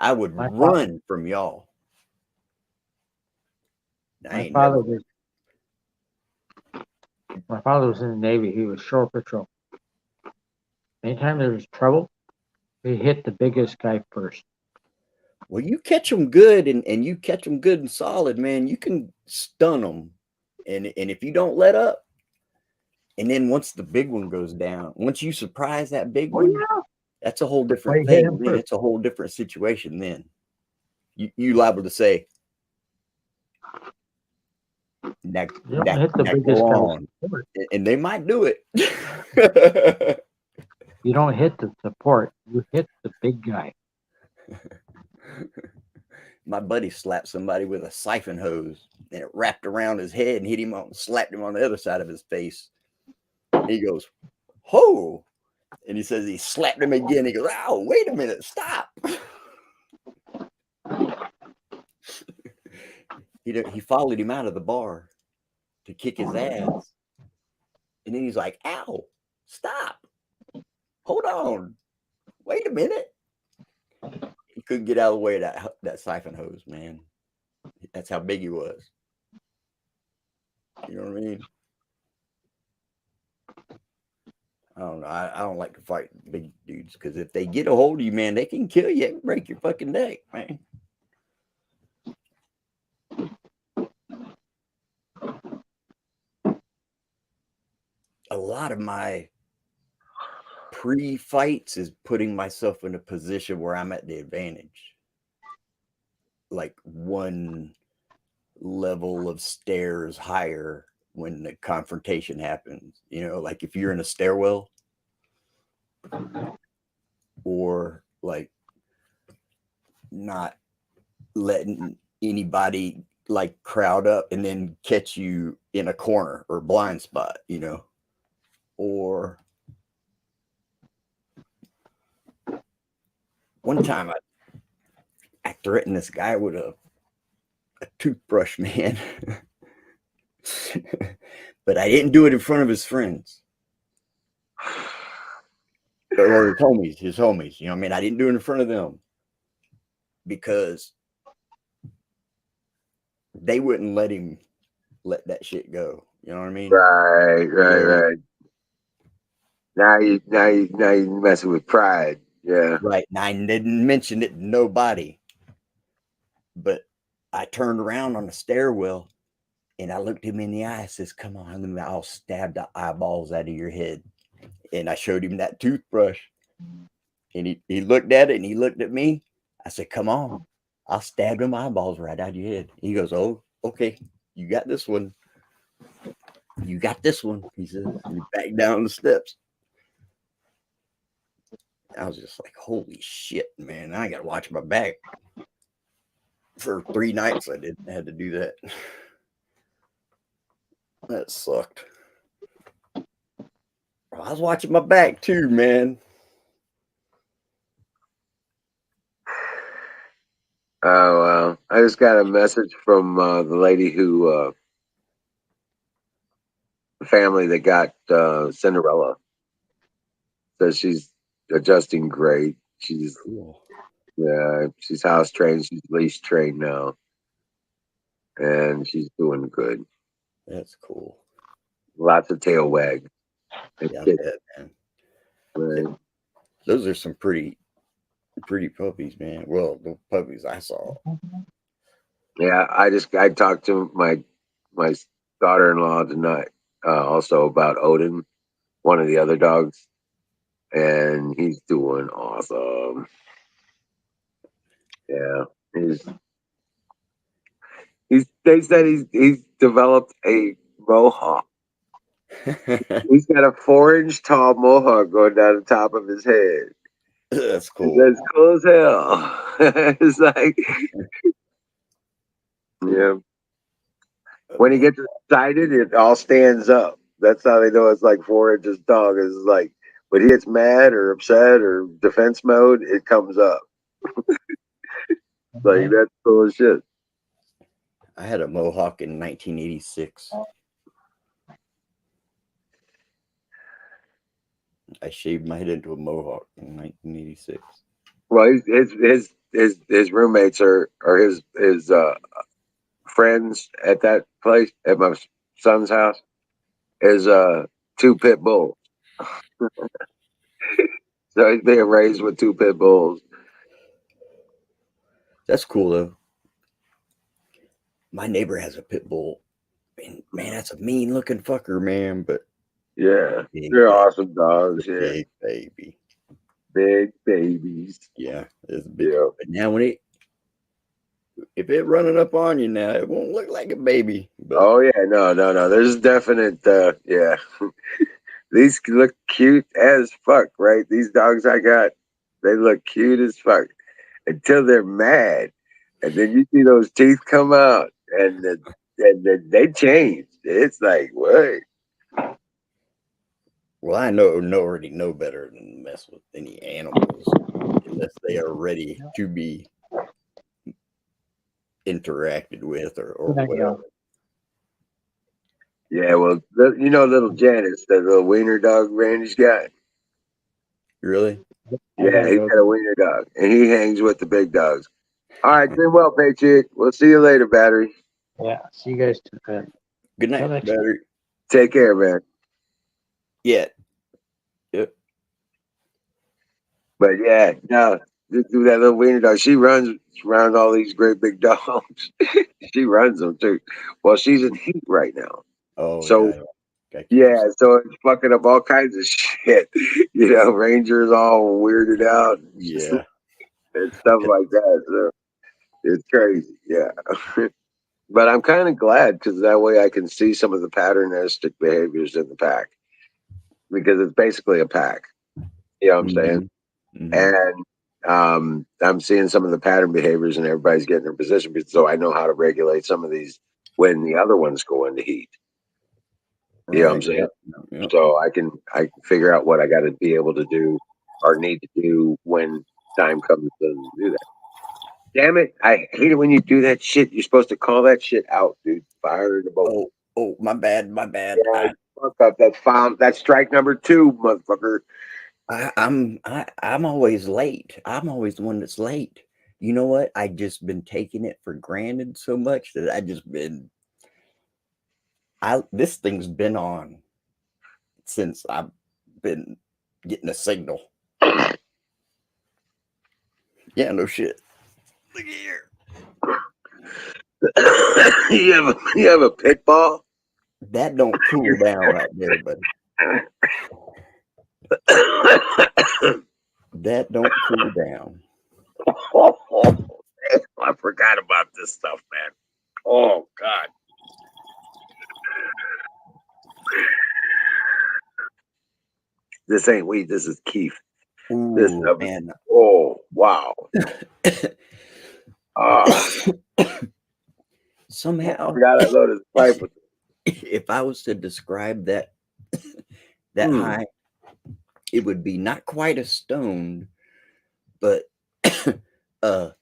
I would My run from y'all. My father was in the Navy. He was shore patrol. Anytime there was trouble, he hit the biggest guy first. Well, you catch them good and you catch them good and solid, man, you can stun them. And if you don't let up, and then once the big one goes down, once you surprise that big one, that's a whole different Well, you hit thing. him Then first. it's a whole different situation then. you liable to say, that, You don't that, hit the that biggest go guy on. with support. And they might do it. You don't hit the support. You hit the big guy. My buddy slapped somebody with a siphon hose and it wrapped around his head and hit him on, slapped him on the other side of his face. He goes, "Ho!" And he says he slapped him again. He goes, "Ow, wait a minute, stop." He followed him out of the bar to kick his ass. And then he's like, "Ow, stop. Hold on. Wait a minute." He couldn't get out of the way of that siphon hose, man. That's how big he was. You know what I mean? I don't know. I don't like to fight big dudes because if they get a hold of you, man, they can kill you and break your fucking neck, man. A lot of my pre-fights is putting myself in a position where I'm at the advantage. Like one level of stairs higher when the confrontation happens. You know, like if you're in a stairwell or like not letting anybody like crowd up and then catch you in a corner or blind spot, you know, or one time I threatened this guy with a toothbrush, man. But I didn't do it in front of his friends or his homies. You know what I mean? I didn't do it in front of them because they wouldn't let him let that shit go. You know what I mean? Right. Now you messing with pride. Yeah. Right. And I didn't mention it to nobody. But I turned around on the stairwell and I looked him in the eye and says, "Come on, I'll stab the eyeballs out of your head." And I showed him that toothbrush. And he looked at it and he looked at me. I said, "Come on, I'll stab them eyeballs right out of your head." He goes, "Oh, okay. You got this one. You got this one." He says, and he backed down the steps. I was just like, holy shit, man. I got to watch my back. For 3 nights, I had to do that. That sucked. I was watching my back too, man. Oh, well. I just got a message from the lady who, the family that got Cinderella. Says she's adjusting great. She's, Cool. yeah, she's house trained. She's leash trained now. And she's doing good. That's cool. Lots of tail wag. Yeah, I bet, man. Right. Those are some pretty puppies, man. Well, the puppies I saw. Yeah, I talked to my daughter-in-law tonight also about Odin, one of the other dogs, and he's doing awesome. Yeah, they said he's developed a mohawk. He's got a 4-inch tall mohawk going down the top of his head. That's cool. That's cool as hell. It's like, yeah. When he gets excited, it all stands up. That's how they know it's like 4 inches dog. Is like when he gets mad or upset or defense mode, it comes up. Like that's cool as shit. I had a mohawk in 1986. I shaved my head into a mohawk in 1986. Well, his roommates are his friends at that place at my son's house is 2 pit bulls. So he's being raised with 2 pit bulls. That's cool though. My neighbor has a pit bull. And man, that's a mean looking fucker, man. But Yeah, big, they're awesome dogs. Yeah, big baby. big babies. Yeah, it's big. Yeah. But now when if it running up on you now, it won't look like a baby. But Oh yeah, no. There's definite. Yeah, these look cute as fuck, right? These dogs I got, they look cute as fuck until they're mad, and then you see those teeth come out, and they change. It's like what? well, I already know better than to mess with any animals unless they are ready to be interacted with or There you whatever. go. Yeah, well, you know, little Janice, that little wiener dog Randy's got. Really? Yeah, he's got a wiener dog, and he hangs with the big dogs. All right, doing well, Patriot. We'll see you later, battery. Yeah. See you guys too. Good night, Till next battery. Take care, man. Yeah. Yep. But yeah, no, do that little wiener dog. She runs around all these great big dogs. She runs them too. Well, she's in heat right now, Oh so yeah. Gotta keep yeah, so it's fucking up all kinds of shit. You know, Ranger's all weirded out Yeah. and stuff like that. So it's crazy, yeah. But I'm kind of glad because that way I can see some of the patternistic behaviors in the pack because it's basically a pack. You know what I'm saying? Mhm. And I'm seeing some of the pattern behaviors and everybody's getting their position, so I know how to regulate some of these when the other ones go into heat. You know what I'm Right. saying? Yep. So I can figure out what I got to be able to do or need to do when time comes to do that. Damn it! I hate it when you do that shit. You're supposed to call that shit out, dude. Fire in the boat. Oh, my bad. My bad. Yeah, fuck up. That's strike number 2, motherfucker. I'm always late. I'm always the one that's late. You know what? I just been taking it for granted so much that this thing's been on since I've been getting a signal. Yeah, no shit. Look at here. You have a pit ball? That don't cool down right there, buddy. That don't cool down. I forgot about this stuff, man. Oh God. This ain't weed, this is Keith. This Ooh, stuff. man. Oh wow. Somehow, I forgot I loaded the pipe with if I was to describe that high, it would be not quite a stone, but a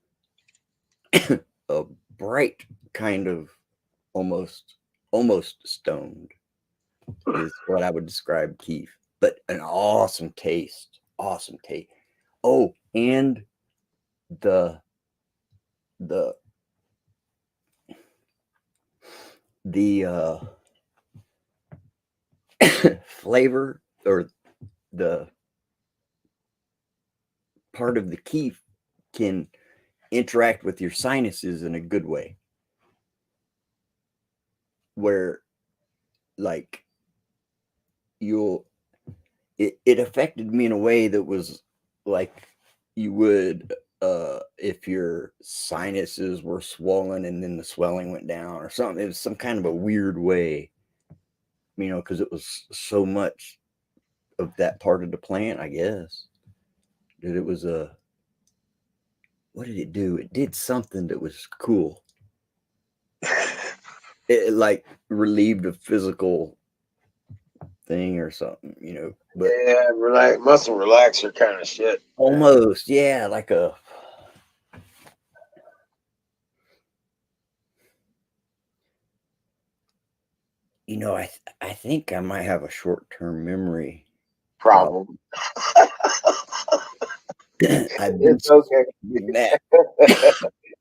bright kind of almost stoned is what I would describe Keith. But an awesome taste. Awesome taste. Oh, and the flavor or the part of the Keith can interact with your sinuses in a good way, where like it affected me in a way that was like you would if your sinuses were swollen and then the swelling went down or something. It was some kind of a weird way, you know, because it was so much of that part of the plant, I guess, that it was what did it do? It did something that was cool. It like relieved a physical thing or something, you know. But yeah, muscle relaxer kind of shit. almost, yeah, like a you know, I think I might have a short-term memory Problem. I've been It's okay. that.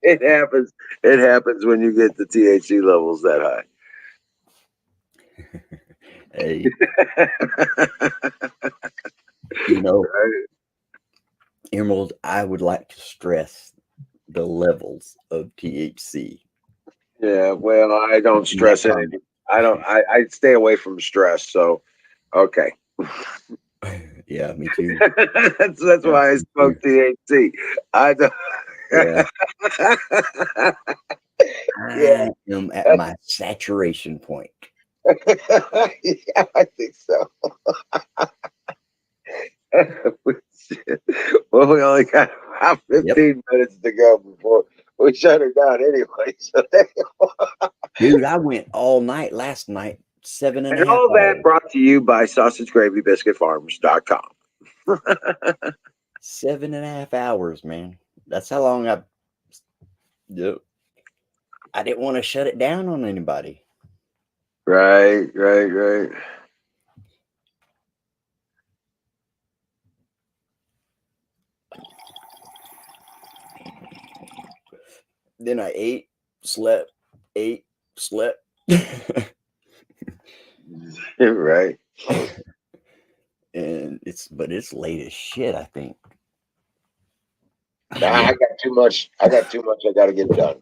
It happens. It happens when you get the THC levels that high. Hey, you know, Emerald, I would like to stress the levels of THC. Yeah, well, I don't stress anything. I stay away from stress. So, okay. Yeah, me too. That's why I smoke THC. I don't. Yeah. Yeah. I am at my saturation point. Yeah, I think so. Well, we only got about 15 minutes to go before we shut her down anyway. So Dude, I went all night last night, 7.5 and all that hours. brought to you by sausagegravybiscuitfarms.com. 7.5 hours, man. That's how long yep. I didn't want to shut it down on anybody. Right. Then I ate, slept. Right. And it's late as shit, I think. Nah, I got too much. I got to get done.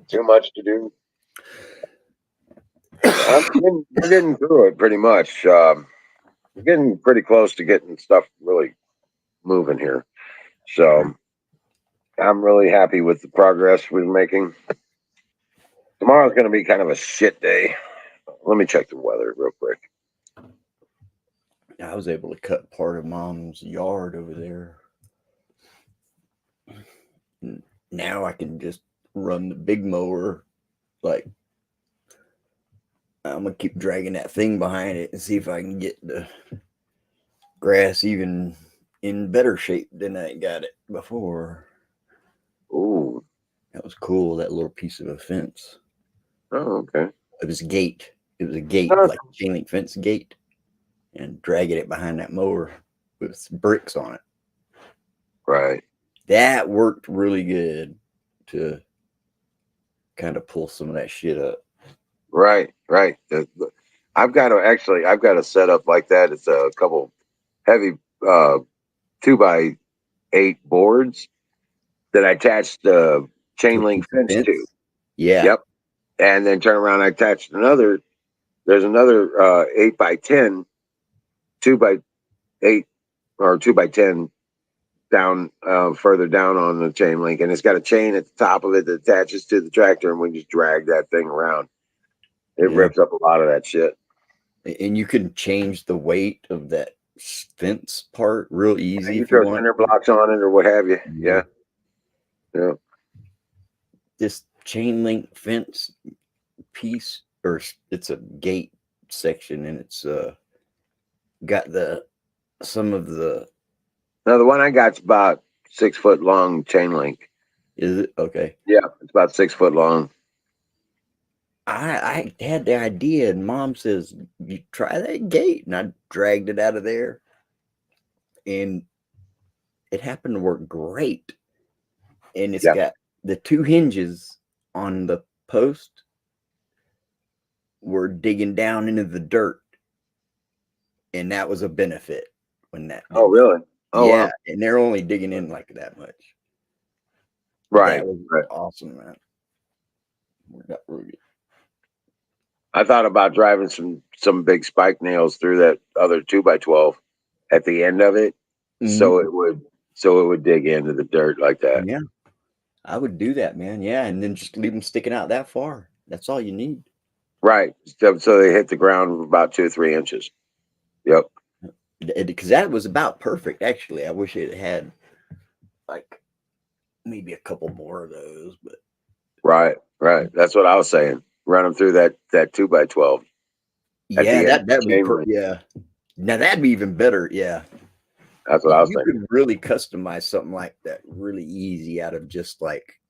Too much to do. We're getting through it pretty much. We're getting pretty close to getting stuff really moving here. So I'm really happy with the progress we're making. Tomorrow's going to be kind of a shit day. Let me check the weather real quick. I was able to cut part of Mom's yard over there. Now I can just run the big mower. Like, I'm going to keep dragging that thing behind it and see if I can get the grass even in better shape than I got it before. Ooh. That was cool, that little piece of a fence. Oh, okay. It was a gate. It was a gate, like a chain link fence gate. And dragging it behind that mower with bricks on it. Right. That worked really good to kind of pull some of that shit up. Right. I've got a setup like that. It's a couple heavy 2x8 boards that I attached the chain link fence to. Yeah. Yep. And then turn around, I attached there's another 8x10, 2x8 or 2x10 down further down on the chain link, and it's got a chain at the top of it that attaches to the tractor, and we just drag that thing around. It rips up a lot of that shit. And you can change the weight of that fence part real easy. You throw cinder blocks on it or what have you. Yeah. This chain link fence piece, or it's a gate section, and it's got some of the. Now the one I got's about 6 foot long chain link. Is it okay? Yeah, it's about 6 foot long. I had the idea, and Mom says, "You try that gate," and I dragged it out of there, and it happened to work great. And it's got the two hinges on the post were digging down into the dirt, and that was a benefit when that. Oh, really? Oh, yeah, wow. And they're only digging in like that much. Right. That was awesome, man. Worked out really good. I thought about driving some big spike nails through that other 2x12 at the end of it, so it would dig into the dirt like that. Yeah, I would do that, man. Yeah, and then just leave them sticking out that far. That's all you need. Right. So they hit the ground about 2 or 3 inches. Yep. Because that was about perfect, actually. I wish it had like maybe a couple more of those, but right. That's what I was saying. Run them through that 2x12. Yeah, that'd be yeah. Now that'd be even better. Yeah, that's what I was thinking. thinking. You could really customize something like that really easy out of just like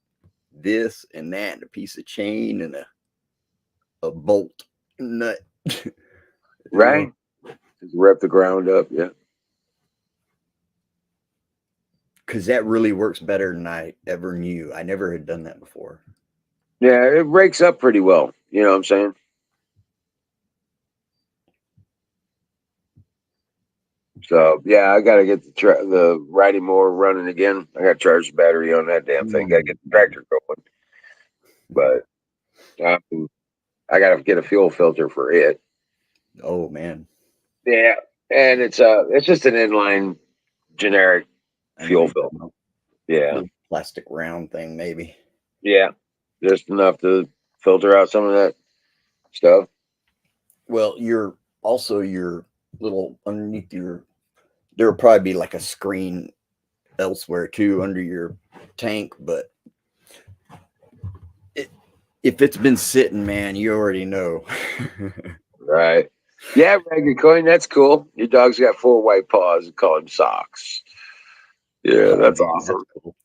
this and that, and a piece of chain and a bolt nut. Right. Just rip the ground up. Yeah. Because that really works better than I ever knew. I never had done that before. Yeah, it rakes up pretty well. You know what I'm saying? So yeah, I gotta get the riding mower running again. I gotta charge the battery on that damn thing. Gotta get the tractor going. But I gotta get a fuel filter for it. Oh man. Yeah, and it's just an inline generic fuel filter. Yeah. plastic round thing, maybe. Yeah, just enough to filter out some of that stuff. Well, your little underneath there will probably be like a screen elsewhere too under your tank, but if it's been sitting, man, you already know. Right. Yeah, Ragged Coin, that's cool. Your dog's got 4 white paws and call him Socks. Yeah, that's Man, awesome. cool.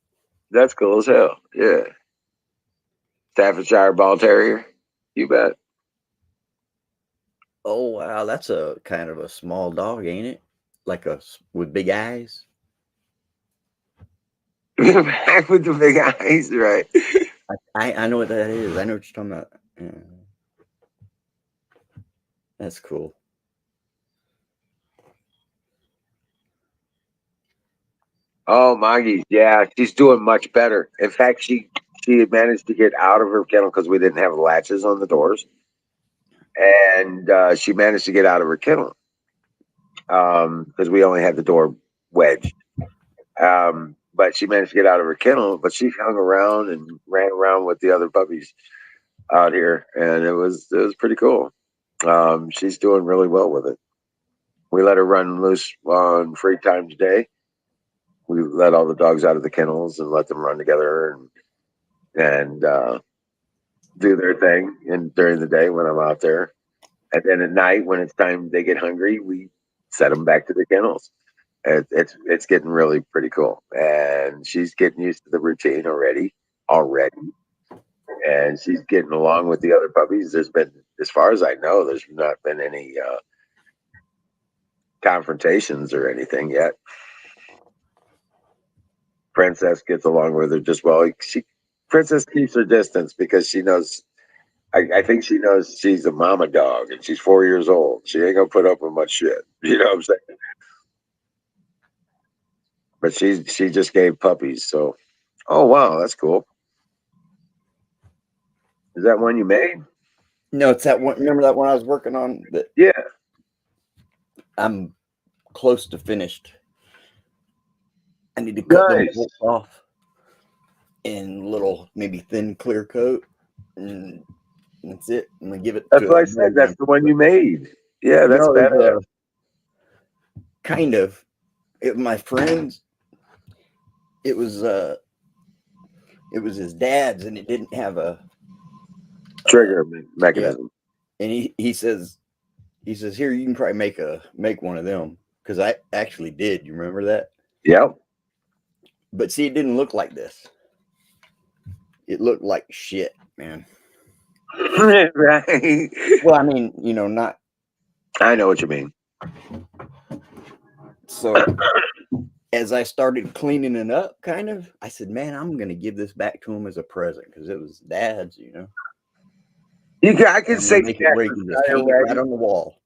That's cool as hell. Yeah. Staffordshire Ball Terrier. You bet. Oh wow, that's a kind of a small dog, ain't it? Like with big eyes. Back with the big eyes, right? I know what that is. I know what you're talking about. Yeah. That's cool. Oh, Maggie, yeah, she's doing much better. In fact, she had managed to get out of her kennel because we didn't have latches on the doors, and she managed to get out of her kennel because we only had the door wedged. But she managed to get out of her kennel, but she hung around and ran around with the other puppies out here, and it was pretty cool. She's doing really well with it. We let her run loose on free time today. We let all the dogs out of the kennels and let them run together and do their thing. And during the day when I'm out there, and then at night when it's time they get hungry, we set them back to the kennels. It's getting really pretty cool, and she's getting used to the routine already, and she's getting along with the other puppies. There's been, as far as I know, there's not been any confrontations or anything yet. Princess gets along with her just well. Princess keeps her distance because she knows. I think she knows she's a mama dog and she's 4 years old. She ain't gonna put up with much shit. You know what I'm saying? But she just gave puppies. So, oh wow, that's cool. Is that one you made? No, it's that one. Remember that one I was working on? That Yeah. I'm close to finished. I need to cut those Nice. bolts off in little, maybe thin clear coat, and that's it. I'm gonna give it. That's what I said. That's the one you made. Yeah, that's No, better. kind of. My friends. It was his dad's, and it didn't have a Trigger mechanism. And he says here, you can probably make one of them, because I actually did. You remember that? Yep. But see, it didn't look like this. It looked like shit, man. Right. Well, I mean, not. I know what you mean. So as I started cleaning it up, kind of, I said, man, I'm going to give this back to him as a present, because it was dad's, I can say make it where you can just hang it right on the wall.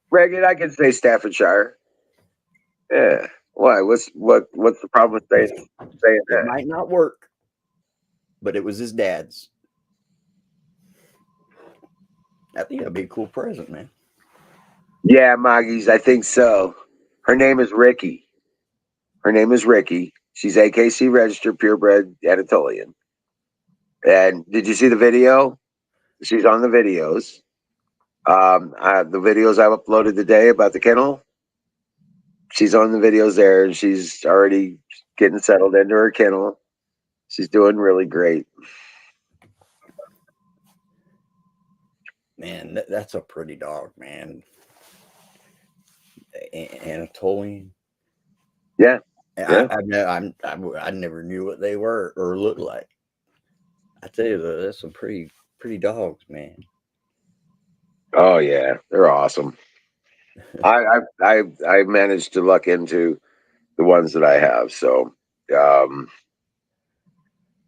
Ragged, I can say Staffordshire. Yeah. Why? What's the problem with saying It that? might not work, but it was his dad's. I think that'd be a cool present, man. Yeah, Moggies, I think so. Her name is Ricky. She's AKC registered, purebred Anatolian. And did you see the video? She's on the videos. The videos I've uploaded today about the kennel. She's on the videos there, and she's already getting settled into her kennel. She's doing really great. Man, that's a pretty dog, man. Anatolian. Yeah. I never knew what they were or looked like. I tell you, that's some pretty dogs, man. Oh yeah, they're awesome. I managed to luck into the ones that I have, so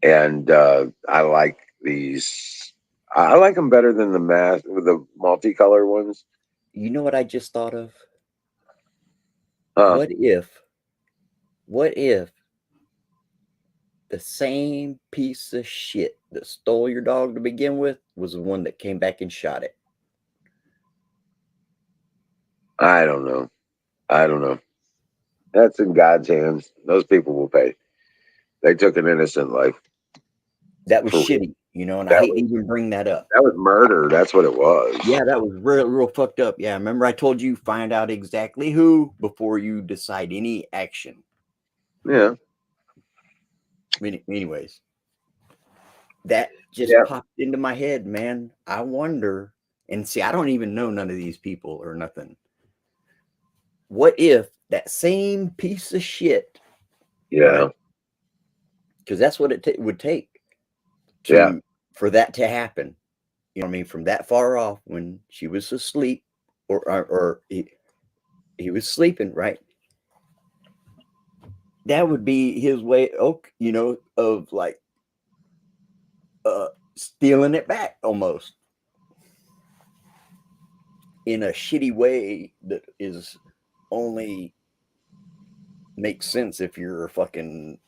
and I like these. I like them better than the multicolor ones. You know what I just thought of? What if the same piece of shit that stole your dog to begin with was the one that came back and shot it? I don't know. That's in God's hands. Those people will pay. They took an innocent life. That was For real. shitty, you know, and I That hate to was- even bring that up. That was murder. That's what it was. Yeah, that was real fucked up. Yeah, remember I told you find out exactly who before you decide any action. Yeah. Anyways, that just Yeah. popped into my head, man. I wonder, and see, I don't even know none of these people or nothing. What if that same piece of shit, Yeah. because that's what it would take for that to happen. You know what I mean? From that far off when she was asleep or he was sleeping, right? That would be his way, you know, of like stealing it back almost in a shitty way that is only makes sense if you're a fucking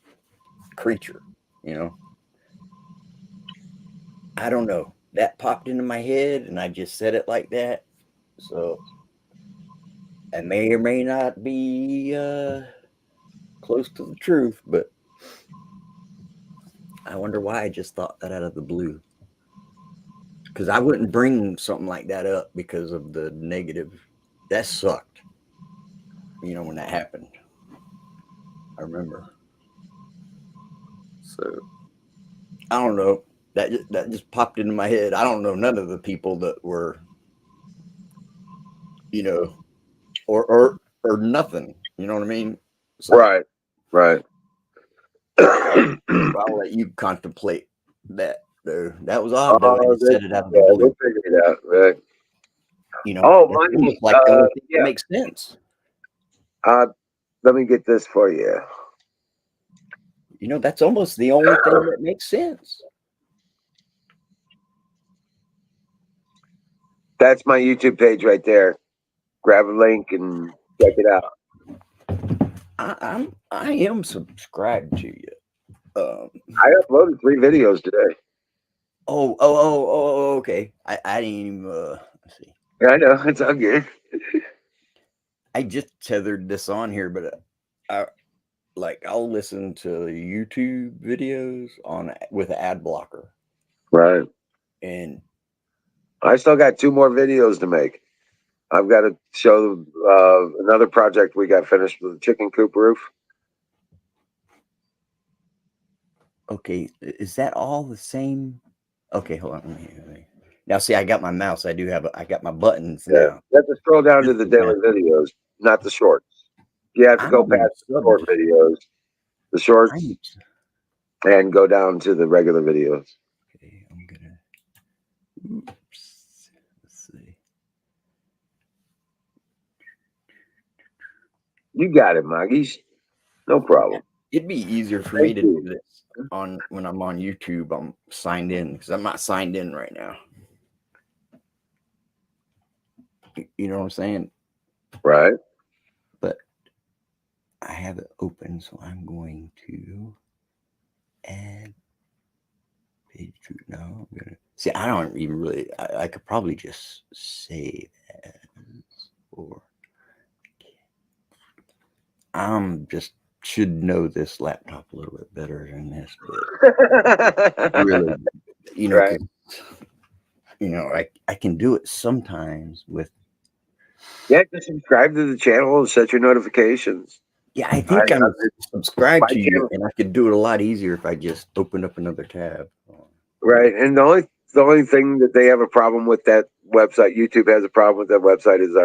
creature, you know. I don't know. That popped into my head and I just said it like that. So it may or may not be close to the truth, but I wonder why I just thought that out of the blue. Because I wouldn't bring something like that up because of the negative. That sucked. You know, when that happened. I remember. So I don't know. That just popped into my head. I don't know none of the people that were, you know, or nothing. You know what I mean? So Right. Right. I'll let you contemplate that. Though that was odd. Though I just said it out of the Yeah, blue. we'll figure it out. Right. You know, Oh, that's money. almost like the only thing Yeah. that makes sense. Let me get this for you. You know, that's almost the only thing that makes sense. That's my YouTube page right there. Grab a link and check it out. I am subscribed to you. I uploaded 3 videos today. Okay. I didn't even let's see. Yeah, I know. It's all good. I just tethered this on here, but I'll listen to YouTube videos with an ad blocker. Right. And I still got 2 more videos to make. I've got to show another project we got finished with the chicken coop roof. okay, is that all the same? Okay, hold on. Let me. Now, see, I got my mouse. I got my buttons now. You have to scroll down to the daily videos, not the shorts. You have to go past the short videos, the shorts, and go down to the regular videos. Okay, I'm gonna. Oops. Let's see. You got it, Moggies. No problem. It'd be easier for me to do this when I'm on YouTube. I'm signed in because I'm not signed in right now. You know what I'm saying? Right. But I have it open, so I'm going to add page 2. No, I'm gonna see. I don't even really. I could probably just save as or. Just should know this laptop a little bit better than this, but really, you know, Right. you know, I can do it sometimes with. Yeah, just subscribe to the channel and set your notifications. Yeah, I think I'm subscribed to you, channel. and I could do it a lot easier if I just opened up another tab. Right. And the only thing that they have a problem with that website, YouTube has a problem with that website, is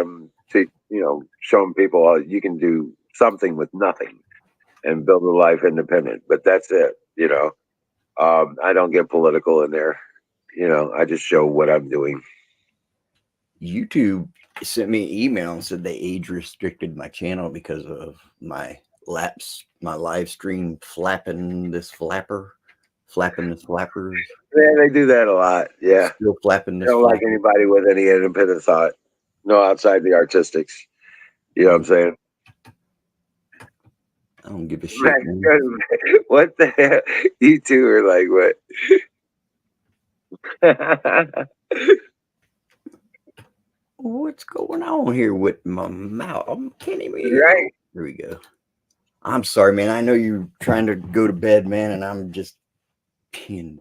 showing people you can do something with nothing and build a life independent. But that's it. You know, I don't get political in there. You know, I just show what I'm doing. YouTube sent me an email and said they age restricted my channel because of my live stream flapping this flappers. Yeah, they do that a lot. Yeah. Still flapping They this. don't like anybody with any independent thought. No outside the artistics. You know what I'm saying? I don't give a shit. What the hell? You two are like, what? What's going on here with my mouth? I can't even. Right. Here we go. I'm sorry, man. I know you're trying to go to bed, man, and I'm just being.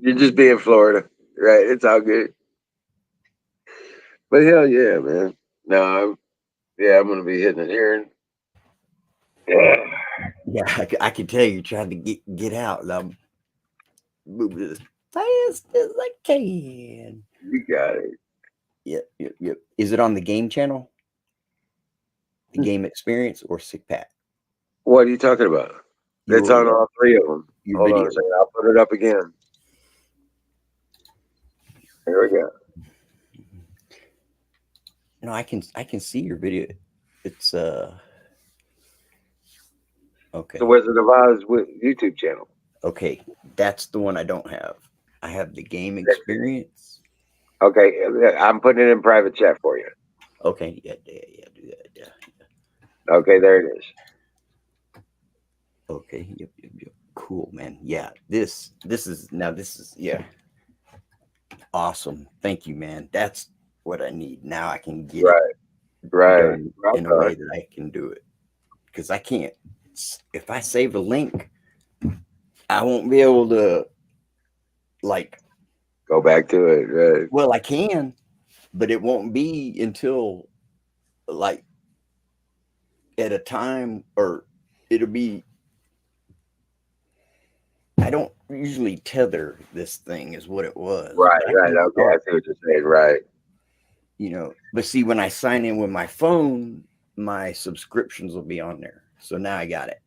You just be in Florida, right? It's all good. But hell yeah, man. No, I'm gonna be hitting it here. Yeah, Yeah, I can tell you're trying to get out. And I'm moving as fast as I can. you got it. Yep. Is it on the game channel? The game experience or Sick Pat? What are you talking about? It's on all three of them. Your Hold on video. a second. I'll put it up again. Here we go. No, I can see your video. It's okay. The Wizard of Oz YouTube channel. Okay, that's the one I don't have. I have the game experience. Okay, I'm putting it in private chat for you. Okay, yeah, do that, yeah. Okay, there it is. Okay, yep. Cool, man. Yeah, this is yeah, awesome. Thank you, man. That's what I need. Now I can get it done in a way that I can do it, because I can't. If I save a link, I won't be able to like go back to it. Right. Well, I can, but it won't be until like at a time, or it'll be. I don't usually tether this thing, is what it was. Right. Okay, I see what you're saying. Right. You know, but see, when I sign in with my phone, my subscriptions will be on there. So now I got it.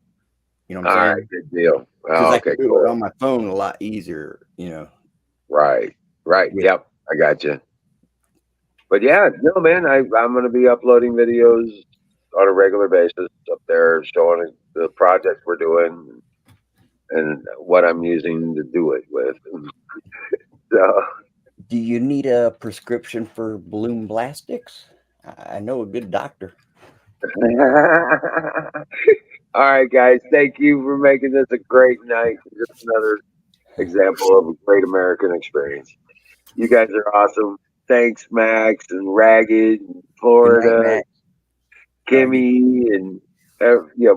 You know what I'm saying? All right, good deal. Because Oh, I can okay, do cool. it on my phone a lot easier, you know. Right. Yep, I got you. But yeah, no, man, I'm going to be uploading videos on a regular basis up there, showing the projects we're doing and what I'm using to do it with. So, Do you need a prescription for Bloom Blastics? I know a good doctor. all right, guys, thank you for making this a great night. Just another example of a great American experience. You guys are awesome. Thanks, Max and Ragged and Florida, Max. Kimmy and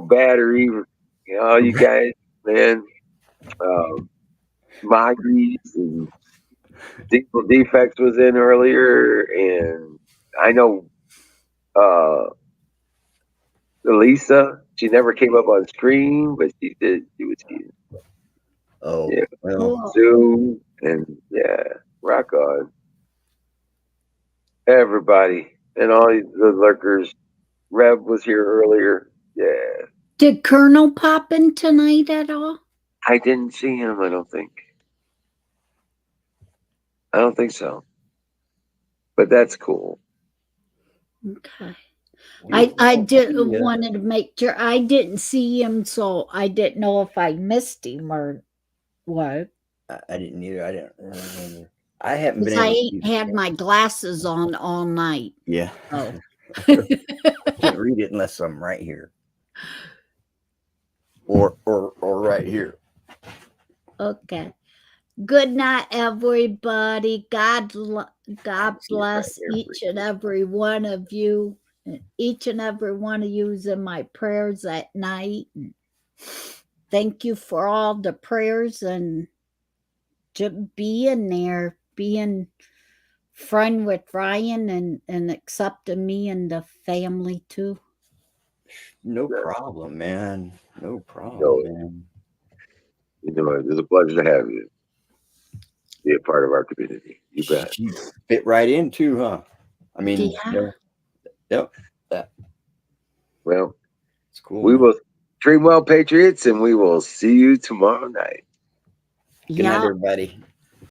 Battery. All you guys, man. Moggies and Diesel Defects was in earlier, and I know Lisa. She never came up on screen, but she did. She was here. Oh, Yeah. well. Zoom and rock on. Everybody and all the lurkers. Rev was here earlier. Yeah. Did Colonel pop in tonight at all? I didn't see him, I don't think. I don't think so. But that's cool. Okay. I did wanted to make sure. I didn't see him, so I didn't know if I missed him or what. I didn't either. I didn't remember. I haven't been Because able I to ain't had my glasses on all night. Yeah. Oh. I can't read it unless I'm right here. Or right here. Okay. Good night, everybody. God bless each and every one of you. Each and every one of you is in my prayers at night. And thank you for all the prayers and just being there, being friend with Ryan and accepting me and the family too. No problem, man. No problem, man. You know, it's a pleasure to have you. Be a part of our community. You bet. You fit right in too, huh? I mean, Yeah. Yep. Well, it's cool. We will dream well, Patriots, and we will see you tomorrow night. Good night, everybody.